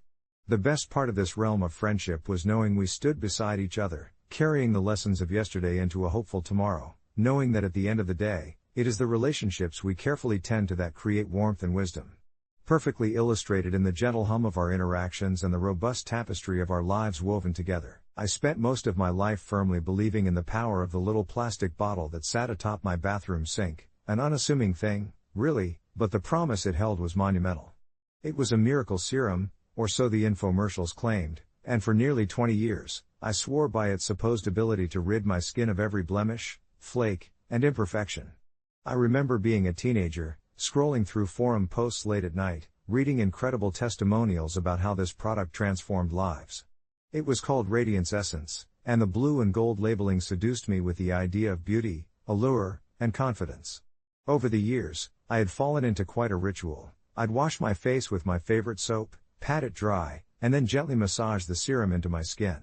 The best part of this realm of friendship was knowing we stood beside each other, carrying the lessons of yesterday into a hopeful tomorrow, knowing that at the end of the day, it is the relationships we carefully tend to that create warmth and wisdom. Perfectly illustrated in the gentle hum of our interactions and the robust tapestry of our lives woven together. I spent most of my life firmly believing in the power of the little plastic bottle that sat atop my bathroom sink, an unassuming thing, really, but the promise it held was monumental. It was a miracle serum, or so the infomercials claimed, and for nearly 20 years, I swore by its supposed ability to rid my skin of every blemish, flake, and imperfection. I remember being a teenager, scrolling through forum posts late at night, reading incredible testimonials about how this product transformed lives. It was called Radiance Essence, and the blue and gold labeling seduced me with the idea of beauty, allure, and confidence. Over the years, I had fallen into quite a ritual. I'd wash my face with my favorite soap, pat it dry, and then gently massage the serum into my skin.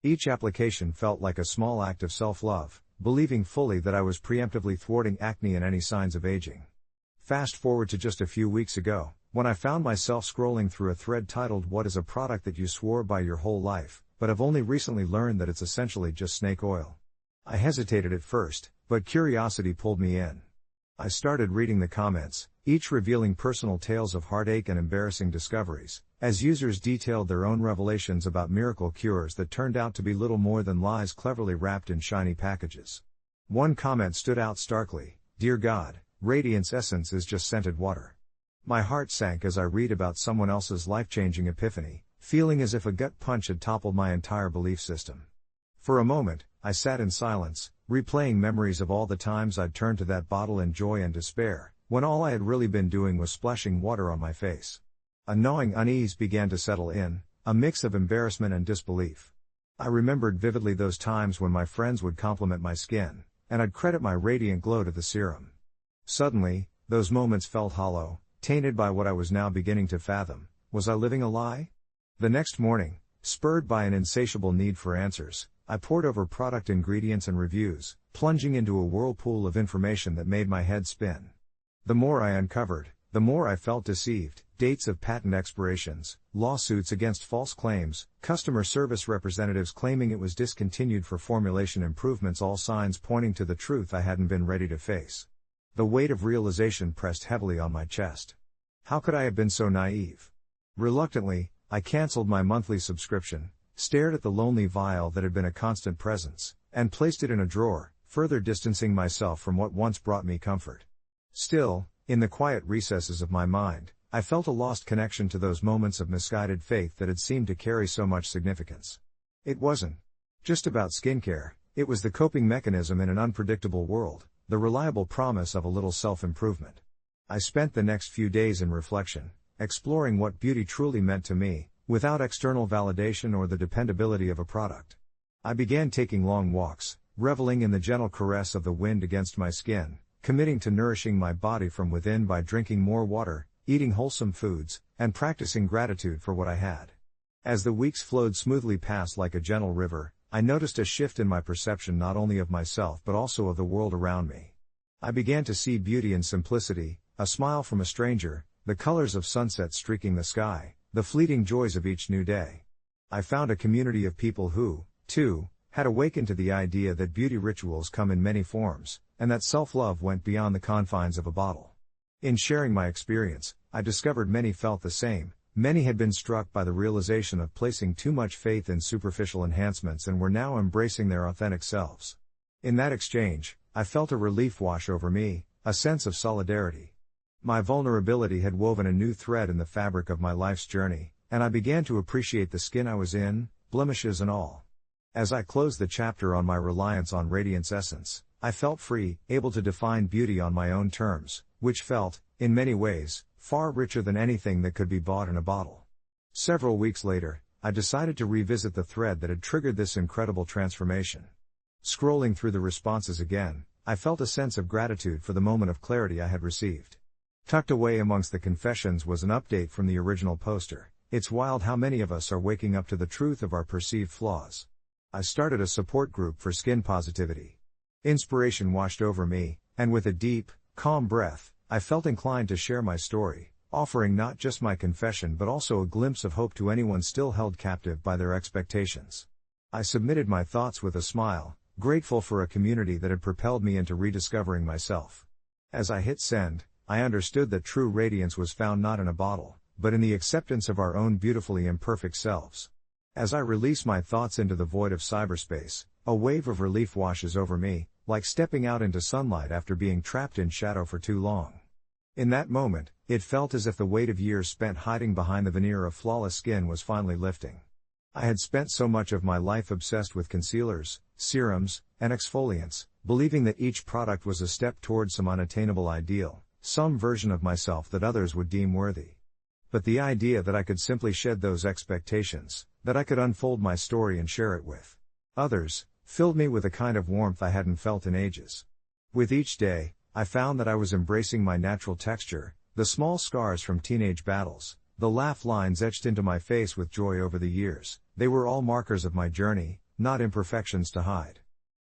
Each application felt like a small act of self-love, believing fully that I was preemptively thwarting acne and any signs of aging. Fast forward to just a few weeks ago, when I found myself scrolling through a thread titled "What is a product that you swore by your whole life, but have only recently learned that it's essentially just snake oil?" I hesitated at first, but curiosity pulled me in. I started reading the comments, each revealing personal tales of heartache and embarrassing discoveries, as users detailed their own revelations about miracle cures that turned out to be little more than lies cleverly wrapped in shiny packages. One comment stood out starkly: "Dear God, Radiance Essence is just scented water." My heart sank as I read about someone else's life-changing epiphany, feeling as if a gut punch had toppled my entire belief system. For a moment, I sat in silence, replaying memories of all the times I'd turned to that bottle in joy and despair, when all I had really been doing was splashing water on my face. A gnawing unease began to settle in, a mix of embarrassment and disbelief. I remembered vividly those times when my friends would compliment my skin, and I'd credit my radiant glow to the serum. Suddenly, those moments felt hollow, tainted by what I was now beginning to fathom: was I living a lie? The next morning, spurred by an insatiable need for answers, I pored over product ingredients and reviews, plunging into a whirlpool of information that made my head spin. The more I uncovered, the more I felt deceived, dates of patent expirations, lawsuits against false claims, customer service representatives claiming it was discontinued for formulation improvements, all signs pointing to the truth I hadn't been ready to face. The weight of realization pressed heavily on my chest. How could I have been so naive? Reluctantly, I canceled my monthly subscription, stared at the lonely vial that had been a constant presence, and placed it in a drawer, further distancing myself from what once brought me comfort. Still, in the quiet recesses of my mind, I felt a lost connection to those moments of misguided faith that had seemed to carry so much significance. It wasn't just about skincare, it was the coping mechanism in an unpredictable world, the reliable promise of a little self-improvement. I spent the next few days in reflection, exploring what beauty truly meant to me, without external validation or the dependability of a product. I began taking long walks, reveling in the gentle caress of the wind against my skin, committing to nourishing my body from within by drinking more water, eating wholesome foods, and practicing gratitude for what I had. As the weeks flowed smoothly past like a gentle river, I noticed a shift in my perception not only of myself but also of the world around me. I began to see beauty in simplicity, a smile from a stranger, the colors of sunset streaking the sky, the fleeting joys of each new day. I found a community of people who, too, had awakened to the idea that beauty rituals come in many forms, and that self-love went beyond the confines of a bottle. In sharing my experience, I discovered many felt the same. Many had been struck by the realization of placing too much faith in superficial enhancements and were now embracing their authentic selves. In that exchange, I felt a relief wash over me, a sense of solidarity. My vulnerability had woven a new thread in the fabric of my life's journey, and I began to appreciate the skin I was in, blemishes and all. As I closed the chapter on my reliance on Radiant's essence, I felt free, able to define beauty on my own terms, which felt, in many ways, far richer than anything that could be bought in a bottle. Several weeks later, I decided to revisit the thread that had triggered this incredible transformation. Scrolling through the responses again, I felt a sense of gratitude for the moment of clarity I had received. Tucked away amongst the confessions was an update from the original poster. It's wild how many of us are waking up to the truth of our perceived flaws. I started a support group for skin positivity. Inspiration washed over me, and with a deep, calm breath, I felt inclined to share my story, offering not just my confession but also a glimpse of hope to anyone still held captive by their expectations. I submitted my thoughts with a smile, grateful for a community that had propelled me into rediscovering myself. As I hit send, I understood that true radiance was found not in a bottle, but in the acceptance of our own beautifully imperfect selves. As I release my thoughts into the void of cyberspace, a wave of relief washes over me, like stepping out into sunlight after being trapped in shadow for too long. In that moment, it felt as if the weight of years spent hiding behind the veneer of flawless skin was finally lifting. I had spent so much of my life obsessed with concealers, serums, and exfoliants, believing that each product was a step towards some unattainable ideal, some version of myself that others would deem worthy. But the idea that I could simply shed those expectations, that I could unfold my story and share it with others, filled me with a kind of warmth I hadn't felt in ages. With each day, I found that I was embracing my natural texture, the small scars from teenage battles, the laugh lines etched into my face with joy over the years. They were all markers of my journey, not imperfections to hide.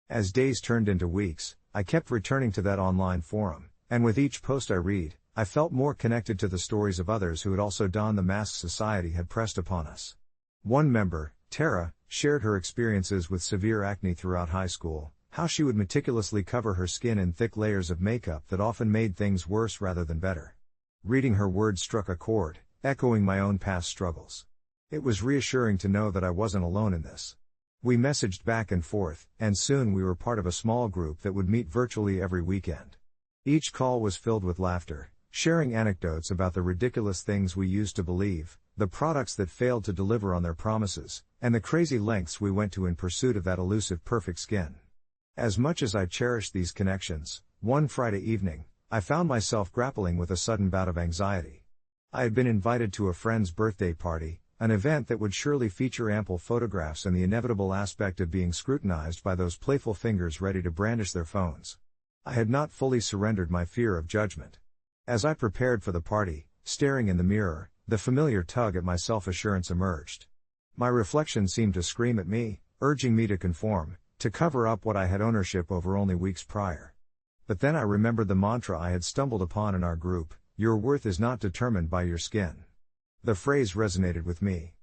As days turned into weeks, I kept returning to that online forum, and with each post I read, I felt more connected to the stories of others who had also donned the mask society had pressed upon us. One member, Tara, shared her experiences with severe acne throughout high school, how she would meticulously cover her skin in thick layers of makeup that often made things worse rather than better. Reading her words struck a chord, echoing my own past struggles. It was reassuring to know that I wasn't alone in this. We messaged back and forth, and soon we were part of a small group that would meet virtually every weekend. Each call was filled with laughter, sharing anecdotes about the ridiculous things we used to believe, the products that failed to deliver on their promises, and the crazy lengths we went to in pursuit of that elusive perfect skin. As much as I cherished these connections, one Friday evening, I found myself grappling with a sudden bout of anxiety. I had been invited to a friend's birthday party, an event that would surely feature ample photographs and the inevitable aspect of being scrutinized by those playful fingers ready to brandish their phones. I had not fully surrendered my fear of judgment. As I prepared for the party, staring in the mirror, the familiar tug at my self-assurance emerged. My reflection seemed to scream at me, urging me to conform, to cover up what I had ownership over only weeks prior. But then I remembered the mantra I had stumbled upon in our group: "Your worth is not determined by your skin." The phrase resonated with me.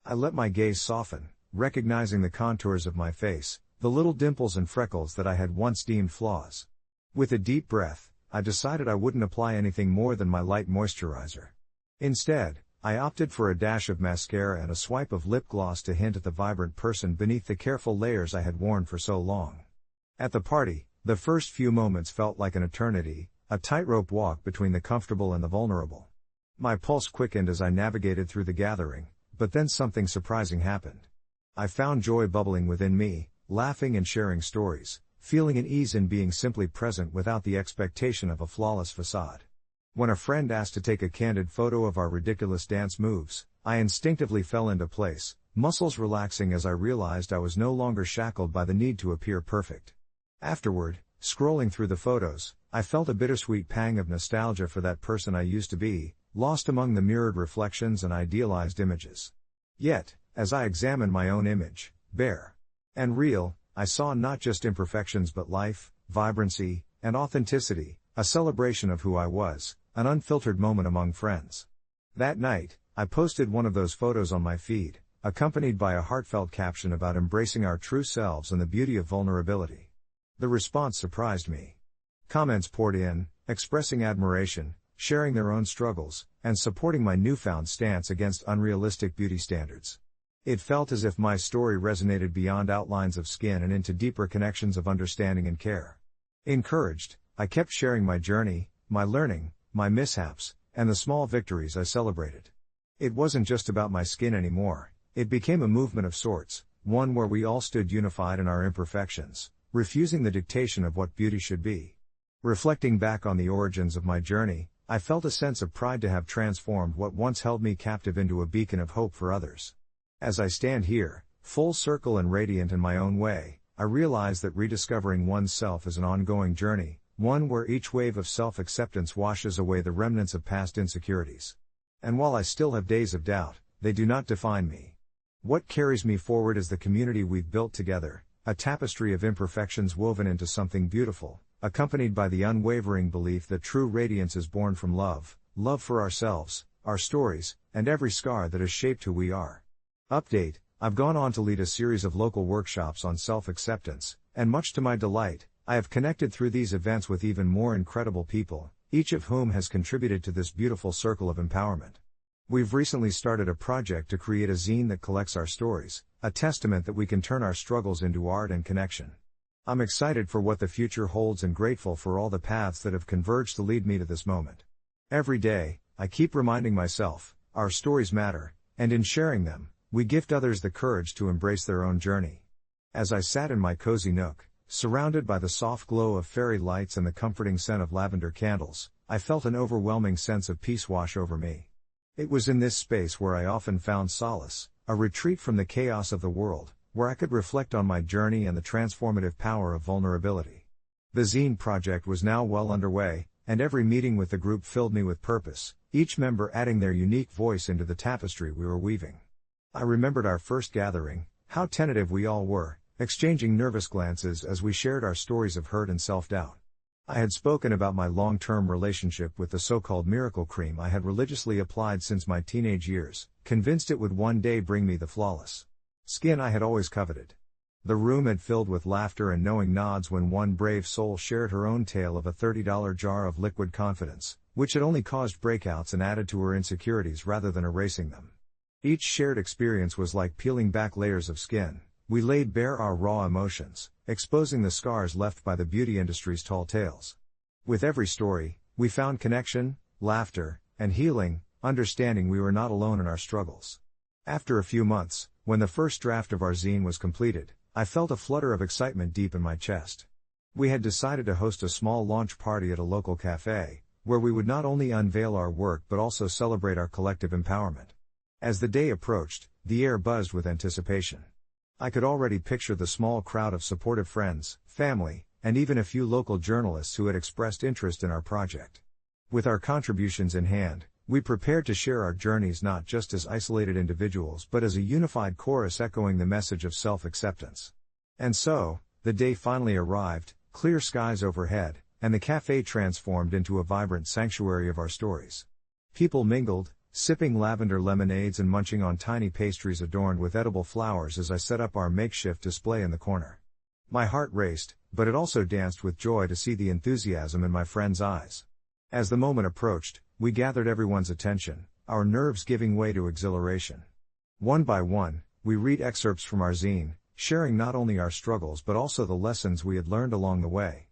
I let my gaze soften, recognizing the contours of my face, the little dimples and freckles that I had once deemed flaws. With a deep breath, I decided I wouldn't apply anything more than my light moisturizer. Instead, I opted for a dash of mascara and a swipe of lip gloss to hint at the vibrant person beneath the careful layers I had worn for so long. At the party, the first few moments felt like an eternity, a tightrope walk between the comfortable and the vulnerable. My pulse quickened as I navigated through the gathering, but then something surprising happened. I found joy bubbling within me, laughing and sharing stories, feeling an ease in being simply present without the expectation of a flawless facade. When a friend asked to take a candid photo of our ridiculous dance moves, I instinctively fell into place, muscles relaxing as I realized I was no longer shackled by the need to appear perfect. Afterward, scrolling through the photos, I felt a bittersweet pang of nostalgia for that person I used to be, lost among the mirrored reflections and idealized images. Yet, as I examined my own image, bare and real, I saw not just imperfections but life, vibrancy, and authenticity, a celebration of who I was, an unfiltered moment among friends. That night, I posted one of those photos on my feed, accompanied by a heartfelt caption about embracing our true selves and the beauty of vulnerability. The response surprised me. Comments poured in, expressing admiration, sharing their own struggles, and supporting my newfound stance against unrealistic beauty standards. It felt as if my story resonated beyond outlines of skin and into deeper connections of understanding and care. Encouraged, I kept sharing my journey, my learning, my mishaps, and the small victories I celebrated. It wasn't just about my skin anymore, it became a movement of sorts, one where we all stood unified in our imperfections, refusing the dictation of what beauty should be. Reflecting back on the origins of my journey, I felt a sense of pride to have transformed what once held me captive into a beacon of hope for others. As I stand here, full circle and radiant in my own way, I realize that rediscovering oneself is an ongoing journey, one where each wave of self-acceptance washes away the remnants of past insecurities. And while I still have days of doubt, they do not define me. What carries me forward is the community we've built together, a tapestry of imperfections woven into something beautiful, accompanied by the unwavering belief that true radiance is born from love, love for ourselves, our stories, and every scar that has shaped who we are. Update: I've gone on to lead a series of local workshops on self-acceptance, and much to my delight, I have connected through these events with even more incredible people, each of whom has contributed to this beautiful circle of empowerment. We've recently started a project to create a zine that collects our stories, a testament that we can turn our struggles into art and connection. I'm excited for what the future holds and grateful for all the paths that have converged to lead me to this moment. Every day, I keep reminding myself, our stories matter, and in sharing them, we gift others the courage to embrace their own journey. As I sat in my cozy nook, surrounded by the soft glow of fairy lights and the comforting scent of lavender candles, I felt an overwhelming sense of peace wash over me. It was in this space where I often found solace, a retreat from the chaos of the world, where I could reflect on my journey and the transformative power of vulnerability. The zine project was now well underway, and every meeting with the group filled me with purpose, each member adding their unique voice into the tapestry we were weaving. I remembered our first gathering, how tentative we all were, exchanging nervous glances as we shared our stories of hurt and self-doubt. I had spoken about my long-term relationship with the so-called miracle cream I had religiously applied since my teenage years, convinced it would one day bring me the flawless skin I had always coveted. The room had filled with laughter and knowing nods when one brave soul shared her own tale of a $30 jar of liquid confidence, which had only caused breakouts and added to her insecurities rather than erasing them. Each shared experience was like peeling back layers of skin. We laid bare our raw emotions, exposing the scars left by the beauty industry's tall tales. With every story, we found connection, laughter, and healing, understanding we were not alone in our struggles. After a few months, when the first draft of our zine was completed, I felt a flutter of excitement deep in my chest. We had decided to host a small launch party at a local cafe, where we would not only unveil our work but also celebrate our collective empowerment. As the day approached, the air buzzed with anticipation. I could already picture the small crowd of supportive friends, family, and even a few local journalists who had expressed interest in our project. With our contributions in hand, we prepared to share our journeys not just as isolated individuals but as a unified chorus echoing the message of self-acceptance. And so, the day finally arrived, clear skies overhead, and the cafe transformed into a vibrant sanctuary of our stories. People mingled, sipping lavender lemonades and munching on tiny pastries adorned with edible flowers as I set up our makeshift display in the corner. My heart raced, but it also danced with joy to see the enthusiasm in my friends' eyes. As the moment approached, we gathered everyone's attention, our nerves giving way to exhilaration. One by one, we read excerpts from our zine, sharing not only our struggles but also the lessons we had learned along the way.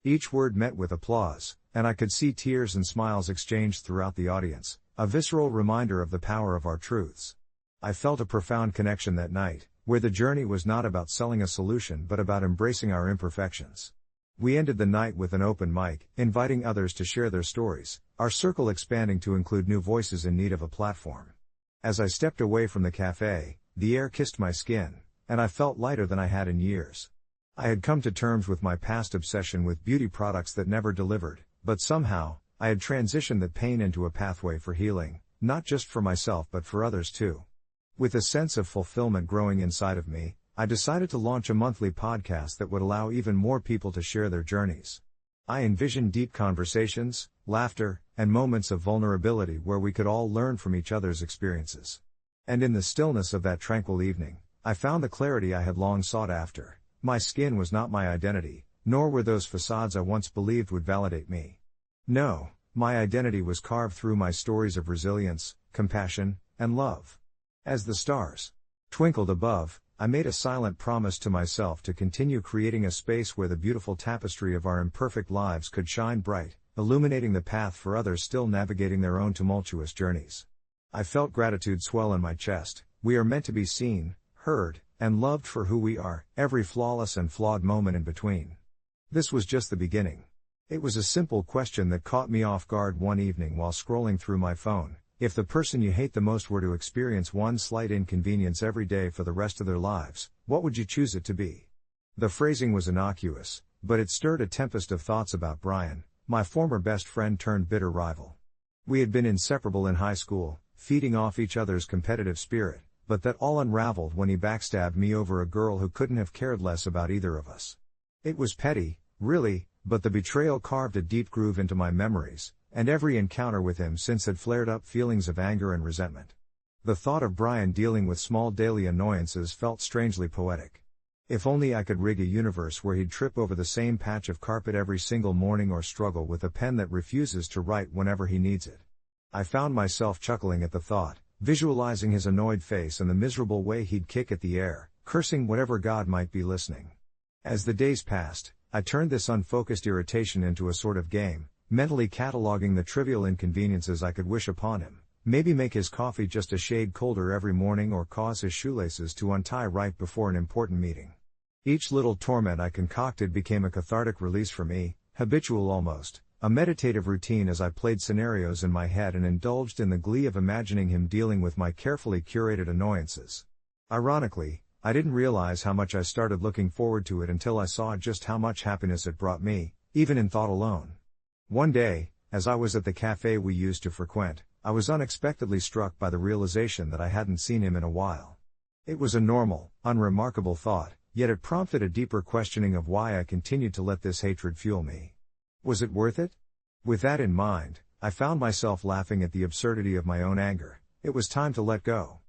Each word met with applause, and I could see tears and smiles exchanged throughout the audience, a visceral reminder of the power of our truths. I felt a profound connection that night, where the journey was not about selling a solution but about embracing our imperfections. We ended the night with an open mic, inviting others to share their stories, our circle expanding to include new voices in need of a platform. As I stepped away from the cafe, the air kissed my skin, and I felt lighter than I had in years. I had come to terms with my past obsession with beauty products that never delivered, but somehow, I had transitioned that pain into a pathway for healing, not just for myself but for others too. With a sense of fulfillment growing inside of me, I decided to launch a monthly podcast that would allow even more people to share their journeys. I envisioned deep conversations, laughter, and moments of vulnerability where we could all learn from each other's experiences. And in the stillness of that tranquil evening, I found the clarity I had long sought after. My skin was not my identity, nor were those facades I once believed would validate me. No, my identity was carved through my stories of resilience, compassion, and love. As the stars twinkled above, I made a silent promise to myself to continue creating a space where the beautiful tapestry of our imperfect lives could shine bright, illuminating the path for others still navigating their own tumultuous journeys. I felt gratitude swell in my chest. We are meant to be seen, heard, and loved for who we are, every flawless and flawed moment in between. This was just the beginning. It was a simple question that caught me off guard one evening while scrolling through my phone. If the person you hate the most were to experience one slight inconvenience every day for the rest of their lives, what would you choose it to be? The phrasing was innocuous, but it stirred a tempest of thoughts about Brian, my former best friend turned bitter rival. We had been inseparable in high school, feeding off each other's competitive spirit, but that all unraveled when he backstabbed me over a girl who couldn't have cared less about either of us. It was petty, really, but the betrayal carved a deep groove into my memories, and every encounter with him since had flared up feelings of anger and resentment. The thought of Brian dealing with small daily annoyances felt strangely poetic. If only I could rig a universe where he'd trip over the same patch of carpet every single morning or struggle with a pen that refuses to write whenever he needs it. I found myself chuckling at the thought, visualizing his annoyed face and the miserable way he'd kick at the air, cursing whatever god might be listening. As the days passed, I turned this unfocused irritation into a sort of game, mentally cataloging the trivial inconveniences I could wish upon him, maybe make his coffee just a shade colder every morning or cause his shoelaces to untie right before an important meeting. Each little torment I concocted became a cathartic release for me, habitual almost, a meditative routine as I played scenarios in my head and indulged in the glee of imagining him dealing with my carefully curated annoyances. Ironically, I didn't realize how much I started looking forward to it until I saw just how much happiness it brought me, even in thought alone. One day, as I was at the cafe we used to frequent, I was unexpectedly struck by the realization that I hadn't seen him in a while. It was a normal, unremarkable thought, yet it prompted a deeper questioning of why I continued to let this hatred fuel me. Was it worth it? With that in mind, I found myself laughing at the absurdity of my own anger. It was time to let go.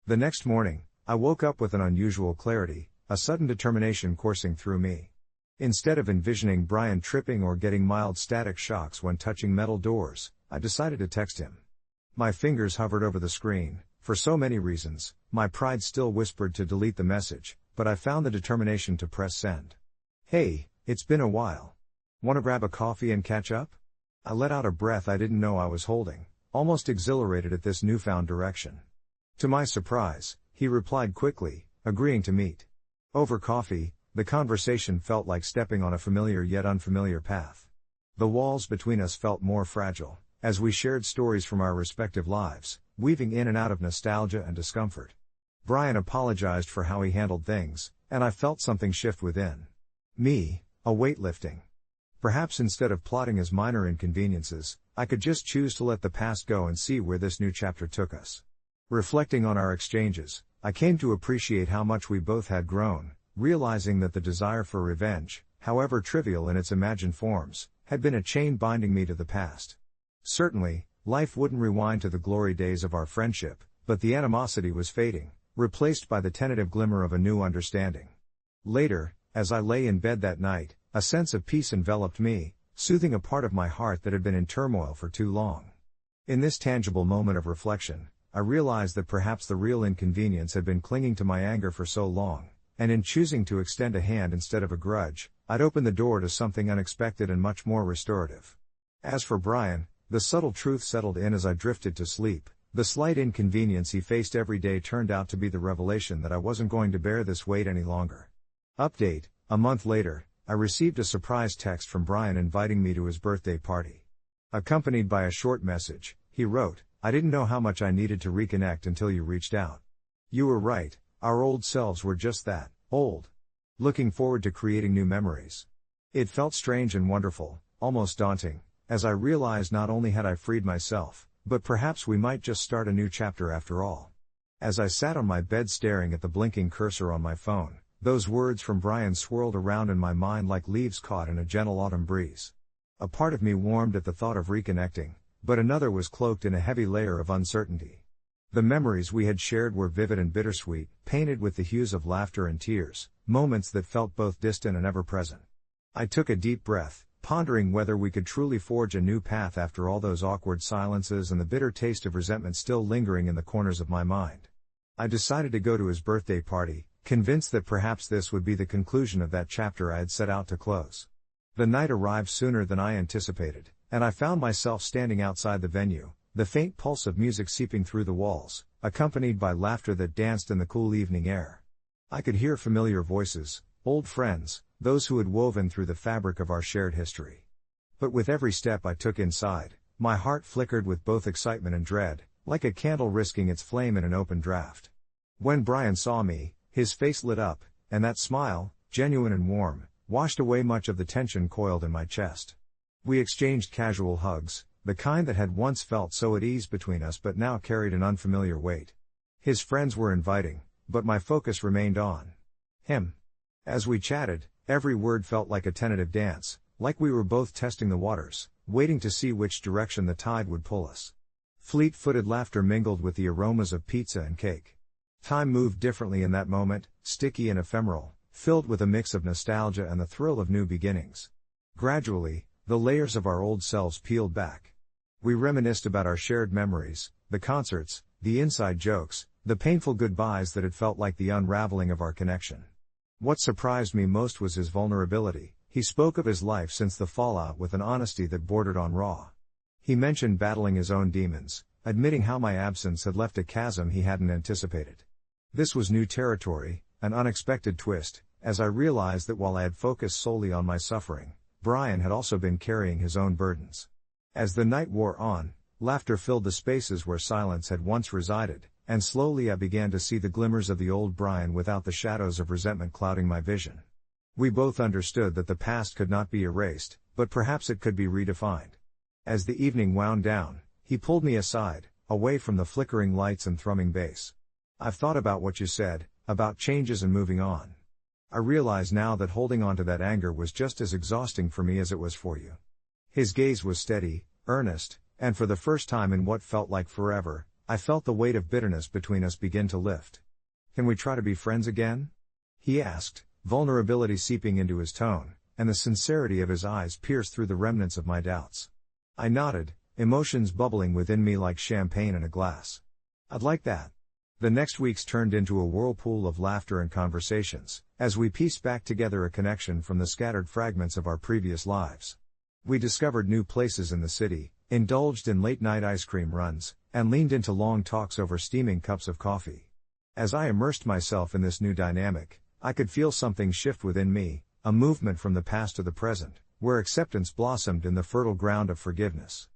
The next morning, I woke up with an unusual clarity, a sudden determination coursing through me. Instead of envisioning Brian tripping or getting mild static shocks when touching metal doors, I decided to text him. My fingers hovered over the screen. For so many reasons, my pride still whispered to delete the message, but I found the determination to press send. Hey, it's been a while. Want to grab a coffee and catch up? I let out a breath I didn't know I was holding, almost exhilarated at this newfound direction. To my surprise, he replied quickly, agreeing to meet. Over coffee, the conversation felt like stepping on a familiar yet unfamiliar path. The walls between us felt more fragile, as we shared stories from our respective lives, weaving in and out of nostalgia and discomfort. Brian apologized for how he handled things, and I felt something shift within me, a weight lifting. Perhaps instead of plotting as minor inconveniences, I could just choose to let the past go and see where this new chapter took us. Reflecting on our exchanges, I came to appreciate how much we both had grown, realizing that the desire for revenge, however trivial in its imagined forms, had been a chain binding me to the past. Certainly, life wouldn't rewind to the glory days of our friendship, but the animosity was fading, replaced by the tentative glimmer of a new understanding. Later, as I lay in bed that night, a sense of peace enveloped me, soothing a part of my heart that had been in turmoil for too long. In this tangible moment of reflection, I realized that perhaps the real inconvenience had been clinging to my anger for so long, and in choosing to extend a hand instead of a grudge, I'd opened the door to something unexpected and much more restorative. As for Brian, the subtle truth settled in as I drifted to sleep. The slight inconvenience he faced every day turned out to be the revelation that I wasn't going to bear this weight any longer. Update: a month later, I received a surprise text from Brian inviting me to his birthday party. Accompanied by a short message, he wrote, "I didn't know how much I needed to reconnect until you reached out. You were right, our old selves were just that, old. Looking forward to creating new memories." It felt strange and wonderful, almost daunting, as I realized not only had I freed myself, but perhaps we might just start a new chapter after all. As I sat on my bed staring at the blinking cursor on my phone, those words from Brian swirled around in my mind like leaves caught in a gentle autumn breeze. A part of me warmed at the thought of reconnecting, but another was cloaked in a heavy layer of uncertainty. The memories we had shared were vivid and bittersweet, painted with the hues of laughter and tears, moments that felt both distant and ever-present. I took a deep breath, pondering whether we could truly forge a new path after all those awkward silences and the bitter taste of resentment still lingering in the corners of my mind. I decided to go to his birthday party, convinced that perhaps this would be the conclusion of that chapter I had set out to close. The night arrived sooner than I anticipated, and I found myself standing outside the venue, the faint pulse of music seeping through the walls, accompanied by laughter that danced in the cool evening air. I could hear familiar voices, old friends, those who had woven through the fabric of our shared history. But with every step I took inside, my heart flickered with both excitement and dread, like a candle risking its flame in an open draft. When Brian saw me, his face lit up, and that smile, genuine and warm, washed away much of the tension coiled in my chest. We exchanged casual hugs, the kind that had once felt so at ease between us but now carried an unfamiliar weight. His friends were inviting, but my focus remained on him. As we chatted, every word felt like a tentative dance, like we were both testing the waters, waiting to see which direction the tide would pull us. Fleet-footed laughter mingled with the aromas of pizza and cake. Time moved differently in that moment, sticky and ephemeral, filled with a mix of nostalgia and the thrill of new beginnings. Gradually, the layers of our old selves peeled back. We reminisced about our shared memories, the concerts, the inside jokes, the painful goodbyes that had felt like the unraveling of our connection. What surprised me most was his vulnerability. He spoke of his life since the fallout with an honesty that bordered on raw. He mentioned battling his own demons, admitting how my absence had left a chasm he hadn't anticipated. This was new territory, an unexpected twist, as I realized that while I had focused solely on my suffering, Brian had also been carrying his own burdens. As the night wore on, laughter filled the spaces where silence had once resided, and slowly I began to see the glimmers of the old Brian without the shadows of resentment clouding my vision. We both understood that the past could not be erased, but perhaps it could be redefined. As the evening wound down, he pulled me aside, away from the flickering lights and thrumming bass. "I've thought about what you said, about changes and moving on. I realize now that holding on to that anger was just as exhausting for me as it was for you." His gaze was steady, earnest, and for the first time in what felt like forever, I felt the weight of bitterness between us begin to lift. "Can we try to be friends again?" he asked, vulnerability seeping into his tone, and the sincerity of his eyes pierced through the remnants of my doubts. I nodded, emotions bubbling within me like champagne in a glass. "I'd like that." The next weeks turned into a whirlpool of laughter and conversations, as we pieced back together a connection from the scattered fragments of our previous lives. We discovered new places in the city, indulged in late-night ice cream runs, and leaned into long talks over steaming cups of coffee. As I immersed myself in this new dynamic, I could feel something shift within me, a movement from the past to the present, where acceptance blossomed in the fertile ground of forgiveness.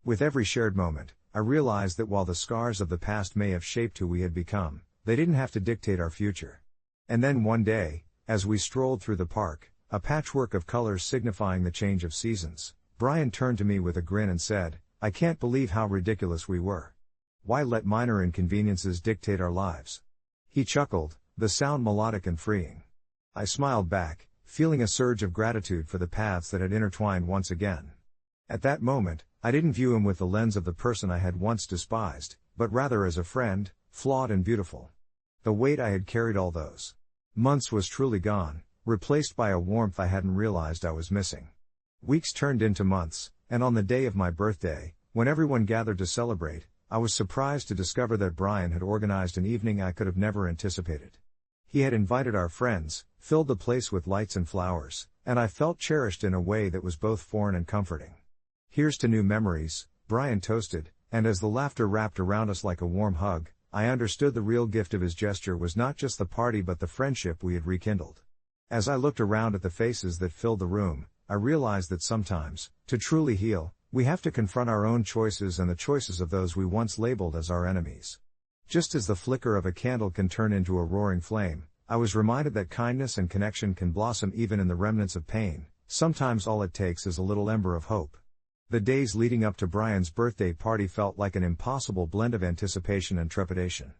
With every shared moment, I realized that while the scars of the past may have shaped who we had become, they didn't have to dictate our future. And then one day, as we strolled through the park, a patchwork of colors signifying the change of seasons, Brian turned to me with a grin and said, "I can't believe how ridiculous we were. Why let minor inconveniences dictate our lives?" He chuckled, the sound melodic and freeing. I smiled back, feeling a surge of gratitude for the paths that had intertwined once again. At that moment, I didn't view him with the lens of the person I had once despised, but rather as a friend, flawed and beautiful. The weight I had carried all those months was truly gone, replaced by a warmth I hadn't realized I was missing. Weeks turned into months, and on the day of my birthday, when everyone gathered to celebrate, I was surprised to discover that Brian had organized an evening I could have never anticipated. He had invited our friends, filled the place with lights and flowers, and I felt cherished in a way that was both foreign and comforting. "Here's to new memories," Brian toasted, and as the laughter wrapped around us like a warm hug, I understood the real gift of his gesture was not just the party but the friendship we had rekindled. As I looked around at the faces that filled the room, I realized that sometimes, to truly heal, we have to confront our own choices and the choices of those we once labeled as our enemies. Just as the flicker of a candle can turn into a roaring flame, I was reminded that kindness and connection can blossom even in the remnants of pain. Sometimes all it takes is a little ember of hope. The days leading up to Brian's birthday party felt like an impossible blend of anticipation and trepidation.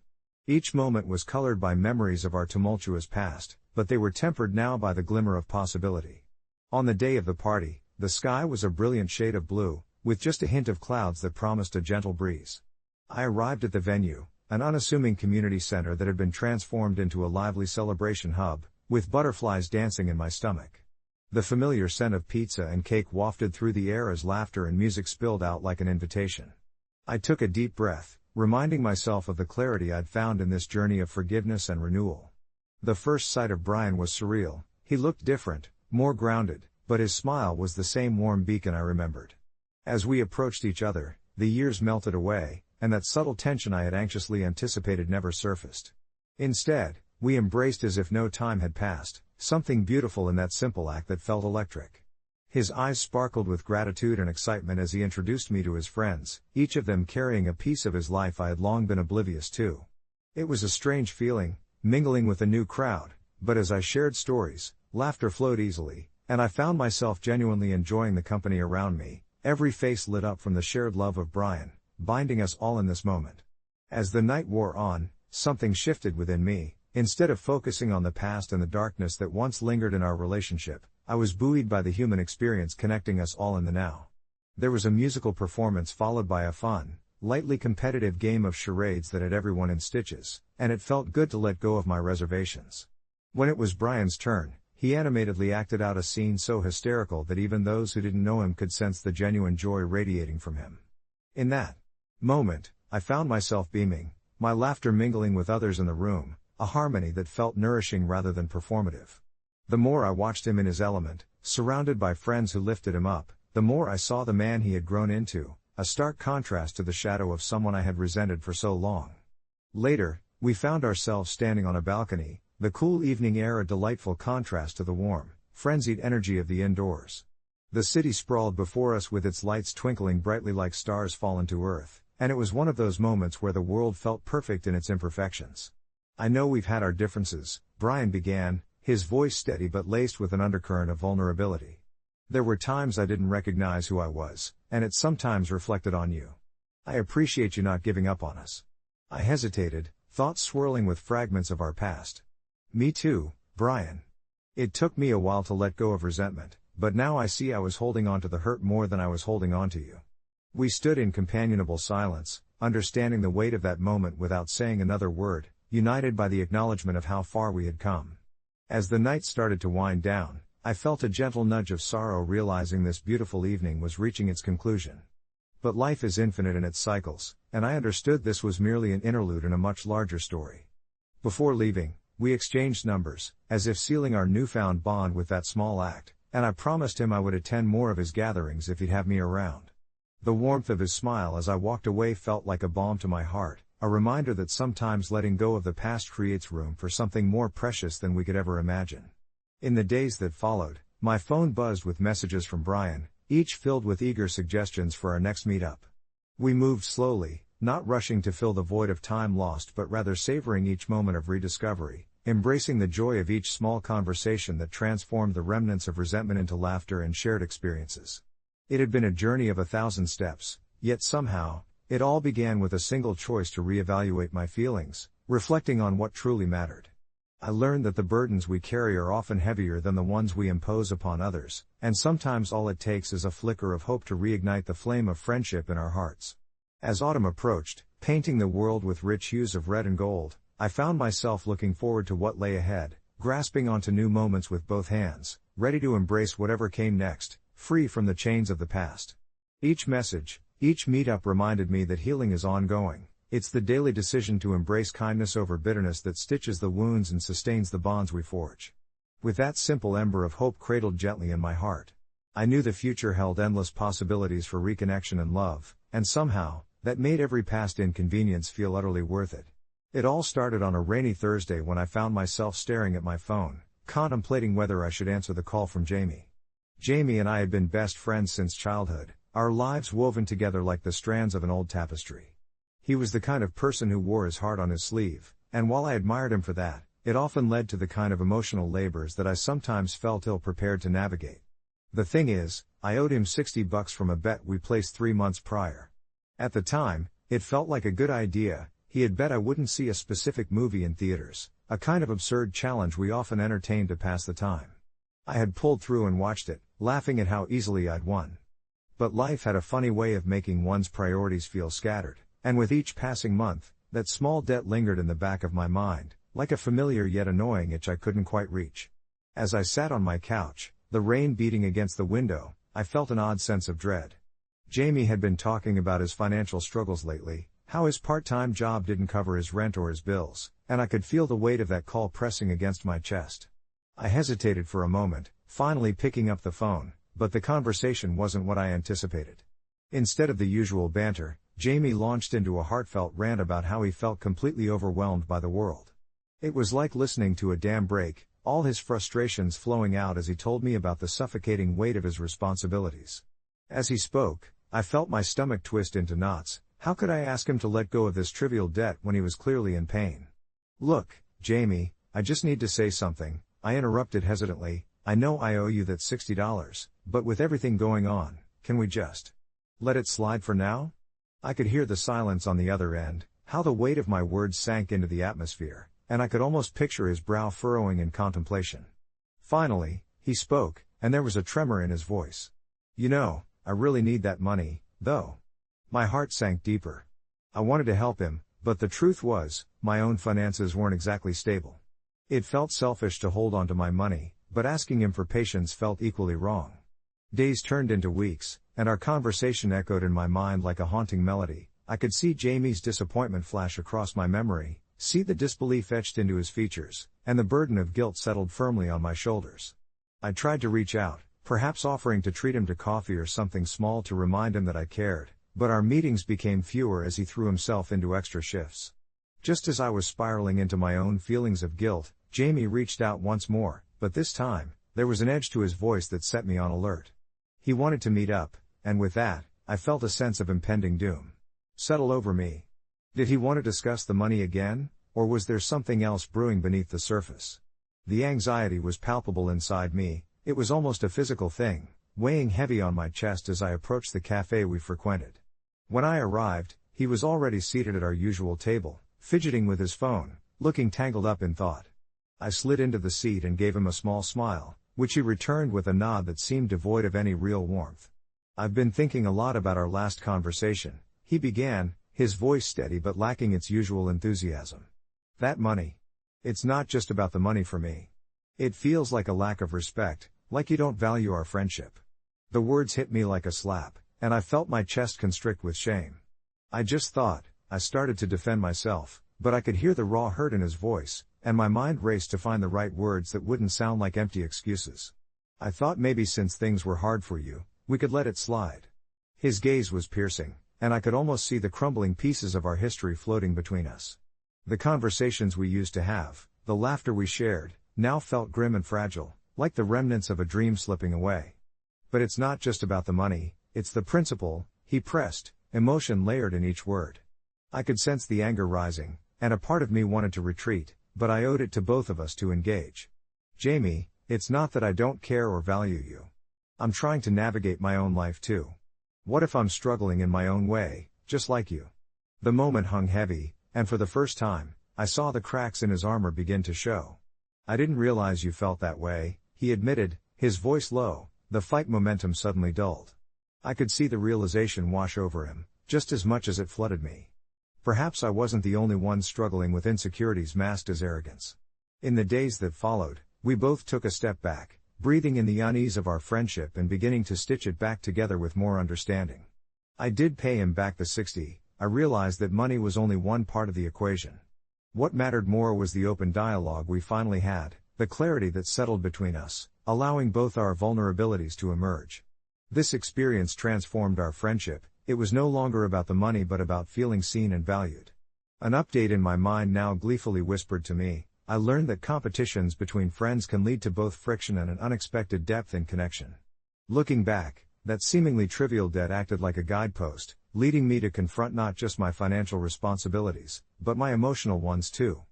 Each moment was colored by memories of our tumultuous past, but they were tempered now by the glimmer of possibility. On the day of the party, the sky was a brilliant shade of blue, with just a hint of clouds that promised a gentle breeze. I arrived at the venue, an unassuming community center that had been transformed into a lively celebration hub, with butterflies dancing in my stomach. The familiar scent of pizza and cake wafted through the air as laughter and music spilled out like an invitation. I took a deep breath, reminding myself of the clarity I'd found in this journey of forgiveness and renewal. The first sight of Brian was surreal. He looked different, more grounded, but his smile was the same warm beacon I remembered. As we approached each other, the years melted away, and that subtle tension I had anxiously anticipated never surfaced. Instead, we embraced as if no time had passed, something beautiful in that simple act that felt electric. His eyes sparkled with gratitude and excitement as he introduced me to his friends, each of them carrying a piece of his life I had long been oblivious to. It was a strange feeling, mingling with a new crowd, but as I shared stories, laughter flowed easily, and I found myself genuinely enjoying the company around me, every face lit up from the shared love of Brian, binding us all in this moment. As the night wore on, something shifted within me. Instead of focusing on the past and the darkness that once lingered in our relationship, I was buoyed by the human experience connecting us all in the now. There was a musical performance followed by a fun, lightly competitive game of charades that had everyone in stitches, and it felt good to let go of my reservations. When it was Brian's turn, he animatedly acted out a scene so hysterical that even those who didn't know him could sense the genuine joy radiating from him. In that moment, I found myself beaming, my laughter mingling with others in the room, a harmony that felt nourishing rather than performative. The more I watched him in his element, surrounded by friends who lifted him up, the more I saw the man he had grown into, a stark contrast to the shadow of someone I had resented for so long. Later, we found ourselves standing on a balcony, the cool evening air a delightful contrast to the warm, frenzied energy of the indoors. The city sprawled before us with its lights twinkling brightly like stars fallen to earth, and it was one of those moments where the world felt perfect in its imperfections. "I know we've had our differences," Brian began, his voice steady but laced with an undercurrent of vulnerability. "There were times I didn't recognize who I was, and it sometimes reflected on you. I appreciate you not giving up on us." I hesitated, thoughts swirling with fragments of our past. "Me too, Brian. It took me a while to let go of resentment, but now I see I was holding on to the hurt more than I was holding on to you." We stood in companionable silence, understanding the weight of that moment without saying another word, united by the acknowledgement of how far we had come. As the night started to wind down, I felt a gentle nudge of sorrow realizing this beautiful evening was reaching its conclusion. But life is infinite in its cycles, and I understood this was merely an interlude in a much larger story. Before leaving, we exchanged numbers, as if sealing our newfound bond with that small act, and I promised him I would attend more of his gatherings if he'd have me around. The warmth of his smile as I walked away felt like a balm to my heart, a reminder that sometimes letting go of the past creates room for something more precious than we could ever imagine. In the days that followed, my phone buzzed with messages from Brian, each filled with eager suggestions for our next meetup. We moved slowly, not rushing to fill the void of time lost but rather savoring each moment of rediscovery, embracing the joy of each small conversation that transformed the remnants of resentment into laughter and shared experiences. It had been a journey of 1,000 steps, yet somehow, it all began with a single choice to reevaluate my feelings, reflecting on what truly mattered. I learned that the burdens we carry are often heavier than the ones we impose upon others, and sometimes all it takes is a flicker of hope to reignite the flame of friendship in our hearts. As autumn approached, painting the world with rich hues of red and gold, I found myself looking forward to what lay ahead, grasping onto new moments with both hands, ready to embrace whatever came next, free from the chains of the past. Each message, each meetup reminded me that healing is ongoing. It's the daily decision to embrace kindness over bitterness that stitches the wounds and sustains the bonds we forge. With that simple ember of hope cradled gently in my heart, I knew the future held endless possibilities for reconnection and love, and somehow, that made every past inconvenience feel utterly worth it. It all started on a rainy Thursday when I found myself staring at my phone, contemplating whether I should answer the call from Jamie. Jamie and I had been best friends since childhood, our lives woven together like the strands of an old tapestry. He was the kind of person who wore his heart on his sleeve, and while I admired him for that, it often led to the kind of emotional labors that I sometimes felt ill-prepared to navigate. The thing is, I owed him $60 from a bet we placed 3 months prior. At the time, it felt like a good idea. He had bet I wouldn't see a specific movie in theaters, a kind of absurd challenge we often entertained to pass the time. I had pulled through and watched it, laughing at how easily I'd won. But life had a funny way of making one's priorities feel scattered. And with each passing month, that small debt lingered in the back of my mind, like a familiar yet annoying itch I couldn't quite reach. As I sat on my couch, the rain beating against the window, I felt an odd sense of dread. Jamie had been talking about his financial struggles lately, how his part-time job didn't cover his rent or his bills, and I could feel the weight of that call pressing against my chest. I hesitated for a moment, finally picking up the phone, but the conversation wasn't what I anticipated. Instead of the usual banter, Jamie launched into a heartfelt rant about how he felt completely overwhelmed by the world. It was like listening to a dam break, all his frustrations flowing out as he told me about the suffocating weight of his responsibilities. As he spoke, I felt my stomach twist into knots. How could I ask him to let go of this trivial debt when he was clearly in pain? "Look, Jamie, I just need to say something," I interrupted hesitantly. "I know I owe you that $60, but with everything going on, can we just let it slide for now?" I could hear the silence on the other end, how the weight of my words sank into the atmosphere, and I could almost picture his brow furrowing in contemplation. Finally, he spoke, and there was a tremor in his voice. "You know, I really need that money, though." My heart sank deeper. I wanted to help him, but the truth was, my own finances weren't exactly stable. It felt selfish to hold on to my money, but asking him for patience felt equally wrong. Days turned into weeks, and our conversation echoed in my mind like a haunting melody. I could see Jamie's disappointment flash across my memory, see the disbelief etched into his features, and the burden of guilt settled firmly on my shoulders. I tried to reach out, perhaps offering to treat him to coffee or something small to remind him that I cared, but our meetings became fewer as he threw himself into extra shifts. Just as I was spiraling into my own feelings of guilt, Jamie reached out once more, but this time, there was an edge to his voice that set me on alert. He wanted to meet up, and with that, I felt a sense of impending doom settle over me. Did he want to discuss the money again, or was there something else brewing beneath the surface? The anxiety was palpable inside me. It was almost a physical thing, weighing heavy on my chest as I approached the cafe we frequented. When I arrived, he was already seated at our usual table, fidgeting with his phone, looking tangled up in thought. I slid into the seat and gave him a small smile, which he returned with a nod that seemed devoid of any real warmth. "I've been thinking a lot about our last conversation," he began, his voice steady but lacking its usual enthusiasm. "That money. It's not just about the money for me. It feels like a lack of respect, like you don't value our friendship." The words hit me like a slap, and I felt my chest constrict with shame. I started to defend myself, but I could hear the raw hurt in his voice, and my mind raced to find the right words that wouldn't sound like empty excuses. "I thought maybe since things were hard for you, we could let it slide." His gaze was piercing, and I could almost see the crumbling pieces of our history floating between us. The conversations we used to have, the laughter we shared, now felt grim and fragile, like the remnants of a dream slipping away. "But it's not just about the money, it's the principle," he pressed, emotion layered in each word. I could sense the anger rising, and a part of me wanted to retreat, but I owed it to both of us to engage. "Jamie, it's not that I don't care or value you. I'm trying to navigate my own life too. What if I'm struggling in my own way, just like you?" The moment hung heavy, and for the first time, I saw the cracks in his armor begin to show. I didn't realize you felt that way, he admitted, his voice low. The fight momentum suddenly dulled. I could see the realization wash over him, just as much as it flooded me. Perhaps I wasn't the only one struggling with insecurities masked as arrogance. In the days that followed, we both took a step back, breathing in the unease of our friendship and beginning to stitch it back together with more understanding. I did pay him back the $60. I realized that money was only one part of the equation. What mattered more was the open dialogue we finally had, the clarity that settled between us, allowing both our vulnerabilities to emerge. This experience transformed our friendship. It was no longer about the money but about feeling seen and valued. An update in my mind now gleefully whispered to me, I learned that competitions between friends can lead to both friction and an unexpected depth in connection. Looking back, that seemingly trivial debt acted like a guidepost, leading me to confront not just my financial responsibilities, but my emotional ones too.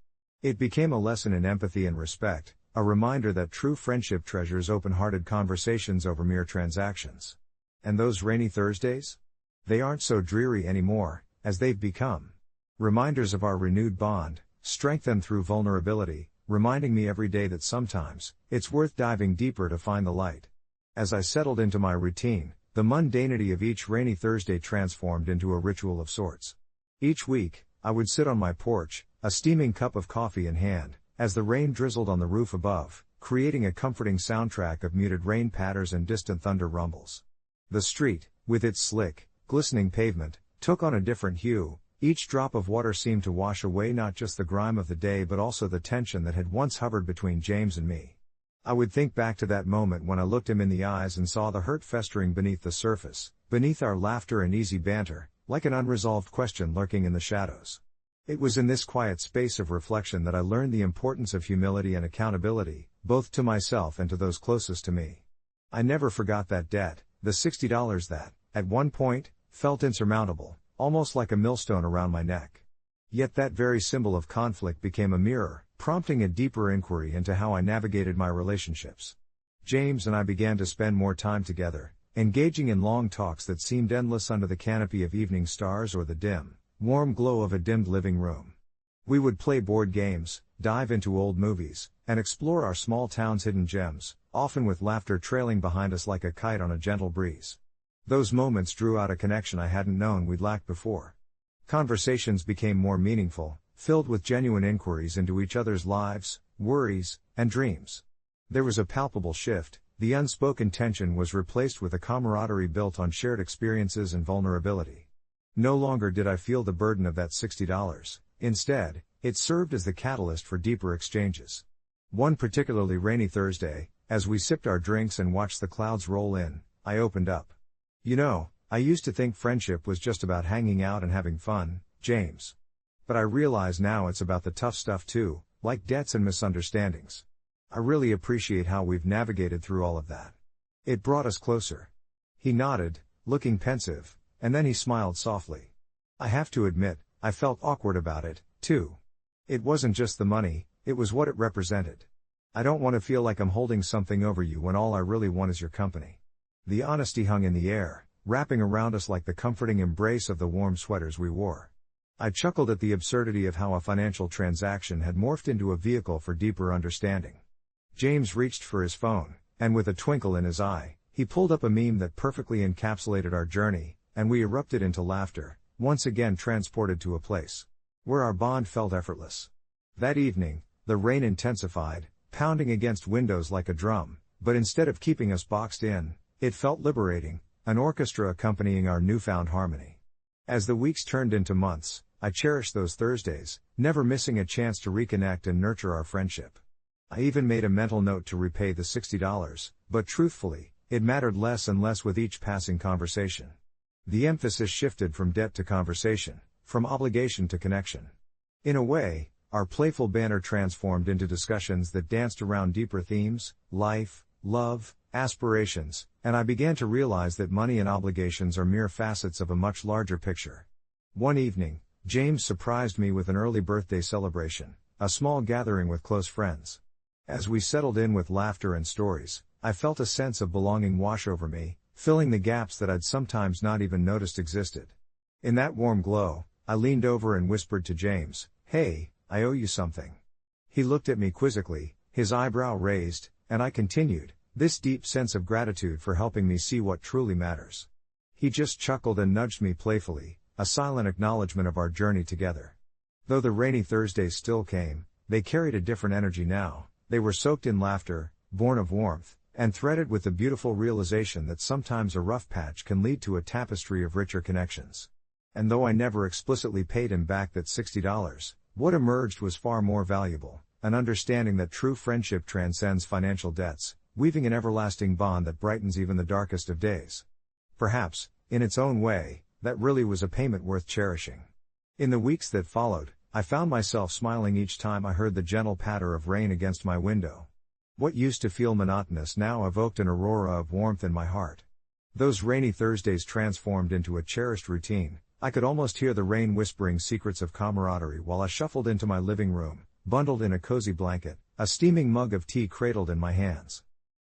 It became a lesson in empathy and respect, a reminder that true friendship treasures open-hearted conversations over mere transactions. And those rainy Thursdays? They aren't so dreary anymore, as they've become. Reminders of our renewed bond, strengthened through vulnerability, reminding me every day that sometimes, it's worth diving deeper to find the light. As I settled into my routine, the mundanity of each rainy Thursday transformed into a ritual of sorts. Each week, I would sit on my porch, a steaming cup of coffee in hand, as the rain drizzled on the roof above, creating a comforting soundtrack of muted rain patters and distant thunder rumbles. The street, with its slick, glistening pavement, took on a different hue. Each drop of water seemed to wash away not just the grime of the day but also the tension that had once hovered between James and me. I would think back to that moment when I looked him in the eyes and saw the hurt festering beneath the surface, beneath our laughter and easy banter, like an unresolved question lurking in the shadows. It was in this quiet space of reflection that I learned the importance of humility and accountability, both to myself and to those closest to me. I never forgot that debt, the $60 that, at one point, felt insurmountable, almost like a millstone around my neck. Yet that very symbol of conflict became a mirror, prompting a deeper inquiry into how I navigated my relationships. James and I began to spend more time together, engaging in long talks that seemed endless under the canopy of evening stars or the dim, warm glow of a dimmed living room. We would play board games, dive into old movies, and explore our small town's hidden gems, often with laughter trailing behind us like a kite on a gentle breeze. Those moments drew out a connection I hadn't known we'd lacked before. Conversations became more meaningful, filled with genuine inquiries into each other's lives, worries, and dreams. There was a palpable shift. The unspoken tension was replaced with a camaraderie built on shared experiences and vulnerability. No longer did I feel the burden of that $60. Instead, it served as the catalyst for deeper exchanges. One particularly rainy Thursday, as we sipped our drinks and watched the clouds roll in, I opened up. You know, I used to think friendship was just about hanging out and having fun, James. But I realize now it's about the tough stuff too, like debts and misunderstandings. I really appreciate how we've navigated through all of that. It brought us closer. He nodded, looking pensive, and then he smiled softly. I have to admit, I felt awkward about it, too. It wasn't just the money, it was what it represented. I don't want to feel like I'm holding something over you when all I really want is your company. The honesty hung in the air, wrapping around us like the comforting embrace of the warm sweaters we wore. I chuckled at the absurdity of how a financial transaction had morphed into a vehicle for deeper understanding. James reached for his phone, and with a twinkle in his eye, he pulled up a meme that perfectly encapsulated our journey, and we erupted into laughter, once again transported to a place where our bond felt effortless. That evening, the rain intensified, pounding against windows like a drum, but instead of keeping us boxed in, it felt liberating, an orchestra accompanying our newfound harmony. As the weeks turned into months, I cherished those Thursdays, never missing a chance to reconnect and nurture our friendship. I even made a mental note to repay the $60, but truthfully, it mattered less and less with each passing conversation. The emphasis shifted from debt to conversation, from obligation to connection. In a way, our playful banter transformed into discussions that danced around deeper themes, life, love, aspirations, and I began to realize that money and obligations are mere facets of a much larger picture. One evening, James surprised me with an early birthday celebration, a small gathering with close friends. As we settled in with laughter and stories, I felt a sense of belonging wash over me, filling the gaps that I'd sometimes not even noticed existed. In that warm glow, I leaned over and whispered to James, "Hey, I owe you something." He looked at me quizzically, His eyebrow raised, and I continued, this deep sense of gratitude for helping me see what truly matters. He just chuckled and nudged me playfully, a silent acknowledgement of our journey together. Though the rainy Thursdays still came, they carried a different energy now. They were soaked in laughter, born of warmth, and threaded with the beautiful realization that sometimes a rough patch can lead to a tapestry of richer connections. And though I never explicitly paid him back that $60, what emerged was far more valuable, an understanding that true friendship transcends financial debts, weaving an everlasting bond that brightens even the darkest of days. Perhaps, in its own way, that really was a payment worth cherishing. In the weeks that followed, I found myself smiling each time I heard the gentle patter of rain against my window. What used to feel monotonous now evoked an aurora of warmth in my heart. Those rainy Thursdays transformed into a cherished routine. I could almost hear the rain whispering secrets of camaraderie while I shuffled into my living room, bundled in a cozy blanket, a steaming mug of tea cradled in my hands.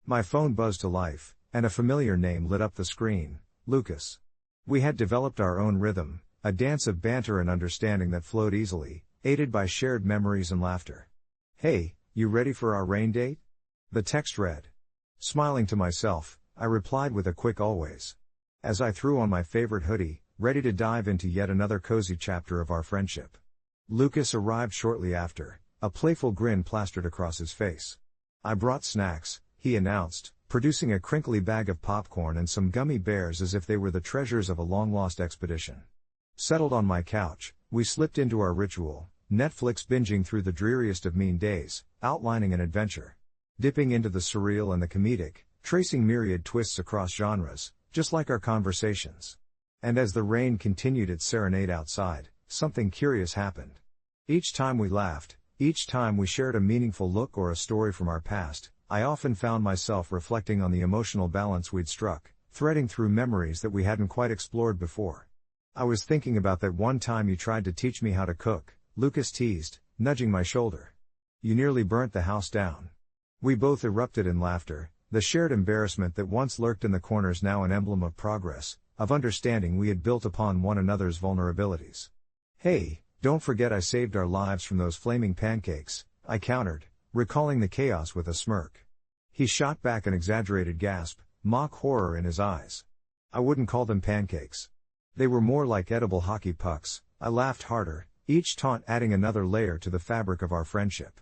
My phone buzzed to life, and a familiar name lit up the screen, Lucas. We had developed our own rhythm, a dance of banter and understanding that flowed easily, aided by shared memories and laughter. Hey, you ready for our rain date? The text read. Smiling to myself, I replied with a quick always. As I threw on my favorite hoodie, ready to dive into yet another cozy chapter of our friendship. Lucas arrived shortly after, a playful grin plastered across his face. I brought snacks, he announced, producing a crinkly bag of popcorn and some gummy bears as if they were the treasures of a long-lost expedition. Settled on my couch, we slipped into our ritual, Netflix binging through the dreariest of mean days, outlining an adventure. Dipping into the surreal and the comedic, tracing myriad twists across genres, just like our conversations. And as the rain continued its serenade outside, something curious happened. Each time we laughed, each time we shared a meaningful look or a story from our past, I often found myself reflecting on the emotional balance we'd struck, threading through memories that we hadn't quite explored before. I was thinking about that one time you tried to teach me how to cook, Lucas teased, nudging my shoulder. You nearly burnt the house down. We both erupted in laughter, the shared embarrassment that once lurked in the corners now an emblem of progress, of understanding we had built upon one another's vulnerabilities. Hey, don't forget I saved our lives from those flaming pancakes, I countered, recalling the chaos with a smirk. He shot back an exaggerated gasp, mock horror in his eyes. I wouldn't call them pancakes. They were more like edible hockey pucks. I laughed harder, each taunt adding another layer to the fabric of our friendship.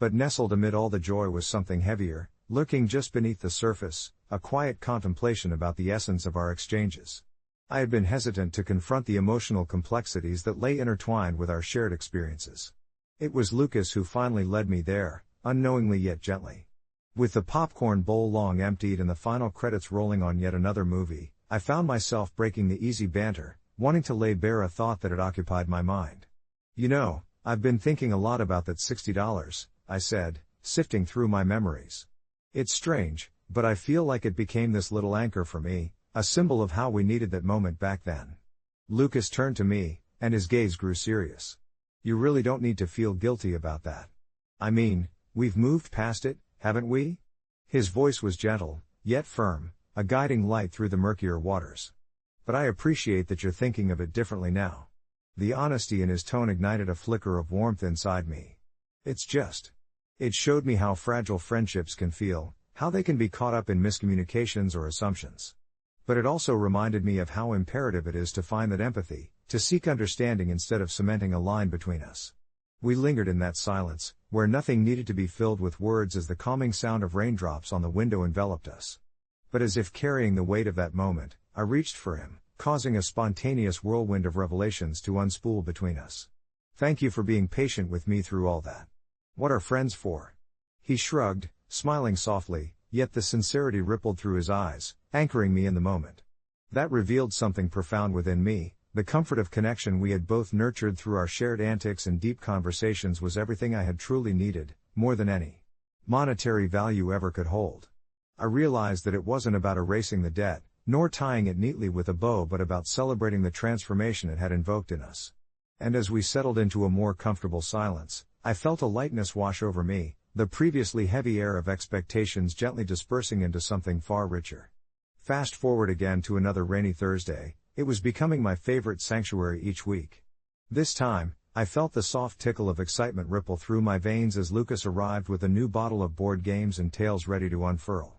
But nestled amid all the joy was something heavier, lurking just beneath the surface, a quiet contemplation about the essence of our exchanges. I had been hesitant to confront the emotional complexities that lay intertwined with our shared experiences. It was Lucas who finally led me there, unknowingly yet gently. With the popcorn bowl long emptied and the final credits rolling on yet another movie, I found myself breaking the easy banter, wanting to lay bare a thought that had occupied my mind. You know, I've been thinking a lot about that $60, I said, sifting through my memories. It's strange, but I feel like it became this little anchor for me, a symbol of how we needed that moment back then. Lucas turned to me, and his gaze grew serious. You really don't need to feel guilty about that. I mean, we've moved past it, haven't we? His voice was gentle, yet firm, a guiding light through the murkier waters. But I appreciate that you're thinking of it differently now. The honesty in his tone ignited a flicker of warmth inside me. It showed me how fragile friendships can feel, how they can be caught up in miscommunications or assumptions. But it also reminded me of how imperative it is to find that empathy, to seek understanding instead of cementing a line between us. We lingered in that silence, where nothing needed to be filled with words as the calming sound of raindrops on the window enveloped us. But as if carrying the weight of that moment, I reached for him, causing a spontaneous whirlwind of revelations to unspool between us. Thank you for being patient with me through all that. What are friends for? He shrugged, smiling softly, yet the sincerity rippled through his eyes, anchoring me in the moment. That revealed something profound within me. The comfort of connection we had both nurtured through our shared antics and deep conversations was everything I had truly needed, more than any monetary value ever could hold. I realized that it wasn't about erasing the debt, nor tying it neatly with a bow, but about celebrating the transformation it had invoked in us. And as we settled into a more comfortable silence, I felt a lightness wash over me, the previously heavy air of expectations gently dispersing into something far richer. Fast forward again to another rainy Thursday. It was becoming my favorite sanctuary each week. This time, I felt the soft tickle of excitement ripple through my veins as Lucas arrived with a new bottle of board games and tales ready to unfurl.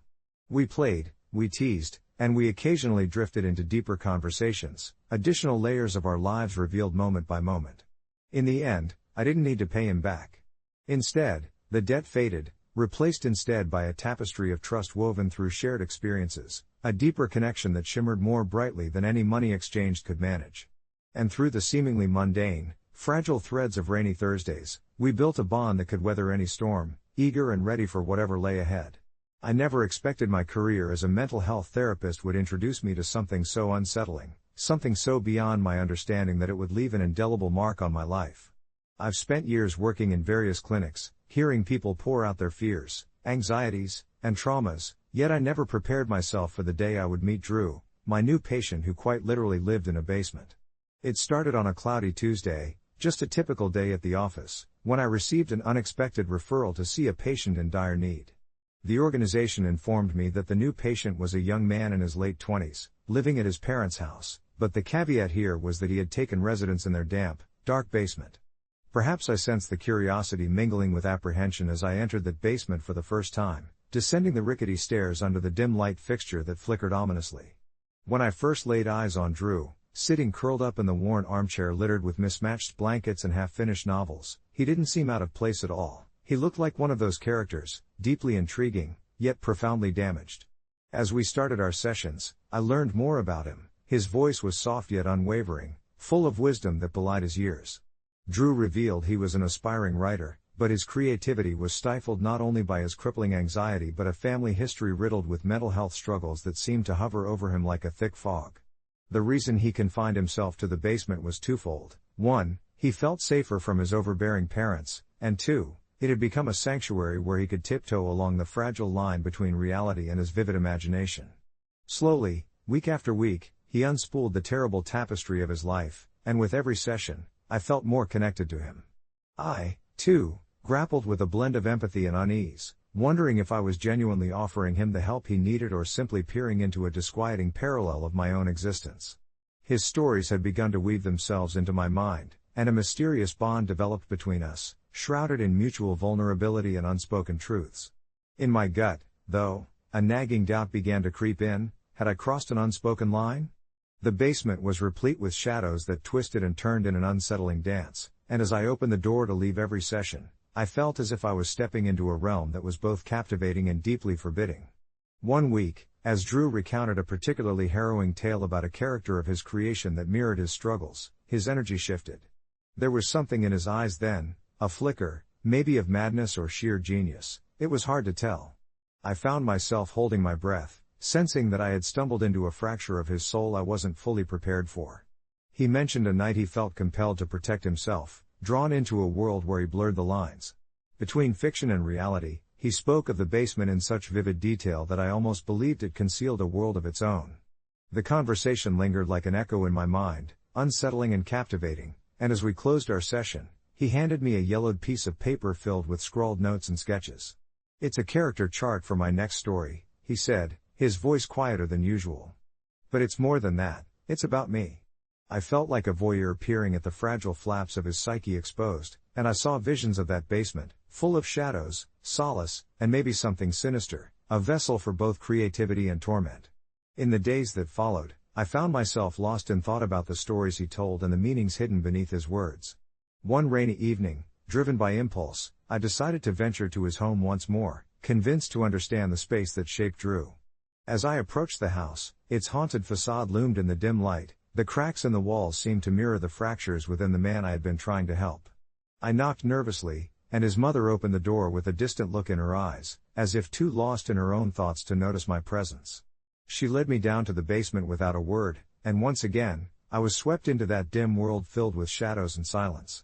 We played, we teased, and we occasionally drifted into deeper conversations, additional layers of our lives revealed moment by moment. In the end, I didn't need to pay him back. Instead, the debt faded, replaced instead by a tapestry of trust woven through shared experiences, a deeper connection that shimmered more brightly than any money exchanged could manage. And through the seemingly mundane, fragile threads of rainy Thursdays, we built a bond that could weather any storm, eager and ready for whatever lay ahead. I never expected my career as a mental health therapist would introduce me to something so unsettling, something so beyond my understanding that it would leave an indelible mark on my life. I've spent years working in various clinics, hearing people pour out their fears, anxieties, and traumas, yet I never prepared myself for the day I would meet Drew, my new patient who quite literally lived in a basement. It started on a cloudy Tuesday, just a typical day at the office, when I received an unexpected referral to see a patient in dire need. The organization informed me that the new patient was a young man in his late 20s, living at his parents' house, but the caveat here was that he had taken residence in their damp, dark basement. Perhaps I sensed the curiosity mingling with apprehension as I entered that basement for the first time, descending the rickety stairs under the dim light fixture that flickered ominously. When I first laid eyes on Drew, sitting curled up in the worn armchair littered with mismatched blankets and half-finished novels, he didn't seem out of place at all. He looked like one of those characters, deeply intriguing, yet profoundly damaged. As we started our sessions, I learned more about him. His voice was soft yet unwavering, full of wisdom that belied his years. Drew revealed he was an aspiring writer, but his creativity was stifled not only by his crippling anxiety but a family history riddled with mental health struggles that seemed to hover over him like a thick fog. The reason he confined himself to the basement was twofold. 1, he felt safer from his overbearing parents, and 2, it had become a sanctuary where he could tiptoe along the fragile line between reality and his vivid imagination. Slowly, week after week, he unspooled the terrible tapestry of his life, and with every session, I felt more connected to him. I, too, grappled with a blend of empathy and unease, wondering if I was genuinely offering him the help he needed or simply peering into a disquieting parallel of my own existence. His stories had begun to weave themselves into my mind, and a mysterious bond developed between us, shrouded in mutual vulnerability and unspoken truths. In my gut, though, a nagging doubt began to creep in: had I crossed an unspoken line? The basement was replete with shadows that twisted and turned in an unsettling dance, and as I opened the door to leave every session, I felt as if I was stepping into a realm that was both captivating and deeply forbidding. One week, as Drew recounted a particularly harrowing tale about a character of his creation that mirrored his struggles, his energy shifted. There was something in his eyes then, a flicker, maybe of madness or sheer genius, it was hard to tell. I found myself holding my breath, sensing that I had stumbled into a fracture of his soul I wasn't fully prepared for. He mentioned a night he felt compelled to protect himself, drawn into a world where he blurred the lines between fiction and reality. He spoke of the basement in such vivid detail that I almost believed it concealed a world of its own. The conversation lingered like an echo in my mind, unsettling and captivating, and as we closed our session, he handed me a yellowed piece of paper filled with scrawled notes and sketches. "It's a character chart for my next story," he said, his voice quieter than usual. "But it's more than that, it's about me." I felt like a voyeur peering at the fragile flaps of his psyche exposed, and I saw visions of that basement, full of shadows, solace, and maybe something sinister, a vessel for both creativity and torment. In the days that followed, I found myself lost in thought about the stories he told and the meanings hidden beneath his words. One rainy evening, driven by impulse, I decided to venture to his home once more, convinced to understand the space that shaped Drew. As I approached the house, its haunted facade loomed in the dim light. The cracks in the walls seemed to mirror the fractures within the man I had been trying to help. I knocked nervously, and his mother opened the door with a distant look in her eyes, as if too lost in her own thoughts to notice my presence. She led me down to the basement without a word, and once again, I was swept into that dim world filled with shadows and silence.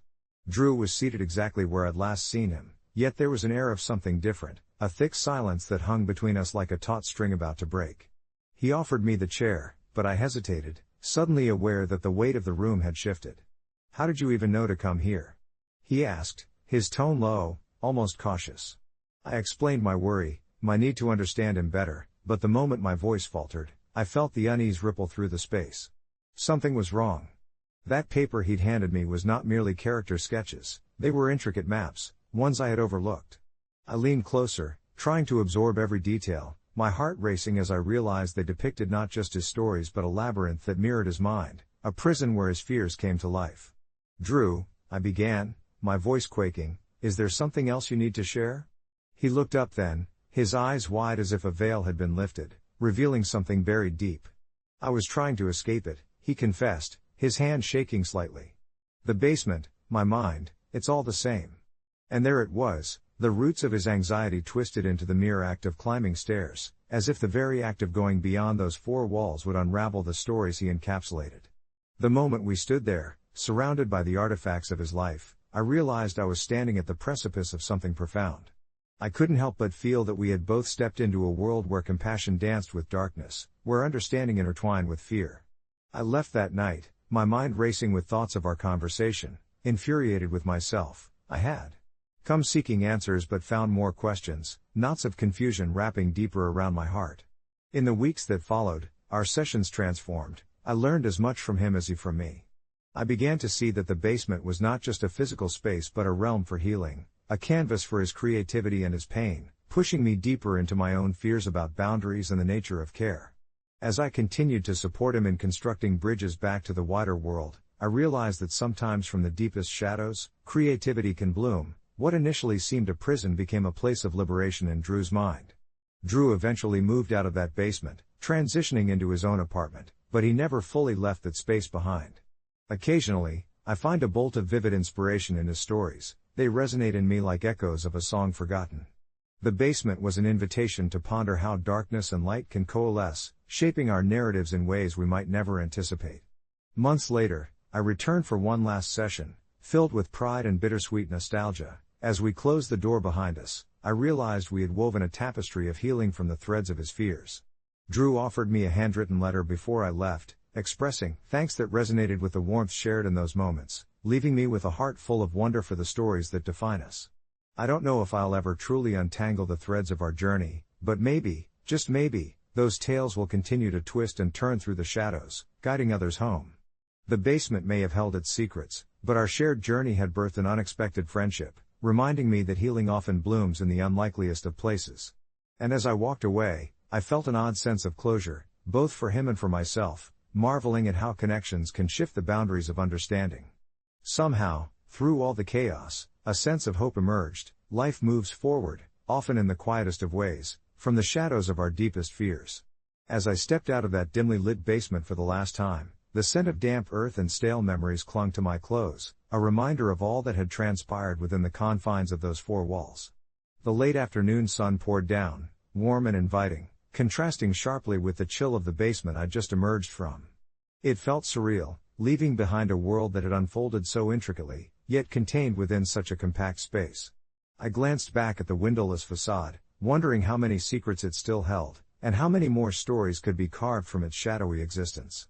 Drew was seated exactly where I'd last seen him, yet there was an air of something different, a thick silence that hung between us like a taut string about to break. He offered me the chair, but I hesitated, suddenly aware that the weight of the room had shifted. "How did you even know to come here?" he asked, his tone low, almost cautious. I explained my worry, my need to understand him better, but the moment my voice faltered, I felt the unease ripple through the space. Something was wrong. That paper he'd handed me was not merely character sketches, they were intricate maps, ones I had overlooked. I leaned closer, trying to absorb every detail, my heart racing as I realized they depicted not just his stories but a labyrinth that mirrored his mind, a prison where his fears came to life. "Drew," I began, my voice quaking, "is there something else you need to share?" He looked up then, his eyes wide as if a veil had been lifted, revealing something buried deep. "I was trying to escape it," he confessed, his hand shaking slightly. "The basement, my mind, it's all the same." And there it was, the roots of his anxiety twisted into the mere act of climbing stairs, as if the very act of going beyond those four walls would unravel the stories he encapsulated. The moment we stood there, surrounded by the artifacts of his life, I realized I was standing at the precipice of something profound. I couldn't help but feel that we had both stepped into a world where compassion danced with darkness, where understanding intertwined with fear. I left that night, my mind racing with thoughts of our conversation, infuriated with myself. I had come seeking answers but found more questions, knots of confusion wrapping deeper around my heart. In the weeks that followed, our sessions transformed. I learned as much from him as he from me. I began to see that the basement was not just a physical space but a realm for healing, a canvas for his creativity and his pain, pushing me deeper into my own fears about boundaries and the nature of care. As I continued to support him in constructing bridges back to the wider world, I realized that sometimes from the deepest shadows, creativity can bloom. What initially seemed a prison became a place of liberation in Drew's mind. Drew eventually moved out of that basement, transitioning into his own apartment, but he never fully left that space behind. Occasionally, I find a bolt of vivid inspiration in his stories. They resonate in me like echoes of a song forgotten. The basement was an invitation to ponder how darkness and light can coalesce, shaping our narratives in ways we might never anticipate. Months later, I returned for one last session, filled with pride and bittersweet nostalgia. As we closed the door behind us, I realized we had woven a tapestry of healing from the threads of his fears. Drew offered me a handwritten letter before I left, expressing thanks that resonated with the warmth shared in those moments, leaving me with a heart full of wonder for the stories that define us. I don't know if I'll ever truly untangle the threads of our journey, but maybe, just maybe, those tales will continue to twist and turn through the shadows, guiding others home. The basement may have held its secrets, but our shared journey had birthed an unexpected friendship, reminding me that healing often blooms in the unlikeliest of places. And as I walked away, I felt an odd sense of closure, both for him and for myself, marveling at how connections can shift the boundaries of understanding. Somehow, through all the chaos, a sense of hope emerged. Life moves forward, often in the quietest of ways, from the shadows of our deepest fears. As I stepped out of that dimly lit basement for the last time, the scent of damp earth and stale memories clung to my clothes, a reminder of all that had transpired within the confines of those four walls. The late afternoon sun poured down, warm and inviting, contrasting sharply with the chill of the basement I'd just emerged from. It felt surreal, leaving behind a world that had unfolded so intricately, yet contained within such a compact space. I glanced back at the windowless facade, wondering how many secrets it still held, and how many more stories could be carved from its shadowy existence.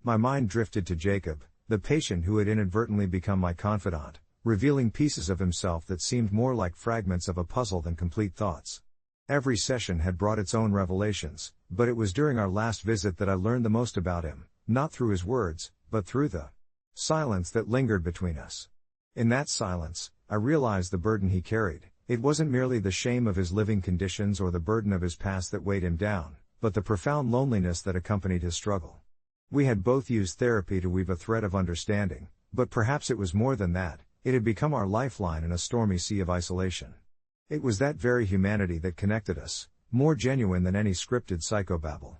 My mind drifted to Jacob, the patient who had inadvertently become my confidant, revealing pieces of himself that seemed more like fragments of a puzzle than complete thoughts. Every session had brought its own revelations, but it was during our last visit that I learned the most about him, not through his words, but through the silence that lingered between us. In that silence, I realized the burden he carried. It wasn't merely the shame of his living conditions or the burden of his past that weighed him down, but the profound loneliness that accompanied his struggle. We had both used therapy to weave a thread of understanding, but perhaps it was more than that. It had become our lifeline in a stormy sea of isolation. It was that very humanity that connected us, more genuine than any scripted psychobabble.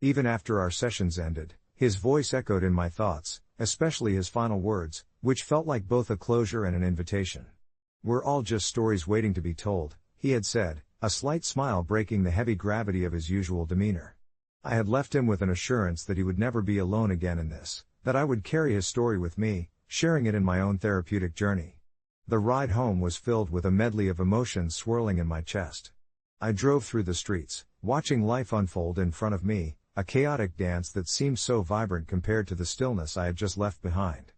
Even after our sessions ended, his voice echoed in my thoughts, especially his final words, which felt like both a closure and an invitation. "We're all just stories waiting to be told," he had said, a slight smile breaking the heavy gravity of his usual demeanor. I had left him with an assurance that he would never be alone again in this, that I would carry his story with me, sharing it in my own therapeutic journey. The ride home was filled with a medley of emotions swirling in my chest. I drove through the streets, watching life unfold in front of me, a chaotic dance that seemed so vibrant compared to the stillness I had just left behind.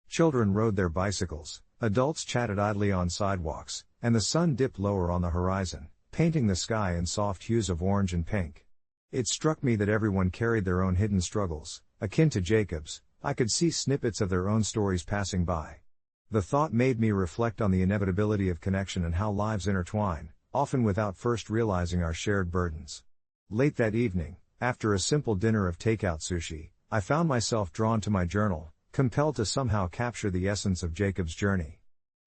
Children rode their bicycles, adults chatted idly on sidewalks, and the sun dipped lower on the horizon, painting the sky in soft hues of orange and pink. It struck me that everyone carried their own hidden struggles, akin to Jacob's, I could see snippets of their own stories passing by. The thought made me reflect on the inevitability of connection and how lives intertwine, often without first realizing our shared burdens. Late that evening, after a simple dinner of takeout sushi, I found myself drawn to my journal, compelled to somehow capture the essence of Jacob's journey.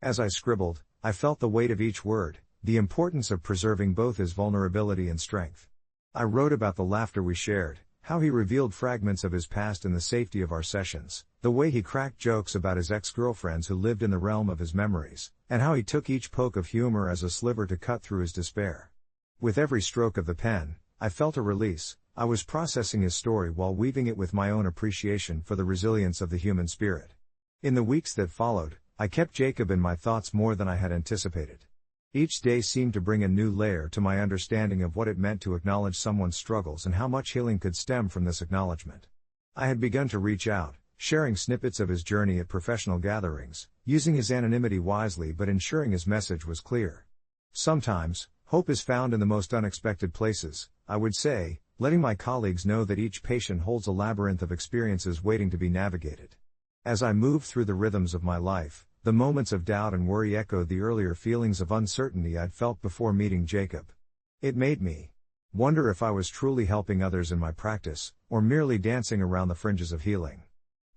As I scribbled, I felt the weight of each word, the importance of preserving both his vulnerability and strength. I wrote about the laughter we shared, how he revealed fragments of his past in the safety of our sessions, the way he cracked jokes about his ex-girlfriends who lived in the realm of his memories, and how he took each poke of humor as a sliver to cut through his despair. With every stroke of the pen, I felt a release. I was processing his story while weaving it with my own appreciation for the resilience of the human spirit. In the weeks that followed, I kept Jacob in my thoughts more than I had anticipated. Each day seemed to bring a new layer to my understanding of what it meant to acknowledge someone's struggles and how much healing could stem from this acknowledgement. I had begun to reach out, sharing snippets of his journey at professional gatherings, using his anonymity wisely but ensuring his message was clear. Sometimes, hope is found in the most unexpected places, I would say, letting my colleagues know that each patient holds a labyrinth of experiences waiting to be navigated. As I moved through the rhythms of my life, the moments of doubt and worry echoed the earlier feelings of uncertainty I'd felt before meeting Jacob. It made me wonder if I was truly helping others in my practice, or merely dancing around the fringes of healing.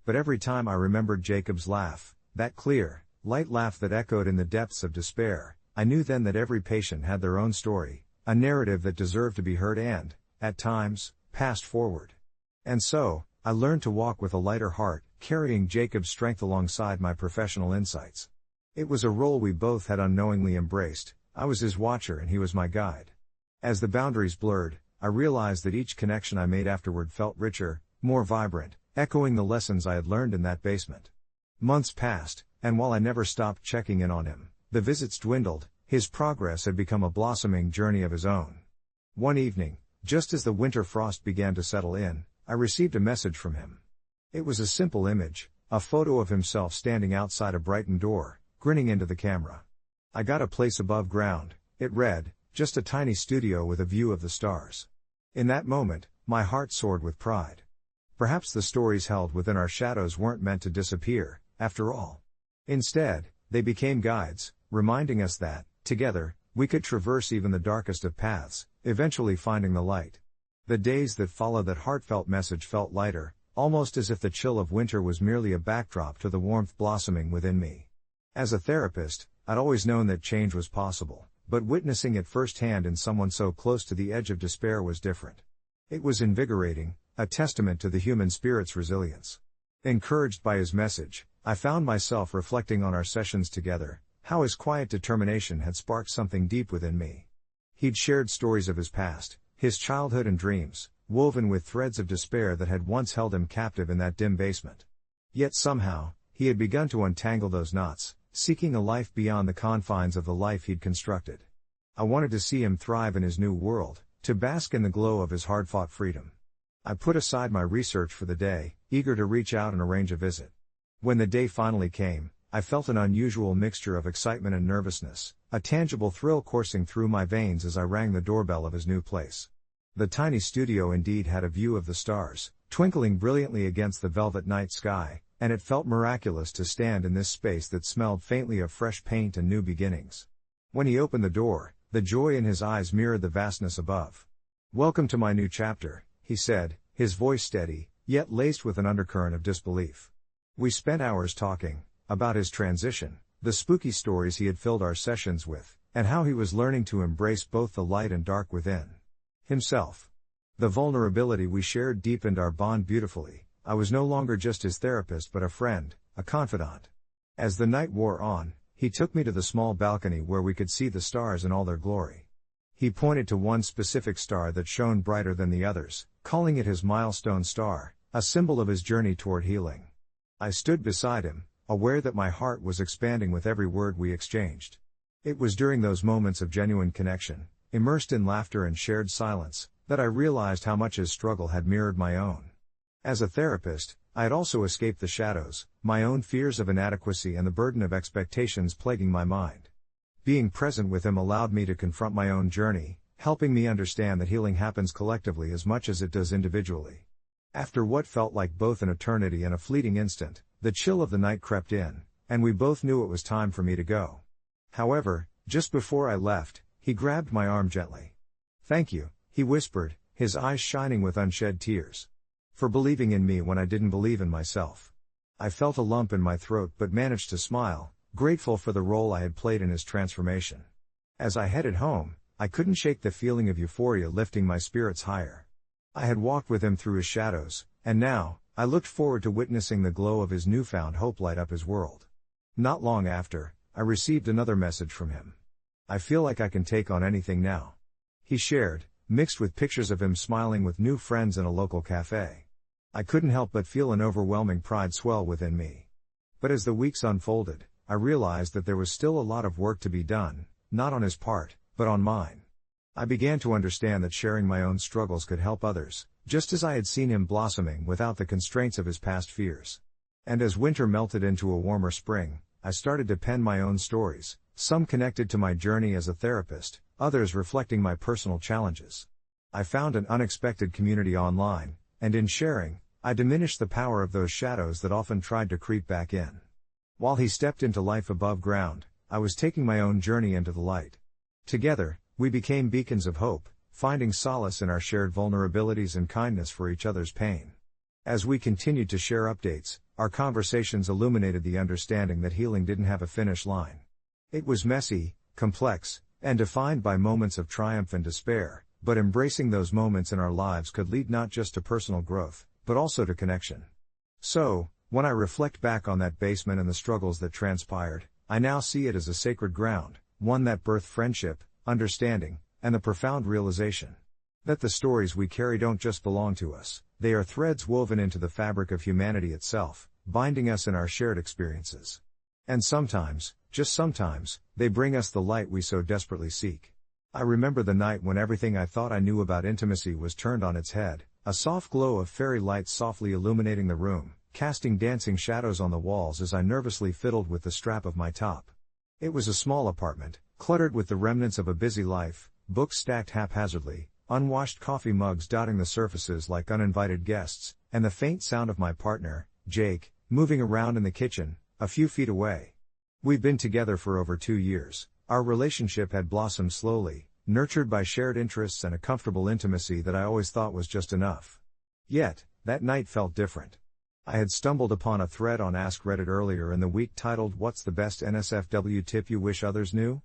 But every time I remembered Jacob's laugh, that clear, light laugh that echoed in the depths of despair, I knew then that every patient had their own story, a narrative that deserved to be heard and, at times, passed forward. And so, I learned to walk with a lighter heart, carrying Jacob's strength alongside my professional insights. It was a role we both had unknowingly embraced. I was his watcher and he was my guide. As the boundaries blurred, I realized that each connection I made afterward felt richer, more vibrant, echoing the lessons I had learned in that basement. Months passed, and while I never stopped checking in on him, the visits dwindled. His progress had become a blossoming journey of his own. One evening, just as the winter frost began to settle in, I received a message from him. It was a simple image, a photo of himself standing outside a brightened door, grinning into the camera. I got a place above ground, it read, just a tiny studio with a view of the stars. In that moment, my heart soared with pride. Perhaps the stories held within our shadows weren't meant to disappear, after all. Instead, they became guides, reminding us that, together, we could traverse even the darkest of paths, eventually finding the light. The days that followed that heartfelt message felt lighter, almost as if the chill of winter was merely a backdrop to the warmth blossoming within me. As a therapist, I'd always known that change was possible, but witnessing it firsthand in someone so close to the edge of despair was different. It was invigorating, a testament to the human spirit's resilience. Encouraged by his message, I found myself reflecting on our sessions together, how his quiet determination had sparked something deep within me. He'd shared stories of his past, his childhood and dreams, woven with threads of despair that had once held him captive in that dim basement. Yet somehow, he had begun to untangle those knots, seeking a life beyond the confines of the life he'd constructed. I wanted to see him thrive in his new world, to bask in the glow of his hard-fought freedom. I put aside my research for the day, eager to reach out and arrange a visit. When the day finally came, I felt an unusual mixture of excitement and nervousness, a tangible thrill coursing through my veins as I rang the doorbell of his new place. The tiny studio indeed had a view of the stars, twinkling brilliantly against the velvet night sky, and it felt miraculous to stand in this space that smelled faintly of fresh paint and new beginnings. When he opened the door, the joy in his eyes mirrored the vastness above. "Welcome to my new chapter," he said, his voice steady, yet laced with an undercurrent of disbelief. We spent hours talking about his transition, the spooky stories he had filled our sessions with, and how he was learning to embrace both the light and dark within himself. The vulnerability we shared deepened our bond beautifully. I was no longer just his therapist but a friend, a confidant. As the night wore on, he took me to the small balcony where we could see the stars in all their glory. He pointed to one specific star that shone brighter than the others, calling it his milestone star, a symbol of his journey toward healing. I stood beside him, aware that my heart was expanding with every word we exchanged. It was during those moments of genuine connection, immersed in laughter and shared silence, that I realized how much his struggle had mirrored my own. As a therapist, I had also escaped the shadows, my own fears of inadequacy and the burden of expectations plaguing my mind. Being present with him allowed me to confront my own journey, helping me understand that healing happens collectively as much as it does individually. After what felt like both an eternity and a fleeting instant, the chill of the night crept in, and we both knew it was time for me to go. However, just before I left, he grabbed my arm gently. "Thank you," he whispered, his eyes shining with unshed tears. "For believing in me when I didn't believe in myself." I felt a lump in my throat but managed to smile, grateful for the role I had played in his transformation. As I headed home, I couldn't shake the feeling of euphoria lifting my spirits higher. I had walked with him through his shadows, and now, I looked forward to witnessing the glow of his newfound hope light up his world. Not long after, I received another message from him. "I feel like I can take on anything now," he shared, mixed with pictures of him smiling with new friends in a local cafe. I couldn't help but feel an overwhelming pride swell within me. But as the weeks unfolded, I realized that there was still a lot of work to be done, not on his part, but on mine. I began to understand that sharing my own struggles could help others, just as I had seen him blossoming without the constraints of his past fears. And as winter melted into a warmer spring, I started to pen my own stories, some connected to my journey as a therapist, others reflecting my personal challenges. I found an unexpected community online, and in sharing, I diminished the power of those shadows that often tried to creep back in. While he stepped into life above ground, I was taking my own journey into the light. Together, we became beacons of hope, finding solace in our shared vulnerabilities and kindness for each other's pain. As we continued to share updates, our conversations illuminated the understanding that healing didn't have a finish line. It was messy, complex, and defined by moments of triumph and despair, but embracing those moments in our lives could lead not just to personal growth, but also to connection. So, when I reflect back on that basement and the struggles that transpired, I now see it as a sacred ground, one that birthed friendship, understanding, and the profound realization that the stories we carry don't just belong to us, they are threads woven into the fabric of humanity itself, binding us in our shared experiences. And sometimes, just sometimes, they bring us the light we so desperately seek. I remember the night when everything I thought I knew about intimacy was turned on its head, a soft glow of fairy lights softly illuminating the room, casting dancing shadows on the walls as I nervously fiddled with the strap of my top. It was a small apartment, cluttered with the remnants of a busy life, books stacked haphazardly, unwashed coffee mugs dotting the surfaces like uninvited guests, and the faint sound of my partner, Jake, moving around in the kitchen, a few feet away. We'd been together for over 2 years, our relationship had blossomed slowly, nurtured by shared interests and a comfortable intimacy that I always thought was just enough. Yet, that night felt different. I had stumbled upon a thread on Ask Reddit earlier in the week titled "What's the best NSFW tip you wish others knew?"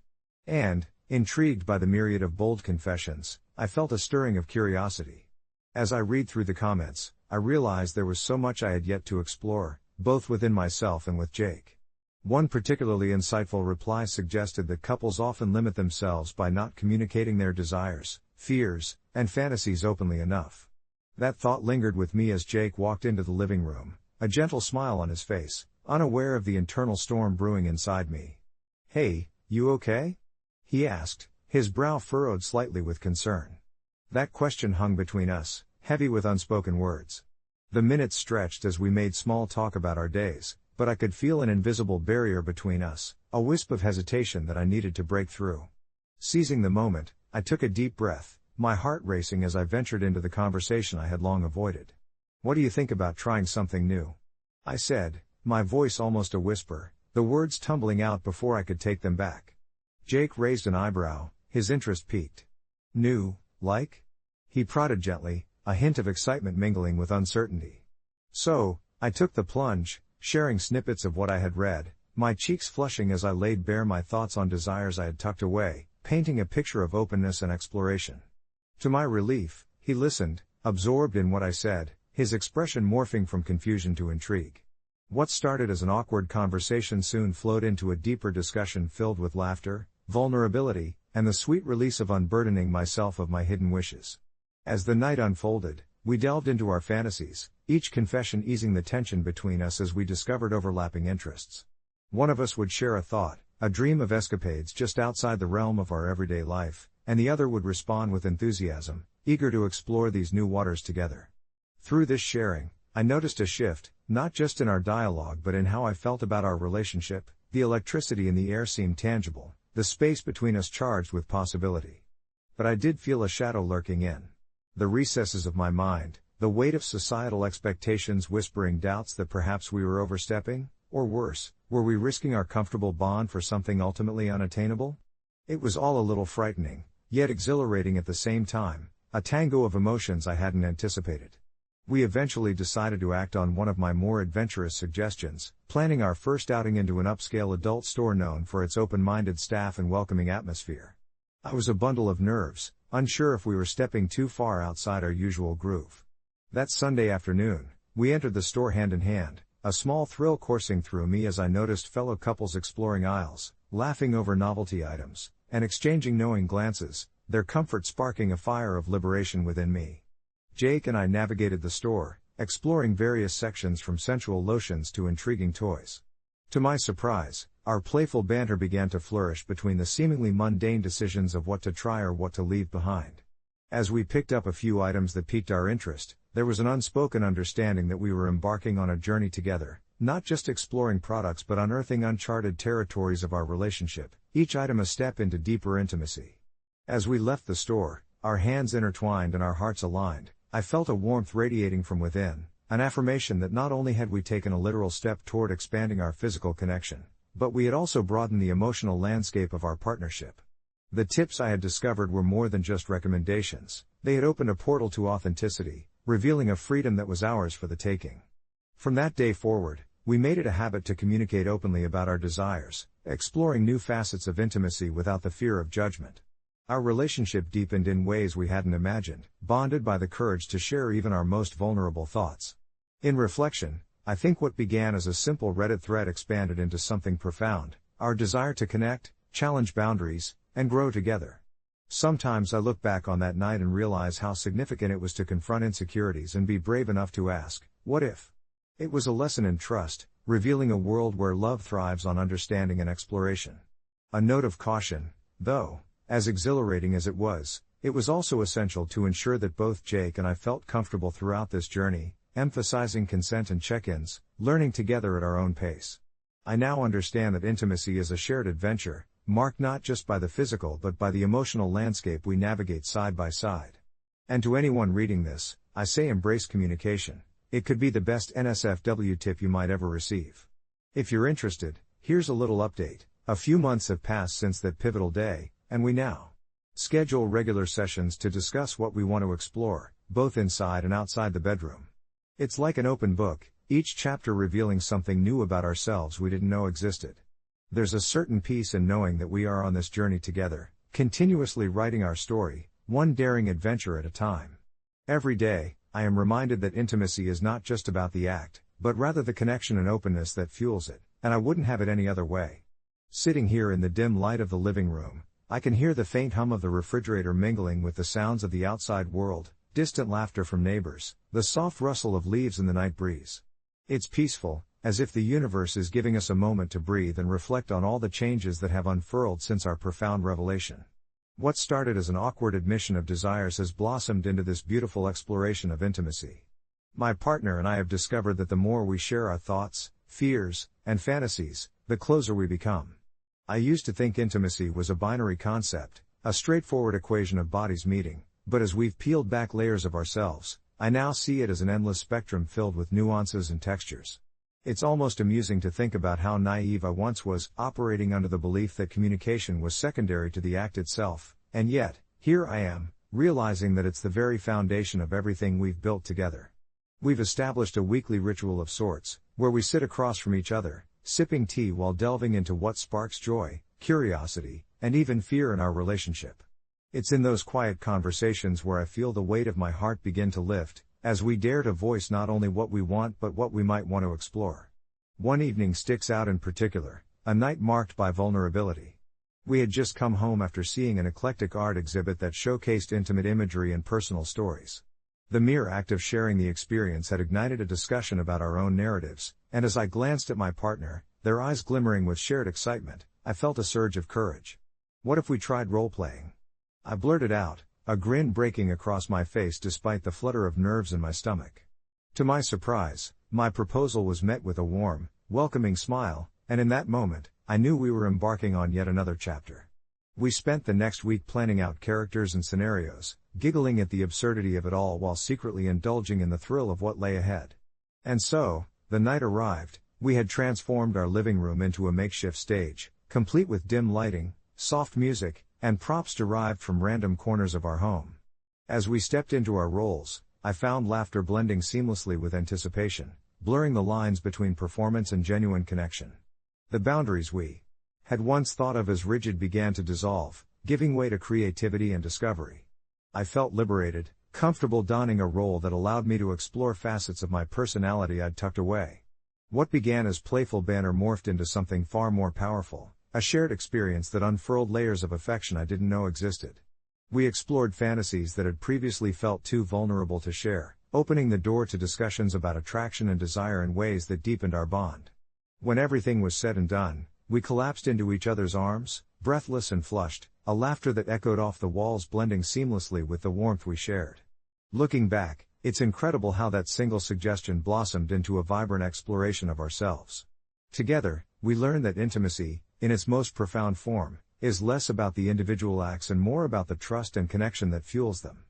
And, intrigued by the myriad of bold confessions, I felt a stirring of curiosity. As I read through the comments, I realized there was so much I had yet to explore, both within myself and with Jake. One particularly insightful reply suggested that couples often limit themselves by not communicating their desires, fears, and fantasies openly enough. That thought lingered with me as Jake walked into the living room, a gentle smile on his face, unaware of the internal storm brewing inside me. "Hey, you okay?" he asked, his brow furrowed slightly with concern. That question hung between us, heavy with unspoken words. The minutes stretched as we made small talk about our days, but I could feel an invisible barrier between us, a wisp of hesitation that I needed to break through. Seizing the moment, I took a deep breath, my heart racing as I ventured into the conversation I had long avoided. "What do you think about trying something new?" I said, my voice almost a whisper, the words tumbling out before I could take them back. Jake raised an eyebrow, his interest piqued. "New, like?" He prodded gently, a hint of excitement mingling with uncertainty. So, I took the plunge, sharing snippets of what I had read, my cheeks flushing as I laid bare my thoughts on desires I had tucked away, painting a picture of openness and exploration. To my relief, he listened, absorbed in what I said, his expression morphing from confusion to intrigue. What started as an awkward conversation soon flowed into a deeper discussion filled with laughter, vulnerability, and the sweet release of unburdening myself of my hidden wishes. As the night unfolded, we delved into our fantasies, each confession easing the tension between us as we discovered overlapping interests. One of us would share a thought, a dream of escapades just outside the realm of our everyday life, and the other would respond with enthusiasm, eager to explore these new waters together. Through this sharing, I noticed a shift, not just in our dialogue but in how I felt about our relationship. The electricity in the air seemed tangible, the space between us charged with possibility. But I did feel a shadow lurking in the recesses of my mind, The weight of societal expectations whispering doubts that perhaps we were overstepping, or worse, were we risking our comfortable bond for something ultimately unattainable? It was all a little frightening, yet exhilarating at the same time, a tango of emotions I hadn't anticipated. We eventually decided to act on one of my more adventurous suggestions, planning our first outing into an upscale adult store known for its open-minded staff and welcoming atmosphere. I was a bundle of nerves, unsure if we were stepping too far outside our usual groove. That Sunday afternoon, we entered the store hand in hand, a small thrill coursing through me as I noticed fellow couples exploring aisles, laughing over novelty items, and exchanging knowing glances, their comfort sparking a fire of liberation within me. Jake and I navigated the store, exploring various sections from sensual lotions to intriguing toys. To my surprise, our playful banter began to flourish between the seemingly mundane decisions of what to try or what to leave behind. As we picked up a few items that piqued our interest, there was an unspoken understanding that we were embarking on a journey together, not just exploring products but unearthing uncharted territories of our relationship, each item a step into deeper intimacy. As we left the store, our hands intertwined and our hearts aligned, I felt a warmth radiating from within, an affirmation that not only had we taken a literal step toward expanding our physical connection, but we had also broadened the emotional landscape of our partnership. The tips I had discovered were more than just recommendations, they had opened a portal to authenticity, revealing a freedom that was ours for the taking. From that day forward, we made it a habit to communicate openly about our desires, exploring new facets of intimacy without the fear of judgment. Our relationship deepened in ways we hadn't imagined, bonded by the courage to share even our most vulnerable thoughts. In reflection, I think what began as a simple Reddit thread expanded into something profound, our desire to connect, challenge boundaries, and grow together. Sometimes I look back on that night and realize how significant it was to confront insecurities and be brave enough to ask, what if? It was a lesson in trust, revealing a world where love thrives on understanding and exploration. A note of caution, though. As exhilarating as it was also essential to ensure that both Jake and I felt comfortable throughout this journey, emphasizing consent and check-ins, learning together at our own pace. I now understand that intimacy is a shared adventure, marked not just by the physical but by the emotional landscape we navigate side by side. And to anyone reading this, I say embrace communication. It could be the best NSFW tip you might ever receive. If you're interested, here's a little update. A few months have passed since that pivotal day, and we now schedule regular sessions to discuss what we want to explore, both inside and outside the bedroom. It's like an open book, each chapter revealing something new about ourselves we didn't know existed. There's a certain peace in knowing that we are on this journey together, continuously writing our story, one daring adventure at a time. Every day, I am reminded that intimacy is not just about the act, but rather the connection and openness that fuels it, and I wouldn't have it any other way. Sitting here in the dim light of the living room, I can hear the faint hum of the refrigerator mingling with the sounds of the outside world, distant laughter from neighbors, the soft rustle of leaves in the night breeze. It's peaceful, as if the universe is giving us a moment to breathe and reflect on all the changes that have unfurled since our profound revelation. What started as an awkward admission of desires has blossomed into this beautiful exploration of intimacy. My partner and I have discovered that the more we share our thoughts, fears, and fantasies, the closer we become. I used to think intimacy was a binary concept, a straightforward equation of bodies meeting, but as we've peeled back layers of ourselves, I now see it as an endless spectrum filled with nuances and textures. It's almost amusing to think about how naive I once was, operating under the belief that communication was secondary to the act itself, and yet, here I am, realizing that it's the very foundation of everything we've built together. We've established a weekly ritual of sorts, where we sit across from each other, sipping tea while delving into what sparks joy, curiosity, and even fear in our relationship. It's in those quiet conversations where I feel the weight of my heart begin to lift, as we dare to voice not only what we want but what we might want to explore. One evening sticks out in particular, a night marked by vulnerability. We had just come home after seeing an eclectic art exhibit that showcased intimate imagery and personal stories. The mere act of sharing the experience had ignited a discussion about our own narratives, and as I glanced at my partner, their eyes glimmering with shared excitement, I felt a surge of courage. What if we tried role-playing? I blurted out, a grin breaking across my face despite the flutter of nerves in my stomach. To my surprise, my proposal was met with a warm, welcoming smile, and in that moment, I knew we were embarking on yet another chapter. We spent the next week planning out characters and scenarios, giggling at the absurdity of it all while secretly indulging in the thrill of what lay ahead. And so, the night arrived. We had transformed our living room into a makeshift stage, complete with dim lighting, soft music, and props derived from random corners of our home. As we stepped into our roles, I found laughter blending seamlessly with anticipation, blurring the lines between performance and genuine connection. The boundaries we had once thought of as rigid began to dissolve, giving way to creativity and discovery. I felt liberated, comfortable donning a role that allowed me to explore facets of my personality I'd tucked away. What began as playful banter morphed into something far more powerful, a shared experience that unfurled layers of affection I didn't know existed. We explored fantasies that had previously felt too vulnerable to share, opening the door to discussions about attraction and desire in ways that deepened our bond. When everything was said and done, we collapsed into each other's arms, breathless and flushed, a laughter that echoed off the walls blending seamlessly with the warmth we shared. Looking back, it's incredible how that single suggestion blossomed into a vibrant exploration of ourselves. Together, we learned that intimacy, in its most profound form, is less about the individual acts and more about the trust and connection that fuels them.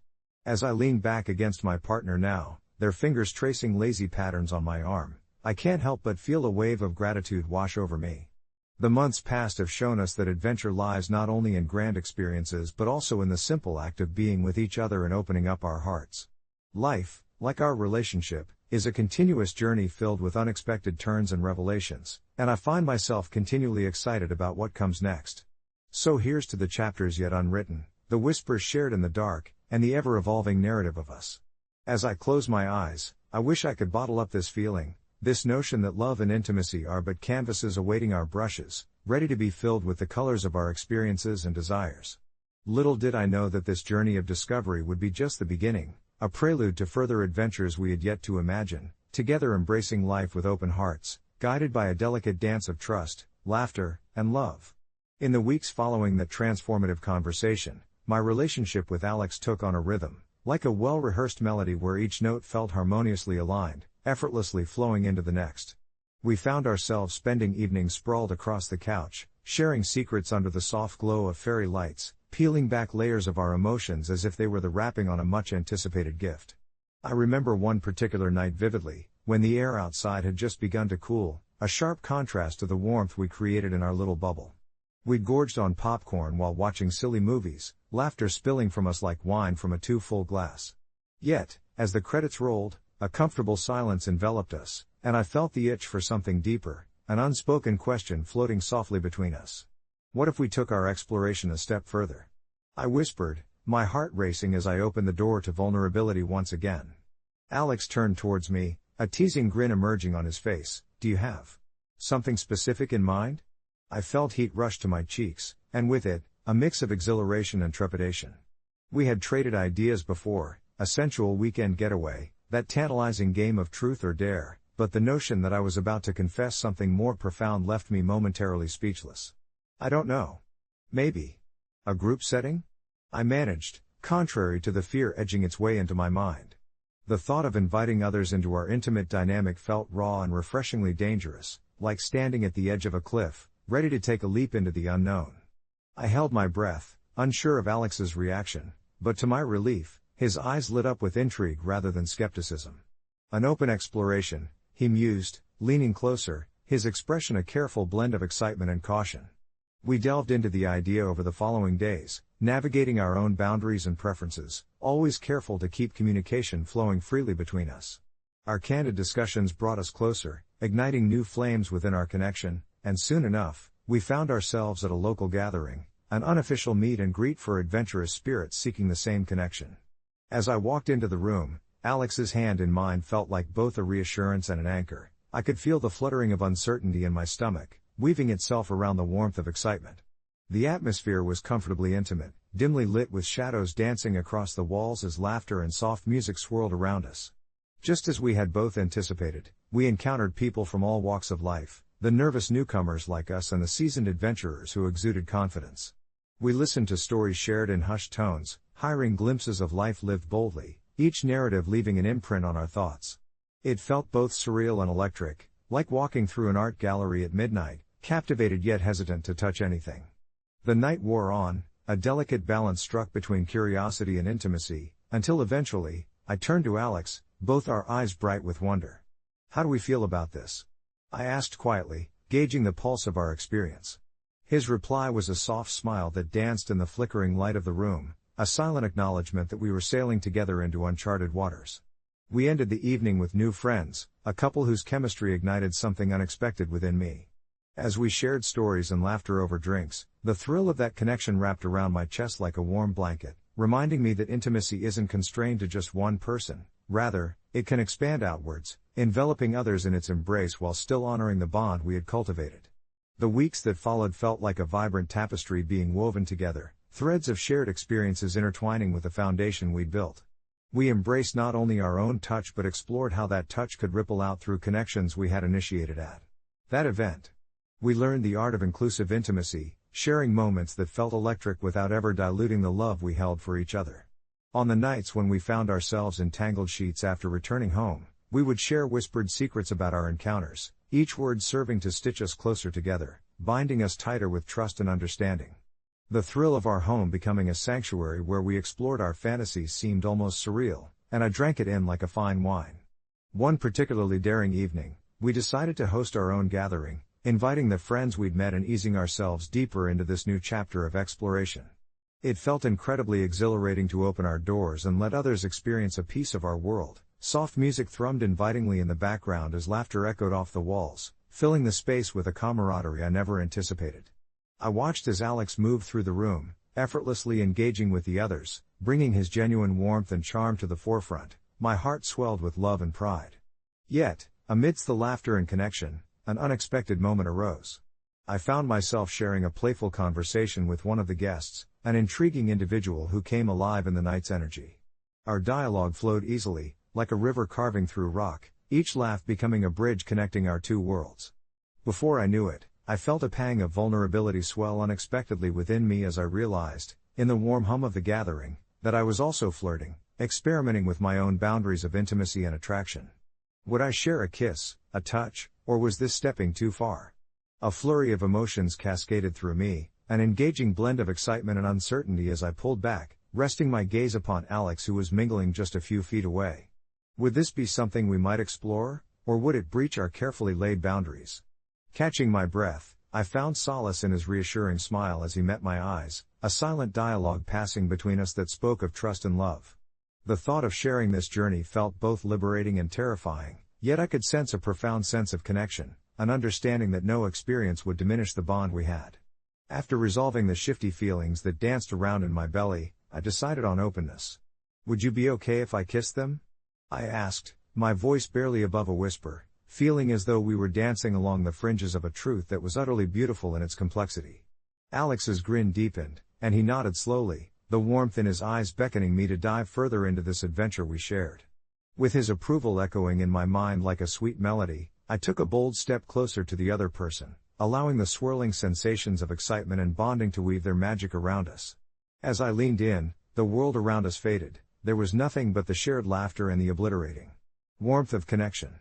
As I lean back against my partner now, their fingers tracing lazy patterns on my arm, I can't help but feel a wave of gratitude wash over me. The months past have shown us that adventure lies not only in grand experiences but also in the simple act of being with each other and opening up our hearts. Life, like our relationship, is a continuous journey filled with unexpected turns and revelations, and I find myself continually excited about what comes next. So here's to the chapters yet unwritten, the whispers shared in the dark, and the ever-evolving narrative of us. As I close my eyes, I wish I could bottle up this feeling, this notion that love and intimacy are but canvases awaiting our brushes, ready to be filled with the colors of our experiences and desires. Little did I know that this journey of discovery would be just the beginning, a prelude to further adventures we had yet to imagine, together embracing life with open hearts, guided by a delicate dance of trust, laughter, and love. In the weeks following that transformative conversation, my relationship with Alex took on a rhythm, like a well-rehearsed melody where each note felt harmoniously aligned, effortlessly flowing into the next. We found ourselves spending evenings sprawled across the couch, sharing secrets under the soft glow of fairy lights, peeling back layers of our emotions as if they were the wrapping on a much-anticipated gift. I remember one particular night vividly, when the air outside had just begun to cool, a sharp contrast to the warmth we created in our little bubble. We'd gorged on popcorn while watching silly movies, laughter spilling from us like wine from a too-full glass. Yet, as the credits rolled, a comfortable silence enveloped us, and I felt the itch for something deeper, an unspoken question floating softly between us. What if we took our exploration a step further? I whispered, my heart racing as I opened the door to vulnerability once again. Alex turned towards me, a teasing grin emerging on his face. Do you have something specific in mind? I felt heat rush to my cheeks, and with it, a mix of exhilaration and trepidation. We had traded ideas before, a sensual weekend getaway, that tantalizing game of truth or dare, but the notion that I was about to confess something more profound left me momentarily speechless. I don't know. Maybe a group setting? I managed, contrary to the fear edging its way into my mind. The thought of inviting others into our intimate dynamic felt raw and refreshingly dangerous, like standing at the edge of a cliff, ready to take a leap into the unknown. I held my breath, unsure of Alex's reaction, but to my relief, his eyes lit up with intrigue rather than skepticism. An open exploration, he mused, leaning closer, his expression a careful blend of excitement and caution. We delved into the idea over the following days, navigating our own boundaries and preferences, always careful to keep communication flowing freely between us. Our candid discussions brought us closer, igniting new flames within our connection, and soon enough, we found ourselves at a local gathering, an unofficial meet and greet for adventurous spirits seeking the same connection. As I walked into the room, Alex's hand in mine felt like both a reassurance and an anchor. I could feel the fluttering of uncertainty in my stomach, weaving itself around the warmth of excitement. The atmosphere was comfortably intimate, dimly lit with shadows dancing across the walls as laughter and soft music swirled around us. Just as we had both anticipated, we encountered people from all walks of life, the nervous newcomers like us and the seasoned adventurers who exuded confidence. We listened to stories shared in hushed tones, hiring glimpses of life lived boldly, each narrative leaving an imprint on our thoughts. It felt both surreal and electric, like walking through an art gallery at midnight, captivated yet hesitant to touch anything. The night wore on, a delicate balance struck between curiosity and intimacy, until eventually, I turned to Alex, both our eyes bright with wonder. "How do we feel about this?" I asked quietly, gauging the pulse of our experience. His reply was a soft smile that danced in the flickering light of the room, a silent acknowledgement that we were sailing together into uncharted waters. We ended the evening with new friends, a couple whose chemistry ignited something unexpected within me. As we shared stories and laughter over drinks, the thrill of that connection wrapped around my chest like a warm blanket, reminding me that intimacy isn't constrained to just one person. Rather, it can expand outwards, enveloping others in its embrace while still honoring the bond we had cultivated. The weeks that followed felt like a vibrant tapestry being woven together, threads of shared experiences intertwining with the foundation we'd built. We embraced not only our own touch but explored how that touch could ripple out through connections we had initiated at that event. We learned the art of inclusive intimacy, sharing moments that felt electric without ever diluting the love we held for each other. On the nights when we found ourselves in tangled sheets after returning home, we would share whispered secrets about our encounters, each word serving to stitch us closer together, binding us tighter with trust and understanding. The thrill of our home becoming a sanctuary where we explored our fantasies seemed almost surreal, and I drank it in like a fine wine. One particularly daring evening, we decided to host our own gathering, inviting the friends we'd met and easing ourselves deeper into this new chapter of exploration. It felt incredibly exhilarating to open our doors and let others experience a piece of our world. Soft music thrummed invitingly in the background as laughter echoed off the walls, filling the space with a camaraderie I never anticipated. I watched as Alex moved through the room, effortlessly engaging with the others, bringing his genuine warmth and charm to the forefront. My heart swelled with love and pride. Yet, amidst the laughter and connection, an unexpected moment arose. I found myself sharing a playful conversation with one of the guests, an intriguing individual who came alive in the night's energy. Our dialogue flowed easily, like a river carving through rock, each laugh becoming a bridge connecting our two worlds. Before I knew it, I felt a pang of vulnerability swell unexpectedly within me as I realized, in the warm hum of the gathering, that I was also flirting, experimenting with my own boundaries of intimacy and attraction. Would I share a kiss, a touch, or was this stepping too far? A flurry of emotions cascaded through me, an engaging blend of excitement and uncertainty as I pulled back, resting my gaze upon Alex who was mingling just a few feet away. Would this be something we might explore, or would it breach our carefully laid boundaries? Catching my breath, I found solace in his reassuring smile as he met my eyes, a silent dialogue passing between us that spoke of trust and love. The thought of sharing this journey felt both liberating and terrifying, yet I could sense a profound sense of connection, an understanding that no experience would diminish the bond we had. After resolving the shifty feelings that danced around in my belly, I decided on openness. "Would you be okay if I kissed them?" I asked, my voice barely above a whisper, feeling as though we were dancing along the fringes of a truth that was utterly beautiful in its complexity. Alex's grin deepened, and he nodded slowly, the warmth in his eyes beckoning me to dive further into this adventure we shared. With his approval echoing in my mind like a sweet melody, I took a bold step closer to the other person, allowing the swirling sensations of excitement and bonding to weave their magic around us. As I leaned in, the world around us faded, there was nothing but the shared laughter and the obliterating warmth of connection.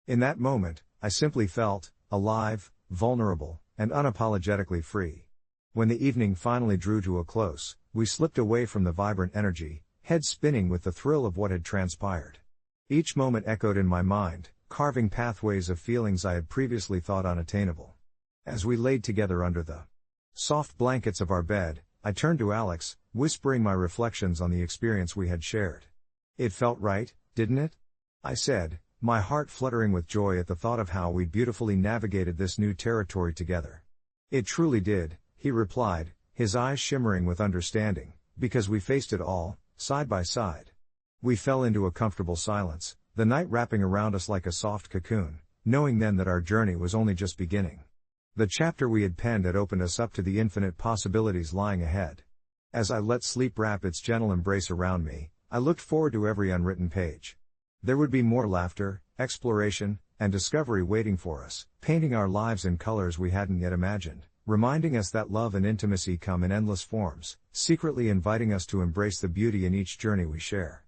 In that moment, I simply felt alive, vulnerable, and unapologetically free. When the evening finally drew to a close, we slipped away from the vibrant energy, heads spinning with the thrill of what had transpired. Each moment echoed in my mind, carving pathways of feelings I had previously thought unattainable. As we laid together under the soft blankets of our bed, I turned to Alex, whispering my reflections on the experience we had shared. "It felt right, didn't it?" I said, my heart fluttering with joy at the thought of how we'd beautifully navigated this new territory together. "It truly did," he replied, his eyes shimmering with understanding, "because we faced it all, side by side." We fell into a comfortable silence, the night wrapping around us like a soft cocoon, knowing then that our journey was only just beginning. The chapter we had penned had opened us up to the infinite possibilities lying ahead. As I let sleep wrap its gentle embrace around me, I looked forward to every unwritten page. There would be more laughter, exploration, and discovery waiting for us, painting our lives in colors we hadn't yet imagined, reminding us that love and intimacy come in endless forms, secretly inviting us to embrace the beauty in each journey we share.